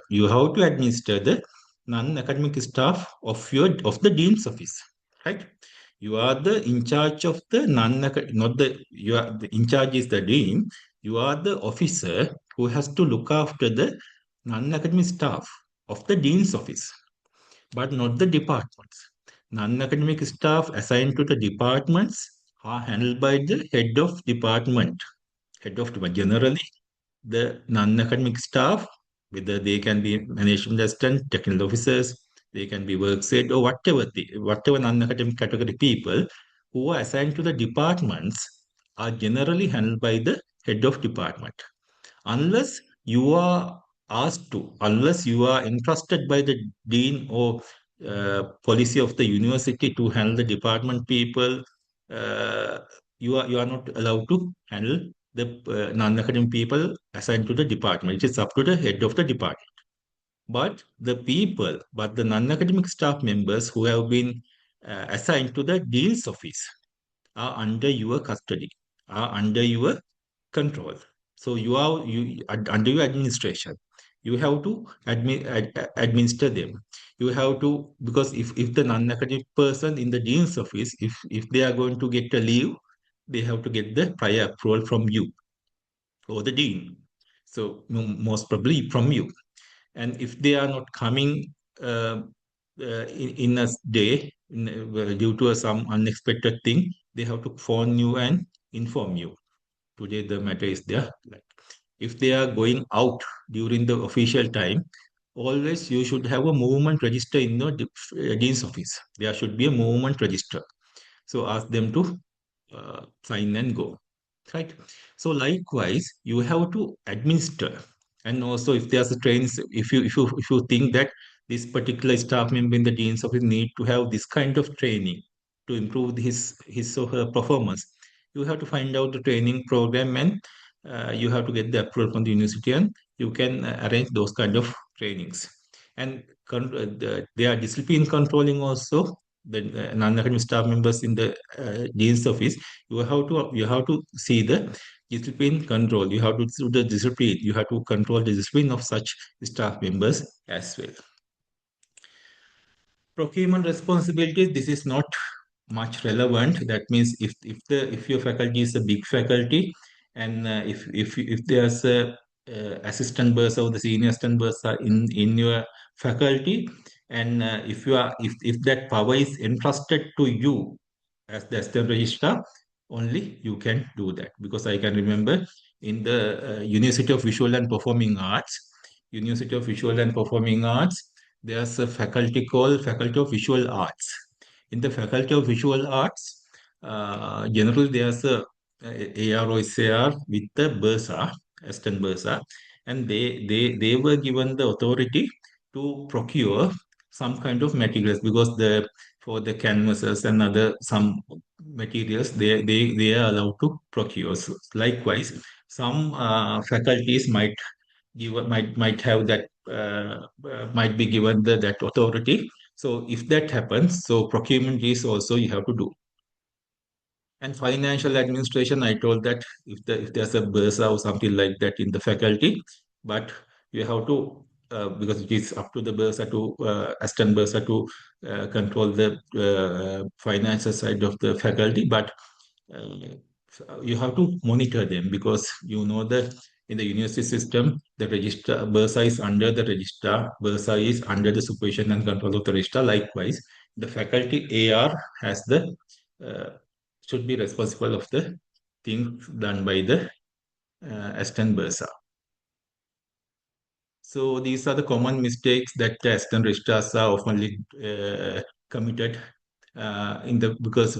S1: the non-academic staff of the dean's office, right? You are the in charge of the non-academic, not the you are the in charge is the dean. You are the officer who has to look after the non-academic staff of the dean's office, but not the departments. Non-academic staff assigned to the departments are handled by the head of department. Generally, the non-academic staff, whether they can be management assistant, technical officers, they can be work aid or whatever non-academic category people who are assigned to the departments are generally handled by the head of department. Unless you are unless you are entrusted by the dean or policy of the university to handle the department people, uh, you are not allowed to handle the non-academic people assigned to the department. It is up to the head of the department. But the non-academic staff members who have been assigned to the dean's office are under your custody, are under your control. So under your administration. You have to administer them. You have to, because if the non-academic person in the dean's office, if they are going to get a leave, they have to get the prior approval from you or the dean. So most probably from you. And if they are not coming, uh, in a day, due to some unexpected thing, they have to phone you and inform you. Today the matter is there. Like, if they are going out during the official time, always you should have a movement register in your dean's office. There should be a movement register. So ask them to sign and go. Right. So likewise, you have to administer. And also, if there's a trains, if you think that this particular staff member in the dean's office need to have this kind of training to improve his or her performance, you have to find out the training program, and you have to get the approval from the university, and you can arrange those kind of trainings. And they are discipline controlling also the non-academic staff members in the dean's office. You have to see the discipline control. You have to do the discipline. You have to control the discipline of such staff members as well. Procurement responsibilities, this is not much relevant. That means if your faculty is a big faculty, and if there's a assistant bursar or the senior assistant bursar in your faculty, and if that power is entrusted to you as the assistant registrar, only you can do that. Because I can remember in the University of Visual and Performing Arts, University of Visual and Performing Arts, there's a faculty called Faculty of Visual Arts. In the Faculty of Visual Arts, generally there's a AR or SAR with the Bursa, assistant Bursa, and they were given the authority to procure some kind of materials, because the for the canvases and other some materials they are allowed to procure. So likewise, some faculties might have that might be given that authority. So if that happens, so procurement is also you have to do. And financial administration, I told that if there's a bursa or something like that in the faculty, but you have to because it is up to the bursa to assistant bursa to control the financial side of the faculty, but you have to monitor them, because you know that in the university system, the registrar bursa is under the registrar, bursa is under the supervision and control of the registrar. Likewise, the faculty AR has the uh, should be responsible of the things done by the assistant bursa. So these are the common mistakes that assistant registrars are often committed in the because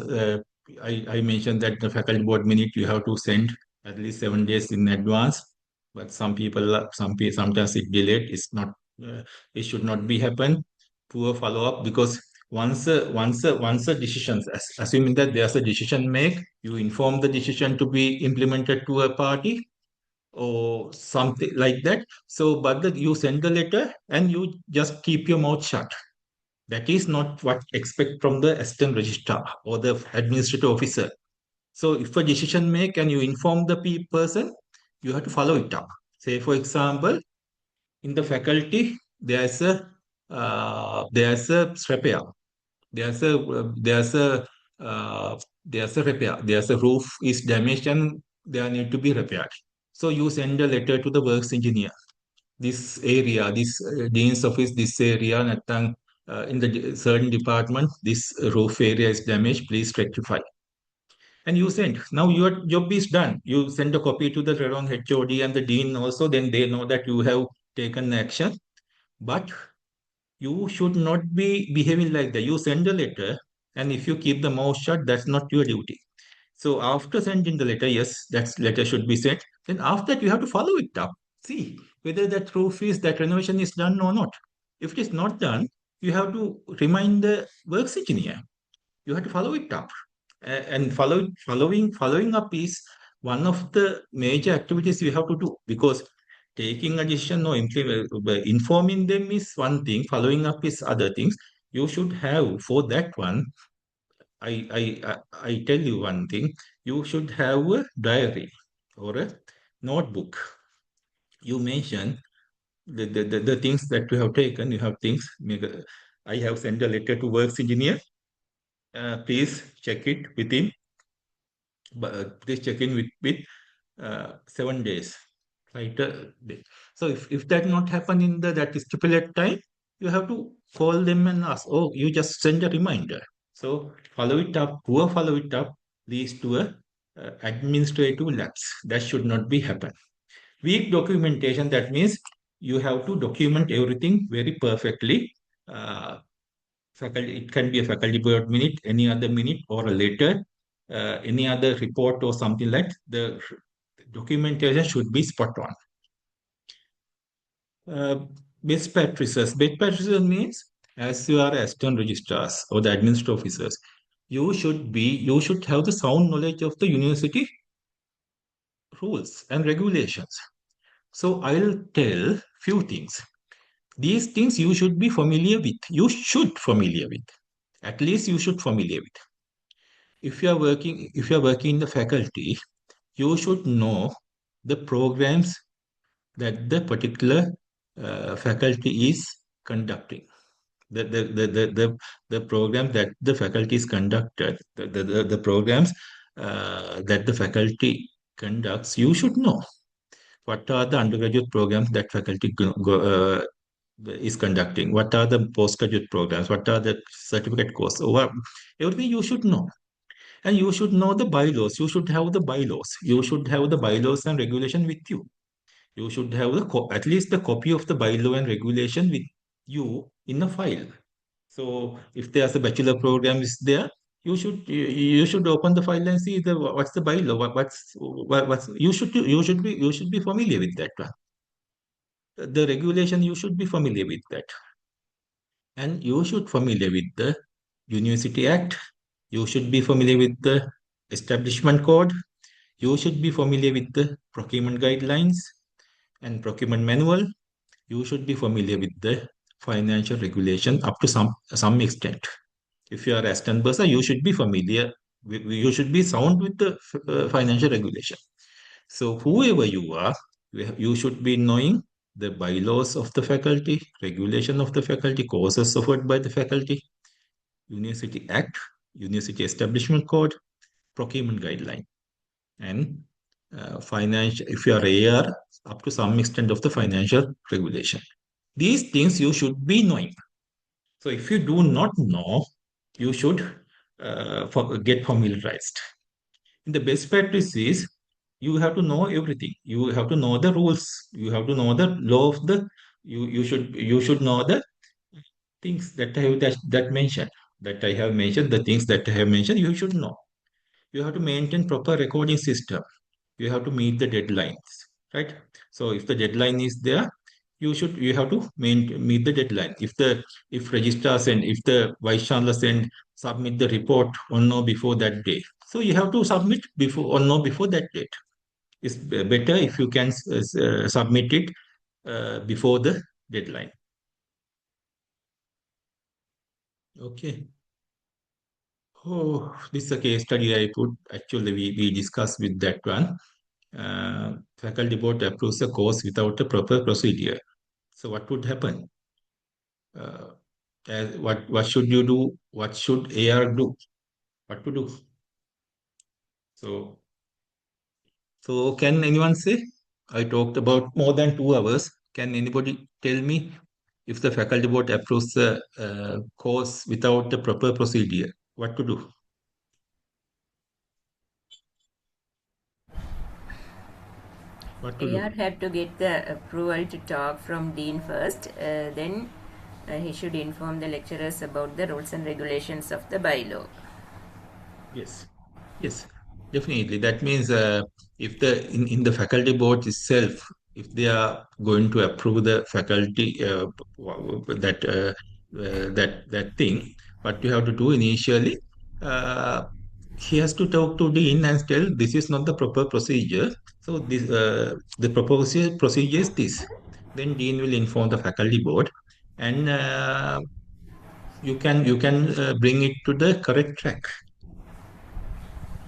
S1: I mentioned that the faculty board minute you have to send at least 7 days in advance, but sometimes it delayed. It should not be happen. Poor follow up, because once a decision, assuming that there's a decision made, you inform the decision to be implemented to a party or something like that. So, but you send the letter and you just keep your mouth shut. That is not what expect from the assistant registrar or the administrative officer. So, if a decision make and you inform the person, you have to follow it up. Say, for example, in the faculty, there's a repair. There's a repair. There's a roof is damaged and there need to be repaired. So you send a letter to the works engineer. This area, this dean's office, this area, in the certain department, this roof area is damaged. Please rectify. And you send. Now your job is done. You send a copy to the wrong HOD and the dean also. Then they know that you have taken action. But you should not be behaving like that. You send a letter, and if you keep the mouth shut, that's not your duty. So after sending the letter, yes, that letter should be sent. Then after that, you have to follow it up. See whether that renovation is done or not. If it is not done, you have to remind the works engineer. You have to follow it up. And following up is one of the major activities you have to do, because taking a decision or informing them is one thing, following up is other things. You should have for that one. I tell you one thing. You should have a diary or a notebook. You mention the things that you have taken. You have things. I have sent a letter to works engineer. Please check it within. Please check in with 7 days. Right? So if that not happen in that stipulated time, you have to call them and ask, oh, you just send a reminder. So follow it up, poor follow it up leads to a administrative lapse. That should not be happen. Weak documentation, that means you have to document everything very perfectly. Uh, Faculty, it can be a faculty board minute, any other minute or a letter, any other report or something like the documentation should be spot on. Uh, Best practices. Best practices means as you are assistant registrars or the administrative officers, you should have the sound knowledge of the university rules and regulations. So I'll tell few things. These things you should be familiar with. You should familiar with. At least you should familiar with. If you are working in the faculty, you should know the programs that the particular faculty is conducting. The program that the faculty is conducted, the programs that the faculty conducts, you should know what are the undergraduate programs that faculty is conducting, what are the postgraduate programs, what are the certificate courses, everything you should know. And you should know the bylaws. You should have the bylaws. You should have the bylaws and regulation with you. You should have at least the copy of the bylaw and regulation with you in a file. So if there's a bachelor program is there, you should open the file and see what's the bylaw, what's you should be familiar with that one. The regulation you should be familiar with that, and you should familiar with the University Act. You should be familiar with the Establishment Code. You should be familiar with the procurement guidelines and procurement manual. You should be familiar with the financial regulation up to some extent. If you are a stand person, you should be familiar. You should be sound with the financial regulation. So whoever you are, you should be knowing the bylaws of the faculty, regulation of the faculty, courses offered by the faculty, University Act, University Establishment Code, procurement guideline, and financial. If you are AR, up to some extent of the financial regulation. These things you should be knowing. So if you do not know, you should get familiarized. In the best practice is you have to know everything. You have to know the rules. You have to know the law of the. You should know the things that I have that mentioned. That I have mentioned, the things that I have mentioned, you should know. You have to maintain proper recording system. You have to meet the deadlines, right? So if the deadline is there, you have to meet the deadline. If registrar send, if the vice chancellor send, submit the report on or before that day. So you have to submit before or no before that date. It's better if you can submit it before the deadline. Okay. Oh, this is a case study I put. Actually, we discussed with that one. Faculty board approves a course without a proper procedure. So what would happen? Uh, what should you do? What should AR do? What to do? So can anyone say? I talked about more than 2 hours. Can anybody tell me if the faculty board approves a course without the proper procedure? What to do? What to
S7: AR
S1: do?
S7: had to get the approval to talk from Dean first, then he should inform the lecturers about the rules and regulations of the bylaw.
S1: Yes, yes, definitely. That means if in the faculty board itself, if they are going to approve the faculty that that thing, what you have to do initially, uh, he has to talk to dean and tell this is not the proper procedure. So this the proposed procedure is this. Then dean will inform the faculty board, and you can bring it to the correct track.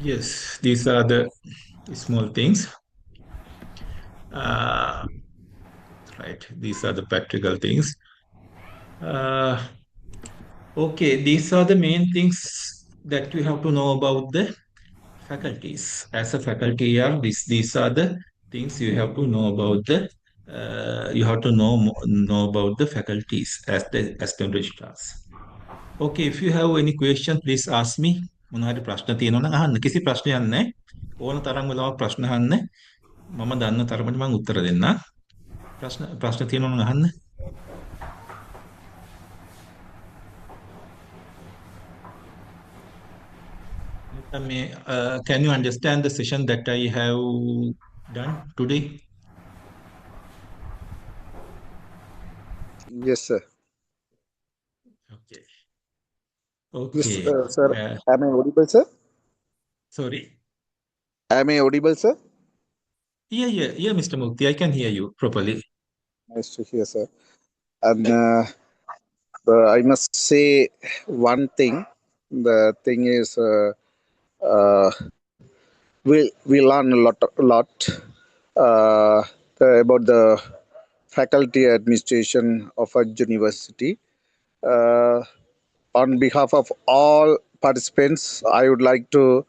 S1: Yes, these are the small things. Uh, right, these are the practical things. Uh, okay, these are the main things that you have to know about the faculties. As a faculty year, these are the things you have to know about the You have to know about the faculties as the registrars. Okay, if you have any question, please ask me. මොනවාරි ප්‍රශ්න තියෙනවා නම් අහන්න. කිසි ප්‍රශ්නයක් නැහැ. ඕන තරම් වෙලාවක් ප්‍රශ්න අහන්න. මම දන්න තරමට මම උත්තර දෙන්නම්. ප්‍රශ්න තියෙනවා නම් අහන්න. Can you understand the session that I have done today?
S2: Yes, sir.
S1: Okay.
S2: Yes,
S1: Okay.
S2: sir. Am I audible, sir?
S1: Sorry.
S2: Am I audible, sir?
S1: Yeah, Mr. Mukti, I can hear you properly.
S2: Nice to hear, sir. And I must say one thing. The thing is, we learn a lot about the faculty administration of a university. On behalf of all participants, I would like to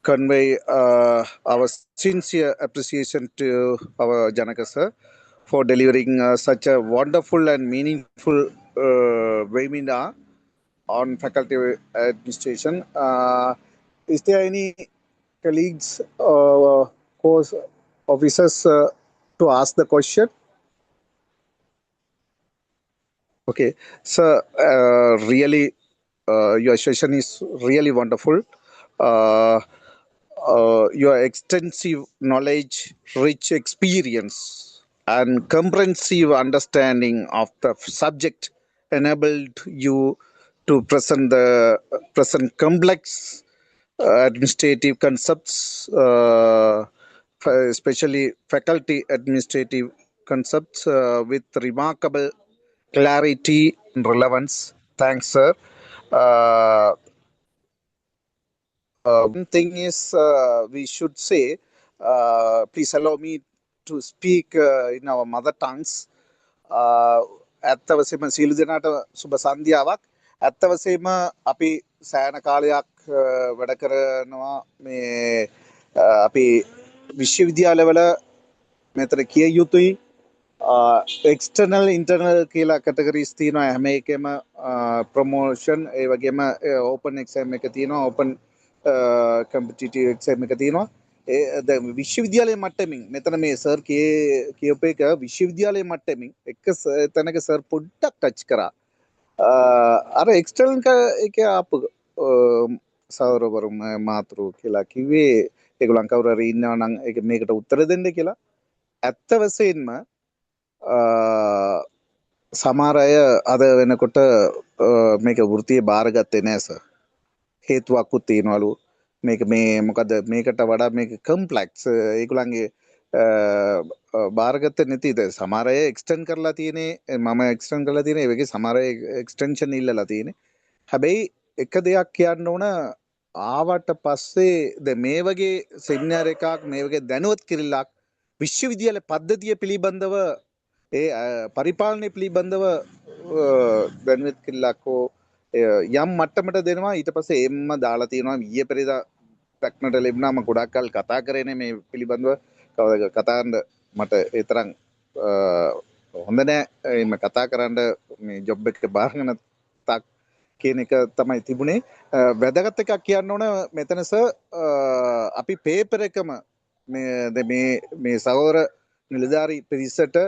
S2: convey our sincere appreciation to our Janaka sir for delivering such a wonderful and meaningful webinar on faculty administration. Is there any colleagues or course officers to ask the question? Okay, so really, your session is really wonderful. Your extensive knowledge, rich experience, and comprehensive understanding of the subject enabled you to present complex administrative concepts, especially faculty administrative concepts, with remarkable clarity and relevance. Thanks, sir. One thing is, we should say, please allow me to speak in our mother tongues. ඇත්ත වශයෙන්ම සීල දෙනාට සුබ සන්ධ්‍යාවක්. ඇත්ත වශයෙන්ම අපි සෑහෙන කාලයක් වැඩ කරනවා මේ අපි විශ්වවිද්‍යාලවල මෙතන කිය යුතුයි. එක්ස්ටර්නල් ඉන්ටර්නල් කියලා කැටගරිස් තියෙනවා හැම එකෙම ප්‍රොමෝෂන් ඒ වගේම ඕපන් එක්සෑම් එක තියෙනවා ඕපන් කම්පිටිටිව් එක්සෑම් එක තියෙනවා ඒ විශ්වවිද්‍යාලයේ මට්ටමින් මෙතන මේ සර් කියපු එක විශ්වවිද්‍යාලයේ මට්ටමින් එක තැනක සර් පොඩ්ඩක් ටච් කරා අර එක්ස්ටර්නල් එකේ ආපු සෞරවරු මාතෘ කියලා කිව්වේ ඒගොල්ලන් කවුරු හරි ඉන්නවා නම් ඒක මේකට උත්තර දෙන්න කියලා ඇත්ත වශයෙන්ම සමහර අය අද වෙනකොට මේක වෘත්තිය බාරගත්තේ නැහැ සර්. හේතුවක්කුත් තියෙනවලු. මේක මේ මොකද මේකට වඩා මේක කම්ප්ලෙක්ස් ඒගොල්ලන්ගේ බාරගත්තේ නැතිද සමහර අය එක්ස්ටෙන්ඩ් කරලා තියෙන්නේ මම එක්ස්ටෙන්ඩ් කරලා තියෙන්නේ ඒ වගේ සමහර අය එක්ස්ටෙන්ෂන් ඉල්ලලා තියෙන්නේ. හැබැයි එක දෙයක් කියන්න ඕන ආවට පස්සේ මේ වගේ සෙමිනාර් එකක් මේ වගේ දැනුවත් කිරිල්ලක් විශ්වවිද්‍යාල පද්ධතිය පිළිබඳව ඒ පරිපාලනය පිළිබඳව දැනුවත් කිරිල්ලක් හෝ යම් මට්ටමට දෙනවා ඊට පස්සේ එම්ම දාලා තියෙනවා ඊයේ පෙරේදා දක්නට ලැබුණා මම ගොඩක් කල් කතා කරේනේ මේ පිළිබඳව කතා කරන්න මට ඒ තරම් හොඳ නෑ එimhe කතා කරන්න මේ ජොබ් එක බාරගෙන තාක් කියන එක තමයි තිබුණේ වැදගත් එකක් කියන්න ඕන මෙතන සර් අපි පේපර් එකම මේ සහෝදර නිලධාරි පිරිසට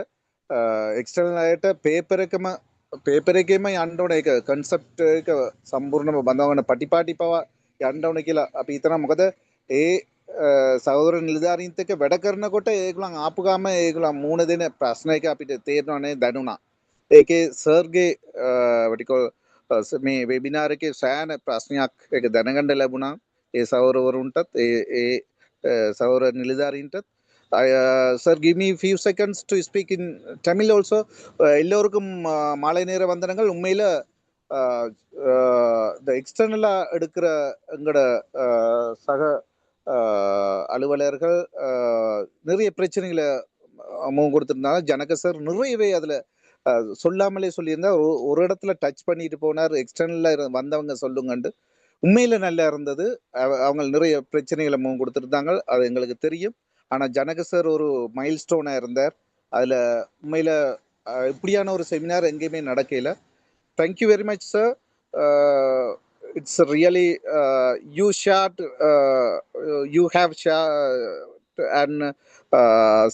S2: එක්ස්ටර්නල් අයට පේපර් එකේම යන්න ඕන ඒක කන්සෙප්ට් එක සම්පූර්ණව බඳවන පටිපාටි පවා යන්න ඕන කියලා අපි හිතනවා මොකද ඒ සහෝදර නිලධාරීන්ත් එක්ක වැඩ කරනකොට ඒගොල්ලන් ආපු ගාම ඒගොල්ලන් මූණ දෙන ප්‍රශ්න එක අපිට තේරෙනවනේ දැනුණා ඒකේ සර්ගේ වටිකෝ මේ වෙබිනාර් එකේ සෑහෙන ප්‍රශ්නයක් ඒක දැනගන්න ලැබුණා ඒ සහෝදරවරුන්ටත් ඒ සහෝදර නිලධාරීන්ටත් sir, give me a few seconds to speak in Tamil also. எல்லோருக்கும் மாலை நேர வந்தனங்கள் உண்மையில் இந்த எக்ஸ்டர்னலாக எடுக்கிற எங்களோட சக அலுவலர்கள் நிறைய பிரச்சனைகளை முகம் கொடுத்துருந்தாங்க ஜனக சார் நிறையவே அதில் சொல்லாமலே சொல்லியிருந்தா ஒரு இடத்துல டச் பண்ணிட்டு போனார் எக்ஸ்டர்னலாக வந்தவங்க சொல்லுங்கண்டு உண்மையில் நல்லா இருந்தது அவங்க நிறைய பிரச்சனைகளை முகம் கொடுத்துருந்தாங்க அது எங்களுக்கு தெரியும் ஆனால் ஜனக சார் ஒரு மைல் ஸ்டோனாக இருந்தார் அதில் உண்மையில் இப்படியான ஒரு செமினார் எங்கேயுமே நடக்கல. Thank you very much sir. It's really you shared, you have shared and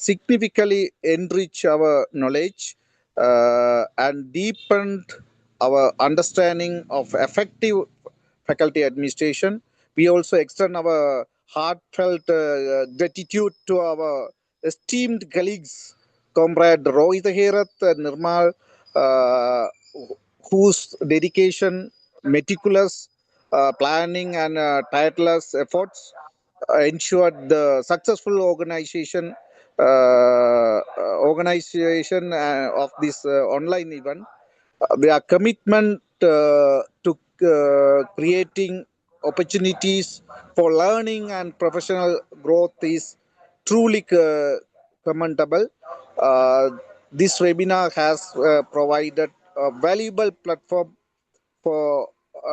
S2: significantly enrich our knowledge and deepened our understanding of effective faculty administration. We also extend our heartfelt gratitude to our esteemed colleagues, Comrade Rohit Herath and Nirmal, uh, whose dedication, meticulous planning, and tireless efforts ensured the successful organization of this online event. Their commitment to creating opportunities for learning and professional growth is truly commendable. Uh, this webinar has provided a valuable platform for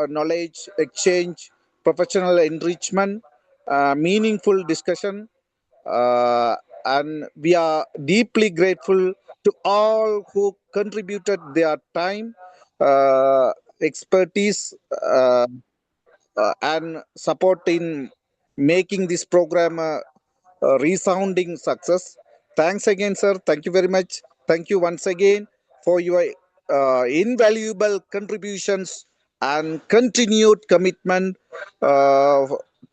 S2: knowledge exchange, professional enrichment, meaningful discussion, and we are deeply grateful to all who contributed their time, uh, expertise, and support in making this program a resounding success. Thanks again, sir. Thank you very much. Thank you once again for your invaluable contributions and continued commitment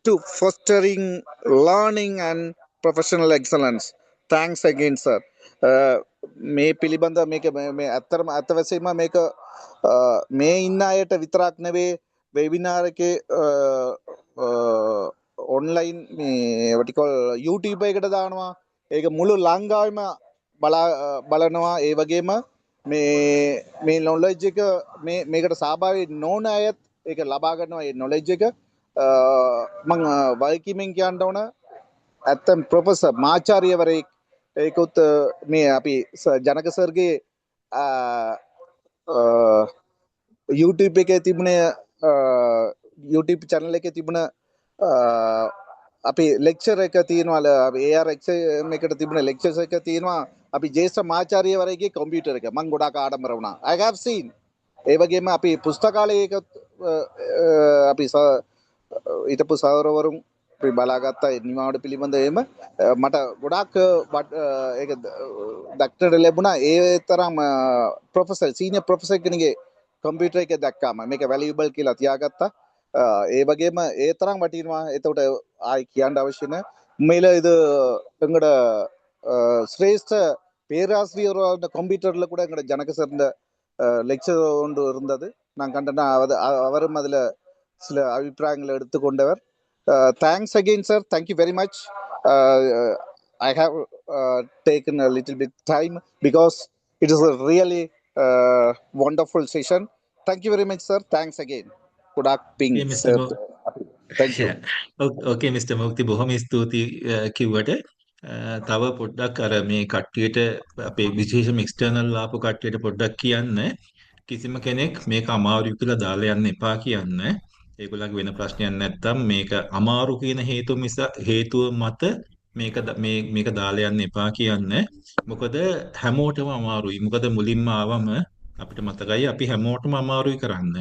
S2: to fostering learning and professional excellence. Thanks again, sir. මේ පිළිබඳ මේක ඇත්තරම අත වශයෙන්ම මේක මේ ඉන්න අයට විතරක් නෙවෙයි වෙබිනාර් එකේ ඔන්ලයින් මේ වටිකොල් YouTube එකට දානවා. ඒක මුළු ලංකාවෙම බලනවා. ඒ වගේම මේ නොලෙජ් එක මේකට සහභාගී නොවන අයත් ඒක ලබා ගන්නවා. ඒ නොලෙජ් එක මම වයිකිමින් කියන්න ඕන ඇත්තම් ප්‍රොෆෙසර් මාචාර්යවරයෙක් ඒකුත් මේ අපි ජනක සර්ගේ YouTube එකේ තිබුණ YouTube channel එකේ තිබුණ අපි lecture එක තියෙනවා AR එකට තිබුණ lectures එක තියෙනවා අපි ජේෂ්ඨ මාචාර්යවරයෙක්ගේ computer එක මම ගොඩාක් ආඩම්බර වුණා. I have seen. ඒ වගේම අපි පුස්තකාලයක අපි හිටපු සහෝදරවරුන් අපි බලාගත්තා නිමාවට පිළිබඳ එහෙම මට ගොඩාක් ඒක දක්නට ලැබුණා. ඒ තරම් ප්‍රොෆෙසර් සීනියර් ප්‍රොෆෙසර් කෙනෙක්ගේ කම්පියුටර් එක දැක්කාම මේක වැලියබල් කියලා තියාගත්තා. ඒ වගේම ඒ තරම් වටිනවා. එතකොට ආයි කියන්න අවශ්‍ය නැහැ. உண்மையில இது எங்களோட சிரேஷ்ட பேராசிரியரோட கம்ப்யூட்டர்ல கூட எங்களோட ஜனக சார்ந்த லெக்சர் ஒன்று இருந்தது. நான் கண்டேன்னா அவரும் அதில் சில அபிப்பிராயங்களை எடுத்துக்கொண்டவர். Thanks again, sir. Thank you very much. I have taken a little bit time because it is a really wonderful session. Thank you very much, sir. Thanks again. Good afternoon,
S1: Yeah, Mr.
S2: sir.
S1: Mo
S2: Thank you.
S1: Okay, Mr. මුක්ති බොහොම ස්තුතියි කිව්වට තව පොඩ්ඩක් අර මේ කට්ටියට අපේ විශේෂම එක්ස්ටර්නල් ආපු කට්ටියට පොඩ්ඩක් කියන්න කිසිම කෙනෙක් මේක අමාරු කියලා දාලා යන්න එපා කියන්න. ඒගොල්ලන්ගේ වෙන ප්‍රශ්නයක් නැත්තම් මේක අමාරු කියන හේතුව මත මේක දාලා යන්න එපා කියන්න. මොකද හැමෝටම අමාරුයි. මොකද මුලින්ම ආවම අපිට මතකයි අපි හැමෝටම අමාරුයි කරන්න.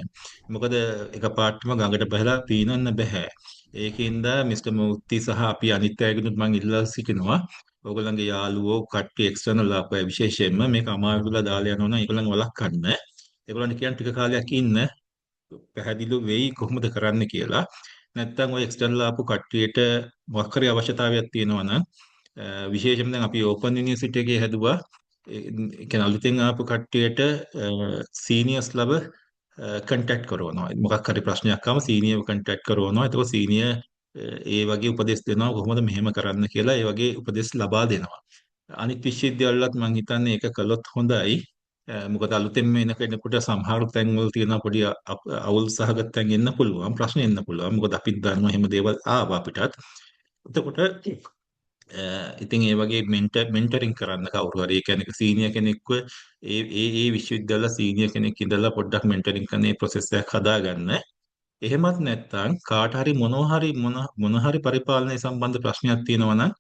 S1: මොකද එකපාරටම ගඟට බහලා පීනන්න බෑ. ඒකින්ද මිස්ටර් මුක්ති සහ අපි අනිත් අයගෙනුත් මම ඉල්ලා සිටිනවා. ඕගොල්ලන්ගේ යාළුවෝ කට්ටිය එක්ස්ටර්නල් ආපු අය විශේෂයෙන්ම මේක අමාරුලා දාලා යනවා නම් ඒගොල්ලන් වළක්වන්න. ඒගොල්ලන්ට කියන්න ටික කාලයක් ඉන්න පැහැදිලි වෙයි කොහොමද කරන්න කියලා. නැත්තම් ඔය එක්ස්ටර්නල් ආපු කට්ටියට මොකක් හරි අවශ්‍යතාවයක් තියෙනවා නම් විශේෂයෙන්ම දැන් අපි ඕපන් යුනිවර්සිටි එකේ හැදුවා. ඒ කියන්නේ අලුතෙන් ආපු කට්ටියට සීනියර්ස් ලව කන්ටැක්ට් කරනවා. මොකක් හරි ප්‍රශ්නයක් ආවම සීනියර්ව කන්ටැක්ට් කරනවා. එතකොට සීනියර් ඒ වගේ උපදෙස් දෙනවා කොහොමද මෙහෙම කරන්න කියලා. ඒ වගේ උපදෙස් ලබා දෙනවා. අනිත් විශ්වවිද්‍යාවලත් මම හිතන්නේ ඒක කළොත් හොඳයි. මොකද අලුතෙන් එන කෙනෙකුට සමහර තැන්වල තියෙන පොඩි අවුල් සහගත තැන් එන්න පුළුවන්. ප්‍රශ්න එන්න පුළුවන්. මොකද අපිත් දන්නවා එහෙම දේවල් ආවා අපිටත්. එතකොට ඉතින් ඒ වගේ මෙන්ටරින් කරන්න කවුරු හරි ඒ කියන්නේ සීනියර් කෙනෙක්ව ඒ විශ්වවිද්‍යාල සීනියර් කෙනෙක් ඉඳලා පොඩ්ඩක් මෙන්ටරින් කරන මේ ප්‍රොසෙස් එකක් හදාගන්න. එහෙමත් නැත්නම් කාට හරි මොන හරි පරිපාලනය සම්බන්ධ ප්‍රශ්නයක් තියෙනවා නම්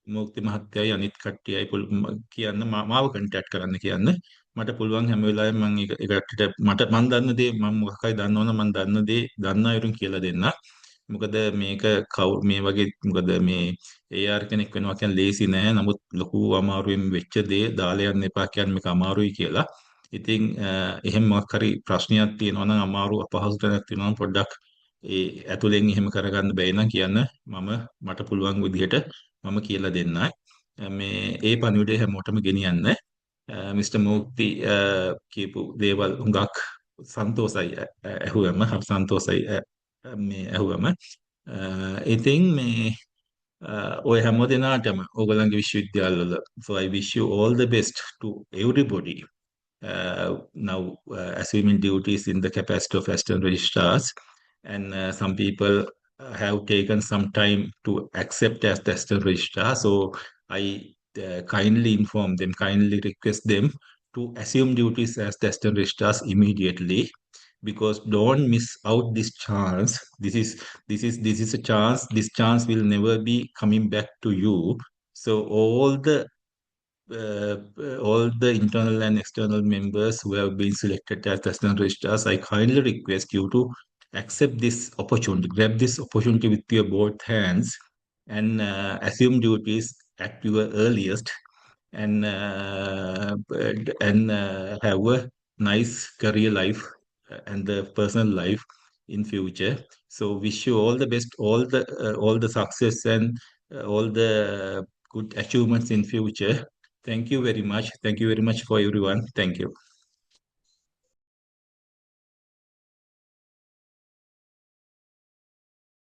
S1: මුක්ති මහත්තයයි අනිත් කට්ටියයි කියන්න මාව කන්ටැක්ට් කරන්න කියන්න. මට පුළුවන් හැම වෙලාවෙම මම ඒකට මම දන්න දේ මම මොකක්හරි දන්නවනම් මම දන්න දේ දන්න අයුරින් කියලා දෙන්න. මොකද මේක මේ වගේ මොකද මේ AR කෙනෙක් වෙනවා කියන්නේ ලේසි නෑ. නමුත් ලොකු අමාරුවෙන් වෙච්ච දේ දාලා යන්න එපා කියන්නේ මේක අමාරුයි කියලා. ඉතින් එහෙම මොකක් හරි ප්‍රශ්නයක් තියෙනවා නම් අමාරු අපහසුතාවයක් තියෙනවා නම් පොඩ්ඩක් ඒ ඇතුලෙන් එහෙම කරගන්න බැයි නම් කියන්න මට පුළුවන් විදිහට මම කියලා දෙන්නයි. මේ ඒ පණිවිඩය හැමෝටම ගෙනියන්න. මිස්ටර් මූර්ති කියපු දේවල් හුඟක් සන්තෝසයි ඇහුවම සන්තෝසයි මේ ඇහුවම. ඉතින් මේ ඔය හැම දෙනාටම ඕගලන්ගේ විශ්වවිද්‍යාලවල so I wish you all the best to everybody now assuming duties in the capacity of assistant registrars, and some people have taken some time to accept as the assistant registrar. So I kindly request them to assume duties as the assistant registrars immediately, because don't miss out this chance. This is a chance. This chance will never be coming back to you. So all the internal and external members who have been selected as assistant registrars, I kindly request you to accept this opportunity, grab this opportunity with your both hands, and assume duties at your earliest, and have a nice career life and the personal life in future. So wish you all the best, all the success, and all the good achievements in future. Thank you very much. Thank you very much for everyone. Thank you.